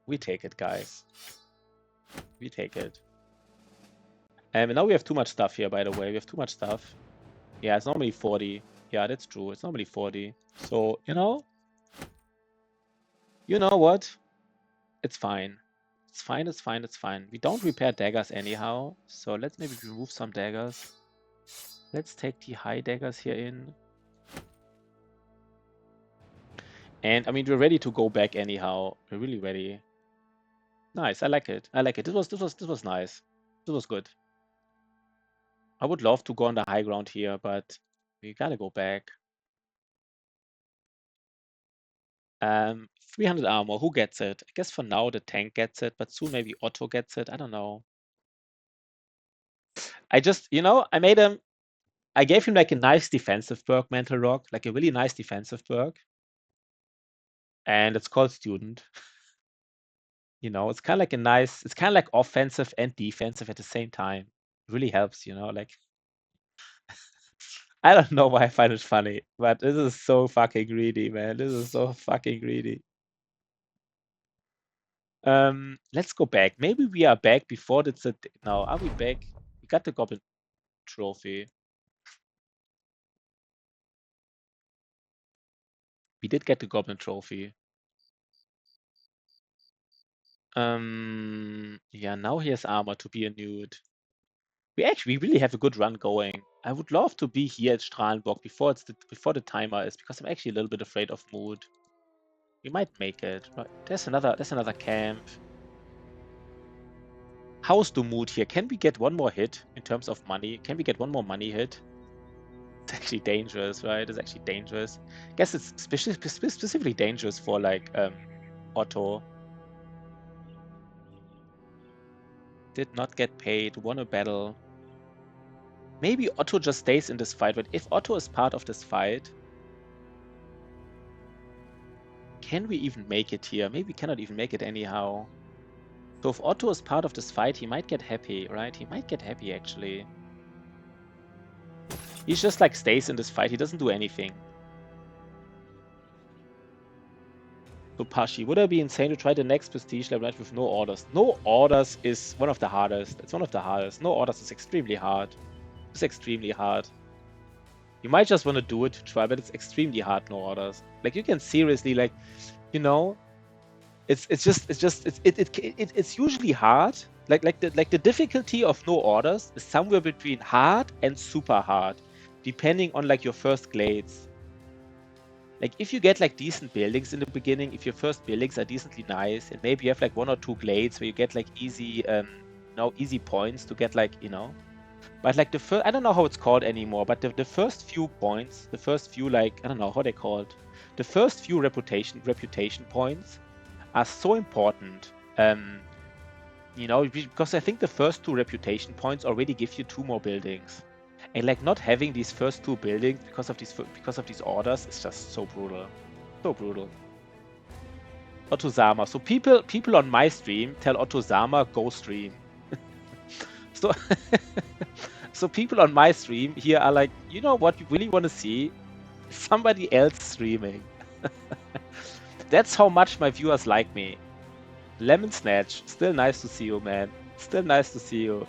We take it, guys. We take it. And now we have too much stuff here, by the way. We have too much stuff. Yeah, it's normally 40. Yeah, that's true. It's normally 40. So, you know what? It's fine. It's fine, it's fine, it's fine. We don't repair daggers anyhow. So let's maybe remove some daggers. Let's take the high daggers here in. And I mean, we're ready to go back anyhow. We're really ready. Nice, I like it. I like it. This was nice. This was good. I would love to go on the high ground here, but we gotta go back. 300 armor. Who gets it? I guess for now the tank gets it, but soon maybe Otto gets it. I don't know. I just, I made him. I gave him like a nice defensive perk, Mental Rock, like a really nice defensive perk. And it's called Student. It's kind of like it's kind of like offensive and defensive at the same time. It really helps, like, I don't know why I find it funny, but this is so fucking greedy, man. This is so fucking greedy. Let's go back. Maybe we are back before it's a... No, are we back? We got the Goblin Trophy. We did get the Goblin Trophy. Yeah, now he has armor to be a nude. We really have a good run going. I would love to be here at Strahlenburg before the timer is, because I'm actually a little bit afraid of mood. We might make it. Right. There's another camp. How's the mood here? Can we get one more hit in terms of money? Can we get one more money hit? It's actually dangerous, right? It's actually dangerous. I guess it's specifically dangerous for like Otto. Did not get paid. Won a battle. Maybe Otto just stays in this fight, but if Otto is part of this fight, can we even make it here? Maybe we cannot even make it anyhow. So if Otto is part of this fight, he might get happy, right? He might get happy, actually. He just, like, stays in this fight. He doesn't do anything. So Pashi, would it be insane to try the next prestige level with no orders? No orders is one of the hardest. It's one of the hardest. No orders is extremely hard. It's extremely hard. You might just want to do it to try, but it's extremely hard, no orders. Like, you can seriously, like, it's usually hard. Like the difficulty of no orders is somewhere between hard and super hard, depending on like your first glades. Like if you get like decent buildings in the beginning, if your first buildings are decently nice, and maybe you have like 1 or 2 glades where you get like easy, easy points to get like, but like the first, I don't know how it's called anymore, but the first few points, the first few like, I don't know how they called, the first few reputation points are so important. Because I think the first 2 reputation points already give you 2 more buildings. And like not having these first 2 buildings because of these orders is just so brutal. So brutal. Ottosama. So people on my stream tell Ottosama go stream. So so people on my stream here are like, you know what you really want to see? Somebody else streaming. That's how much my viewers like me. Lemon Snatch, still nice to see you, man. Still nice to see you.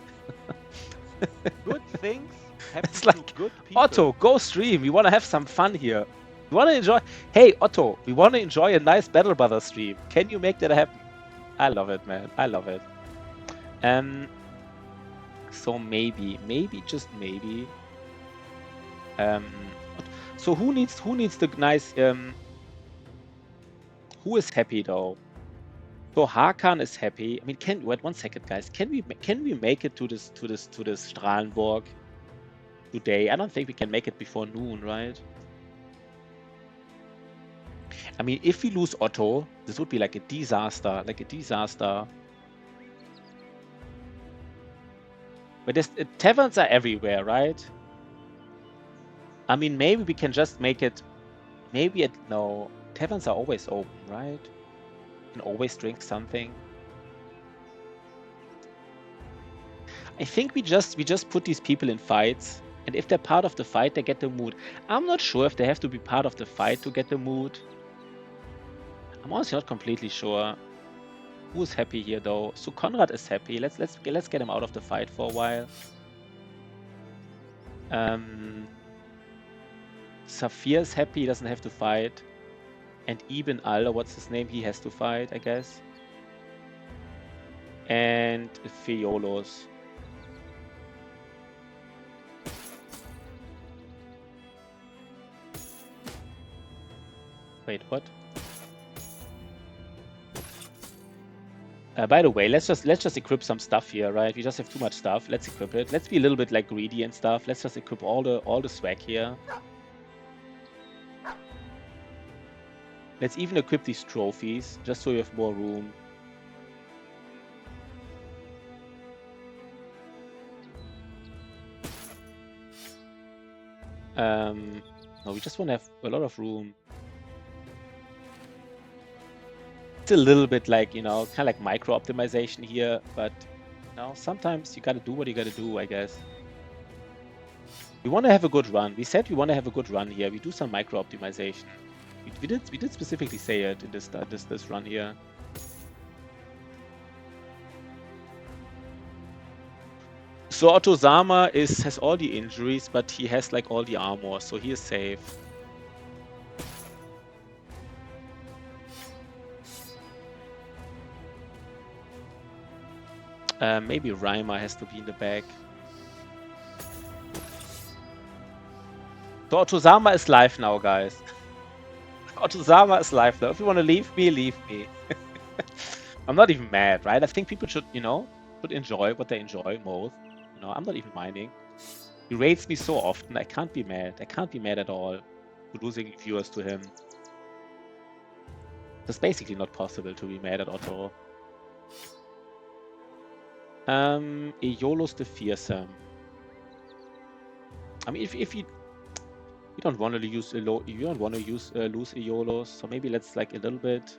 Good things happen It's to like, good people. Otto, go stream. We want to have some fun here. We want to enjoy. Hey, Otto, we want to enjoy a nice Battle Brothers stream. Can you make that happen? I love it, man. I love it. So maybe, just maybe. So who needs the nice? Who is happy though? So Hakan is happy. I mean, wait 1 second, guys. Can we make it to this Strahlenburg today? I don't think we can make it before noon, right? I mean, if we lose Otto, this would be like a disaster, But taverns are everywhere, right? I mean, maybe we can just make it. No, taverns are always open, right? You can always drink something. I think we just put these people in fights, and if they're part of the fight, they get the mood. I'm not sure if they have to be part of the fight to get the mood. I'm honestly not completely sure. Who's happy here though? So Konrad is happy. Let's get him out of the fight for a while. Saphir is happy. He doesn't have to fight. And Ibn Al, what's his name? He has to fight, I guess. And Fiolos. Wait, what? By the way, let's just equip some stuff here, right? We just have too much stuff. Let's equip it. Let's be a little bit like greedy and stuff. Let's just equip all the swag here. Let's even equip these trophies, just so you have more room. No, we just want to have a lot of room. It's a little bit like, kind of like micro optimization here, but sometimes you gotta do what you gotta do, I guess. We want to have a good run. We said we want to have a good run here. We do some micro optimization. We did specifically say it in this run here. So Ottosama has all the injuries, but he has like all the armor, so he is safe. Maybe Reimer has to be in the back. So Ottosama is live now, guys. Ottosama is live now. If you want to leave me, leave me. I'm not even mad, right? I think people should, should enjoy what they enjoy most. I'm not even minding. He rates me so often, I can't be mad. I can't be mad at all for losing viewers to him. It's basically not possible to be mad at Otto. Aeolus the Fearsome. I mean, if you don't want to use lose Aeolus, so maybe let's like a little bit.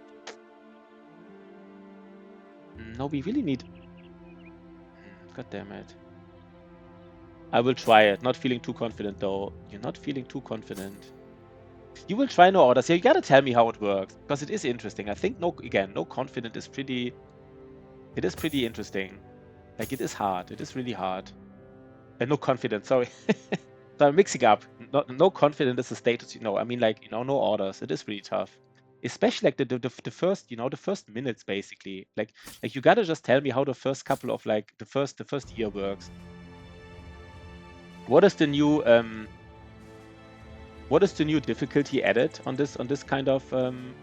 No, we really need. God damn it. I will try it. Not feeling too confident though. You're not feeling too confident. You will try no orders. Yeah, you gotta tell me how it works because it is interesting. I think no confident is pretty. It is pretty interesting. Like it is hard. It is really hard. No confidence. Sorry. So I'm mixing up. No confidence is a status. I mean like no orders. It is really tough. Especially like the first the first minutes basically. Like you gotta just tell me how the first couple of like the first year works. What is the new What is the new difficulty added on this kind of 1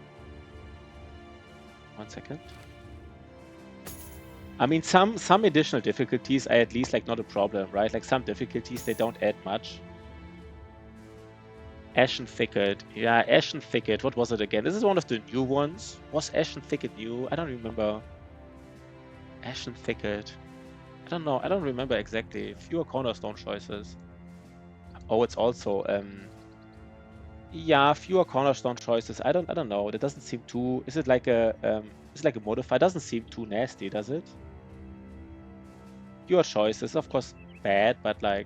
second. I mean, some additional difficulties are at least like not a problem, right? Like some difficulties, they don't add much. Ashen Thicket. Yeah, Ashen Thicket. What was it again? This is one of the new ones. Was Ashen Thicket new? I don't remember. Ashen Thicket. I don't know. I don't remember exactly. Fewer cornerstone choices. Oh, it's also yeah, fewer cornerstone choices. I don't know. That doesn't seem too. Is it like a modifier? Doesn't seem too nasty, does it? Fewer choices, of course, bad, but like.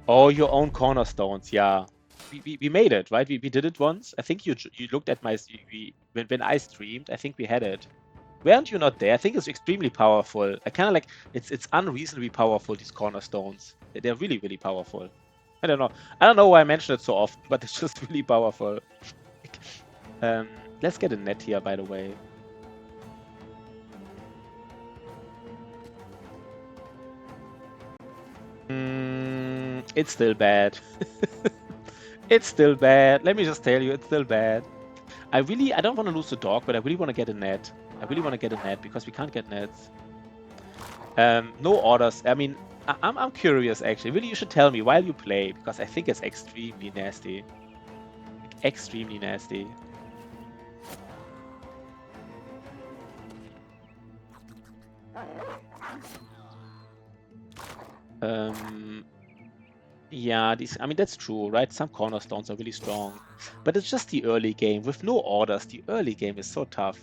Oh, your own cornerstones, yeah. We made it, right? We did it once. I think you looked at my when I streamed. I think we had it. Weren't you not there? I think it's extremely powerful. I kind of like it's unreasonably powerful. These cornerstones, they're really really powerful. I don't know. I don't know why I mention it so often, but it's just really powerful. Let's get a net here, by the way. It's still bad. It's still bad. Let me just tell you, it's still bad. I don't want to lose the dog, but I really want to get a net. I really want to get a net because we can't get nets. No orders. I mean, I'm curious actually. Really, you should tell me while you play because I think it's extremely nasty. Like, extremely nasty. Yeah, I mean, that's true, right? Some cornerstones are really strong, but it's just the early game with no orders. The early game is so tough.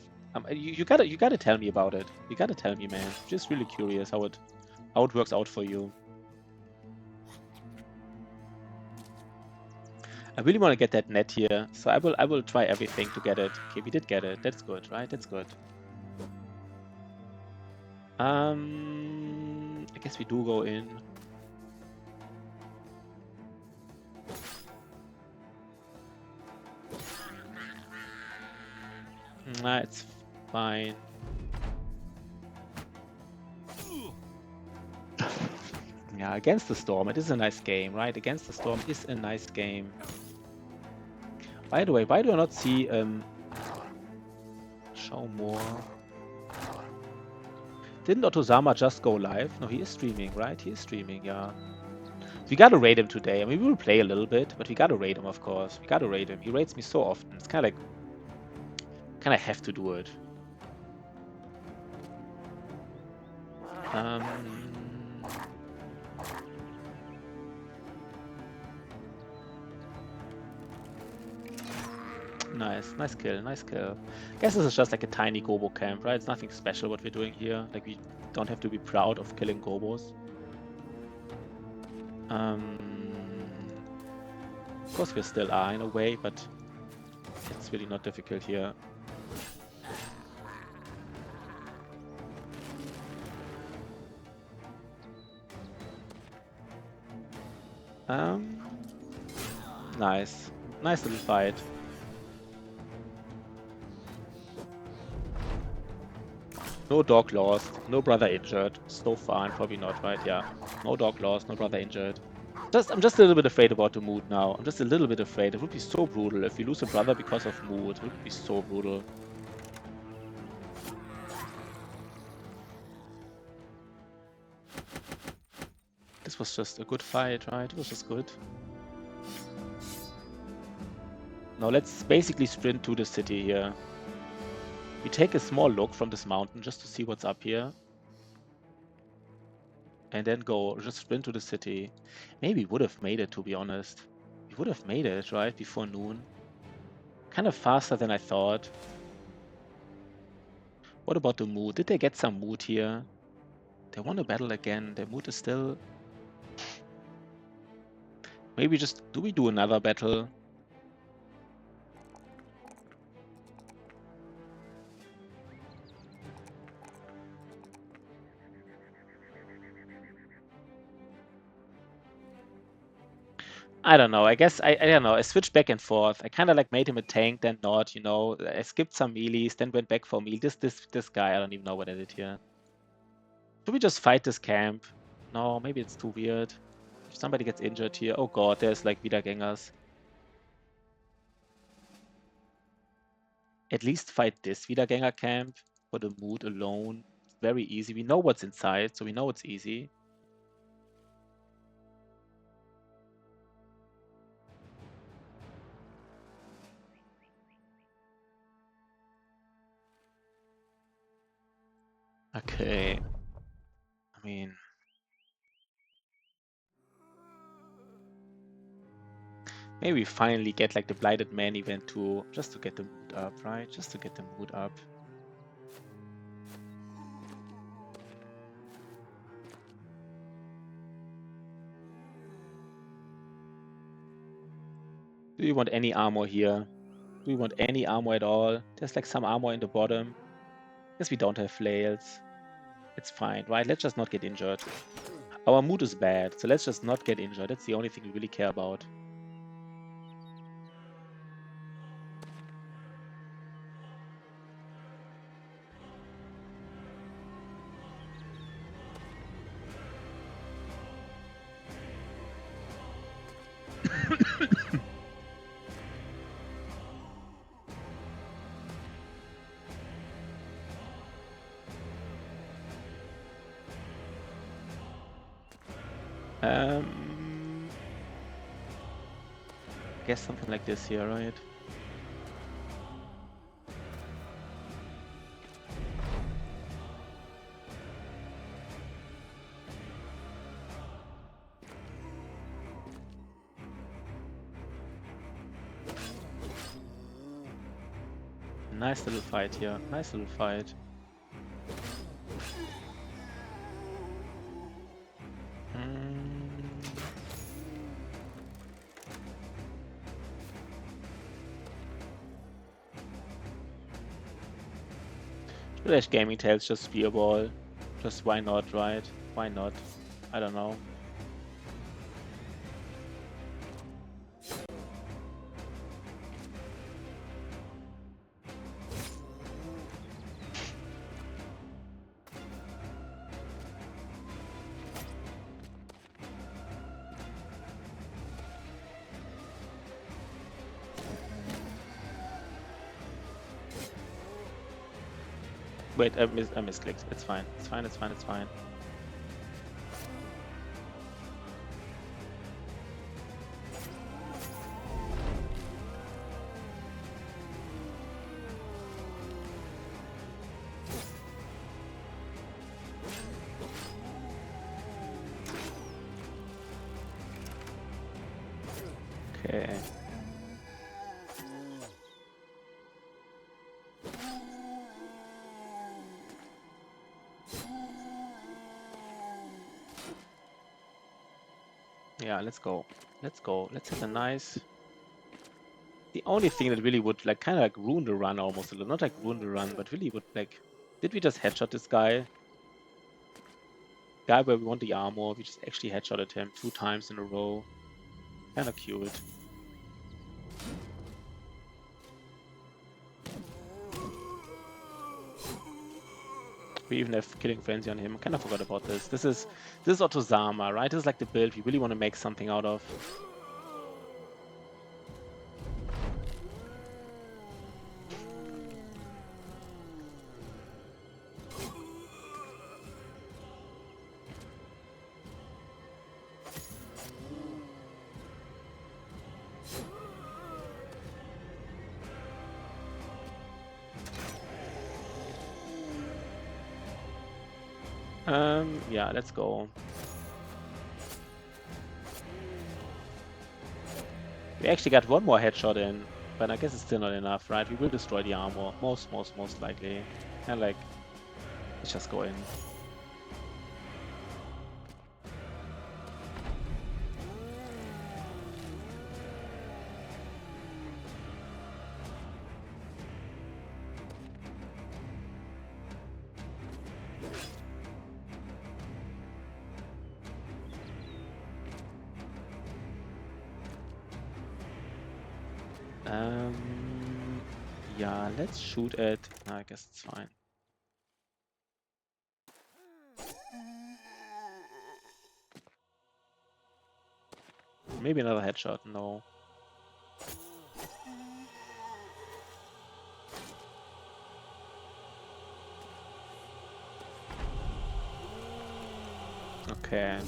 You gotta tell me about it. You gotta tell me, man. I'm just really curious how it works out for you. I really want to get that net here, so I will try everything to get it. Okay, we did get it. That's good, right? That's good. I guess we do go in. Nah, it's fine. Yeah, Against the Storm, it is a nice game, right? Against the Storm is a nice game. By the way, why do I not see show more? Didn't Otozama just go live? No, he is streaming, right? He is streaming, yeah. We gotta raid him today. I mean, we will play a little bit, but we gotta raid him, of course. We gotta raid him. He raids me so often. It's kind of like, have to do it. Nice kill, nice kill. Guess this is just like a tiny gobo camp, right? It's nothing special what we're doing here. Like, we don't have to be proud of killing gobos. Of course we still are in a way, but it's really not difficult here. Nice little fight. No dog lost, no brother injured. So fine, probably not, right? Yeah. No dog lost, no brother injured. I'm just a little bit afraid about the mood now. I'm just a little bit afraid. It would be so brutal if we lose a brother because of mood. It would be so brutal. This was just a good fight, right? It was just good. Now let's basically sprint to the city here. We take a small look from this mountain just to see what's up here. And then go, just sprint to the city. Maybe we would have made it, to be honest. We would have made it, right? Before noon. Kind of faster than I thought. What about the mood? Did they get some mood here? They want to battle again. Their mood is still... Maybe just... Do we do another battle? I don't know. I guess I don't know. I switched back and forth. I kind of like made him a tank, then not. You know, I skipped some melees, then went back for melee. This guy, I don't even know what I did here. Should we just fight this camp? No, maybe it's too weird. If somebody gets injured here, oh god, there's like Wiedergängers. At least fight this Wiedergänger camp for the mood alone. It's very easy. We know what's inside, so we know it's easy. Okay. I mean, maybe we finally get like the Blighted Man event too, just to get the mood up, right? Just to get the mood up. Do you want any armor here? Do we want any armor at all? There's like some armor in the bottom. Guess we don't have flails. It's fine, right? Let's just not get injured. Our mood is bad, so let's just not get injured. That's the only thing we really care about. Guess something like this here, right? Nice little fight here. Nice little fight. Flash Gaming Tales, just Spearball. Just why not, right? Why not? I don't know. Wait, I misclicked. It's fine. It's fine. It's fine. It's fine. Okay. Yeah, let's go. Let's go. Let's hit a nice. The only thing that really would like kind of like ruin the run almost a little, not like ruin the run, but really would like, did we just headshot this guy? Guy where we want the armor, we just actually headshotted him 2 times in a row. Kind of cute. We even have Killing Frenzy on him. I kind of forgot about this. This is Otozama, right? This is like the build we really want to make something out of. Yeah, let's go. We actually got one more headshot in, but I guess it's still not enough, right? We will destroy the armor, most likely. And like, let's just go in. Yeah, let's shoot at. I guess it's fine. Maybe another headshot. No. Okay.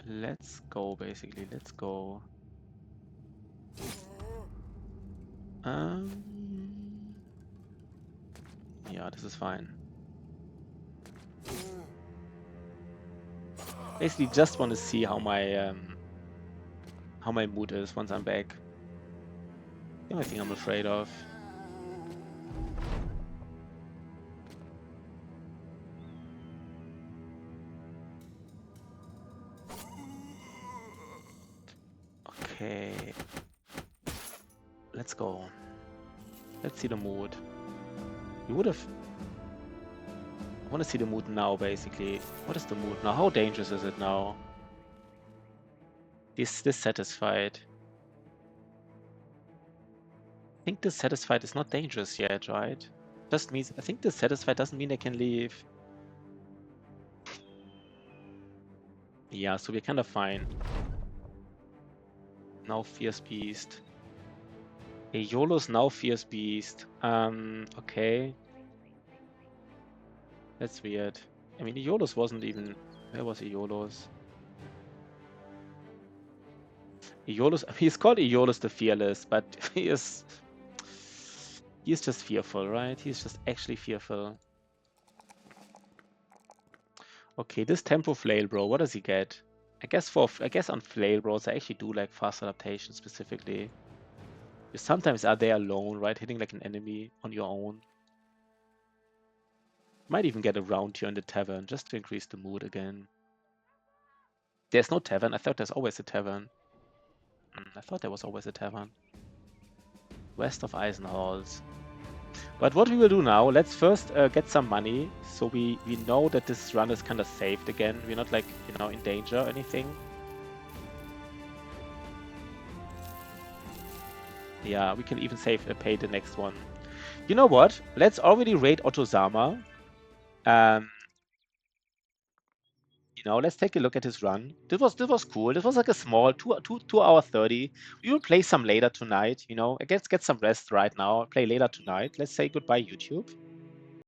Let's go, basically. Let's go. Yeah, this is fine. Basically, just want to see how my mood is once I'm back. The only thing I'm afraid of. Okay. Let's go. Let's see the mood. You would have. I want to see the mood now, basically. What is the mood now? How dangerous is it now? Dissatisfied. I think dissatisfied is not dangerous yet, right? Just means I think dissatisfied doesn't mean they can leave. Yeah, so we're kind of fine. Now Fierce Beast. Hey, YOLO's now Fierce Beast. Okay. That's weird. I mean, YOLO's wasn't even... Where was YOLO's? YOLO's... He's called YOLO's the Fearless, but he is... He's just fearful, right? He's just actually fearful. Okay, this Tempo Flail Bro, what does he get? I guess on Flail Bros, I actually do like fast adaptation specifically. You sometimes are there alone, right? Hitting like an enemy on your own. Might even get a round here in the tavern just to increase the mood again. There's no tavern. I thought there's always a tavern. I thought there was always a tavern. West of Eisenhalls. But what we will do now, let's first get some money so we know that this run is kind of saved again. We're not like, you know, in danger or anything. Yeah, we can even pay the next one. You know what? Let's already raid Otozama. You know, let's take a look at his run. This was cool. This was like a small 2 hour 30. We will play some later tonight. You know, I guess get some rest right now. Play later tonight. Let's say goodbye, YouTube.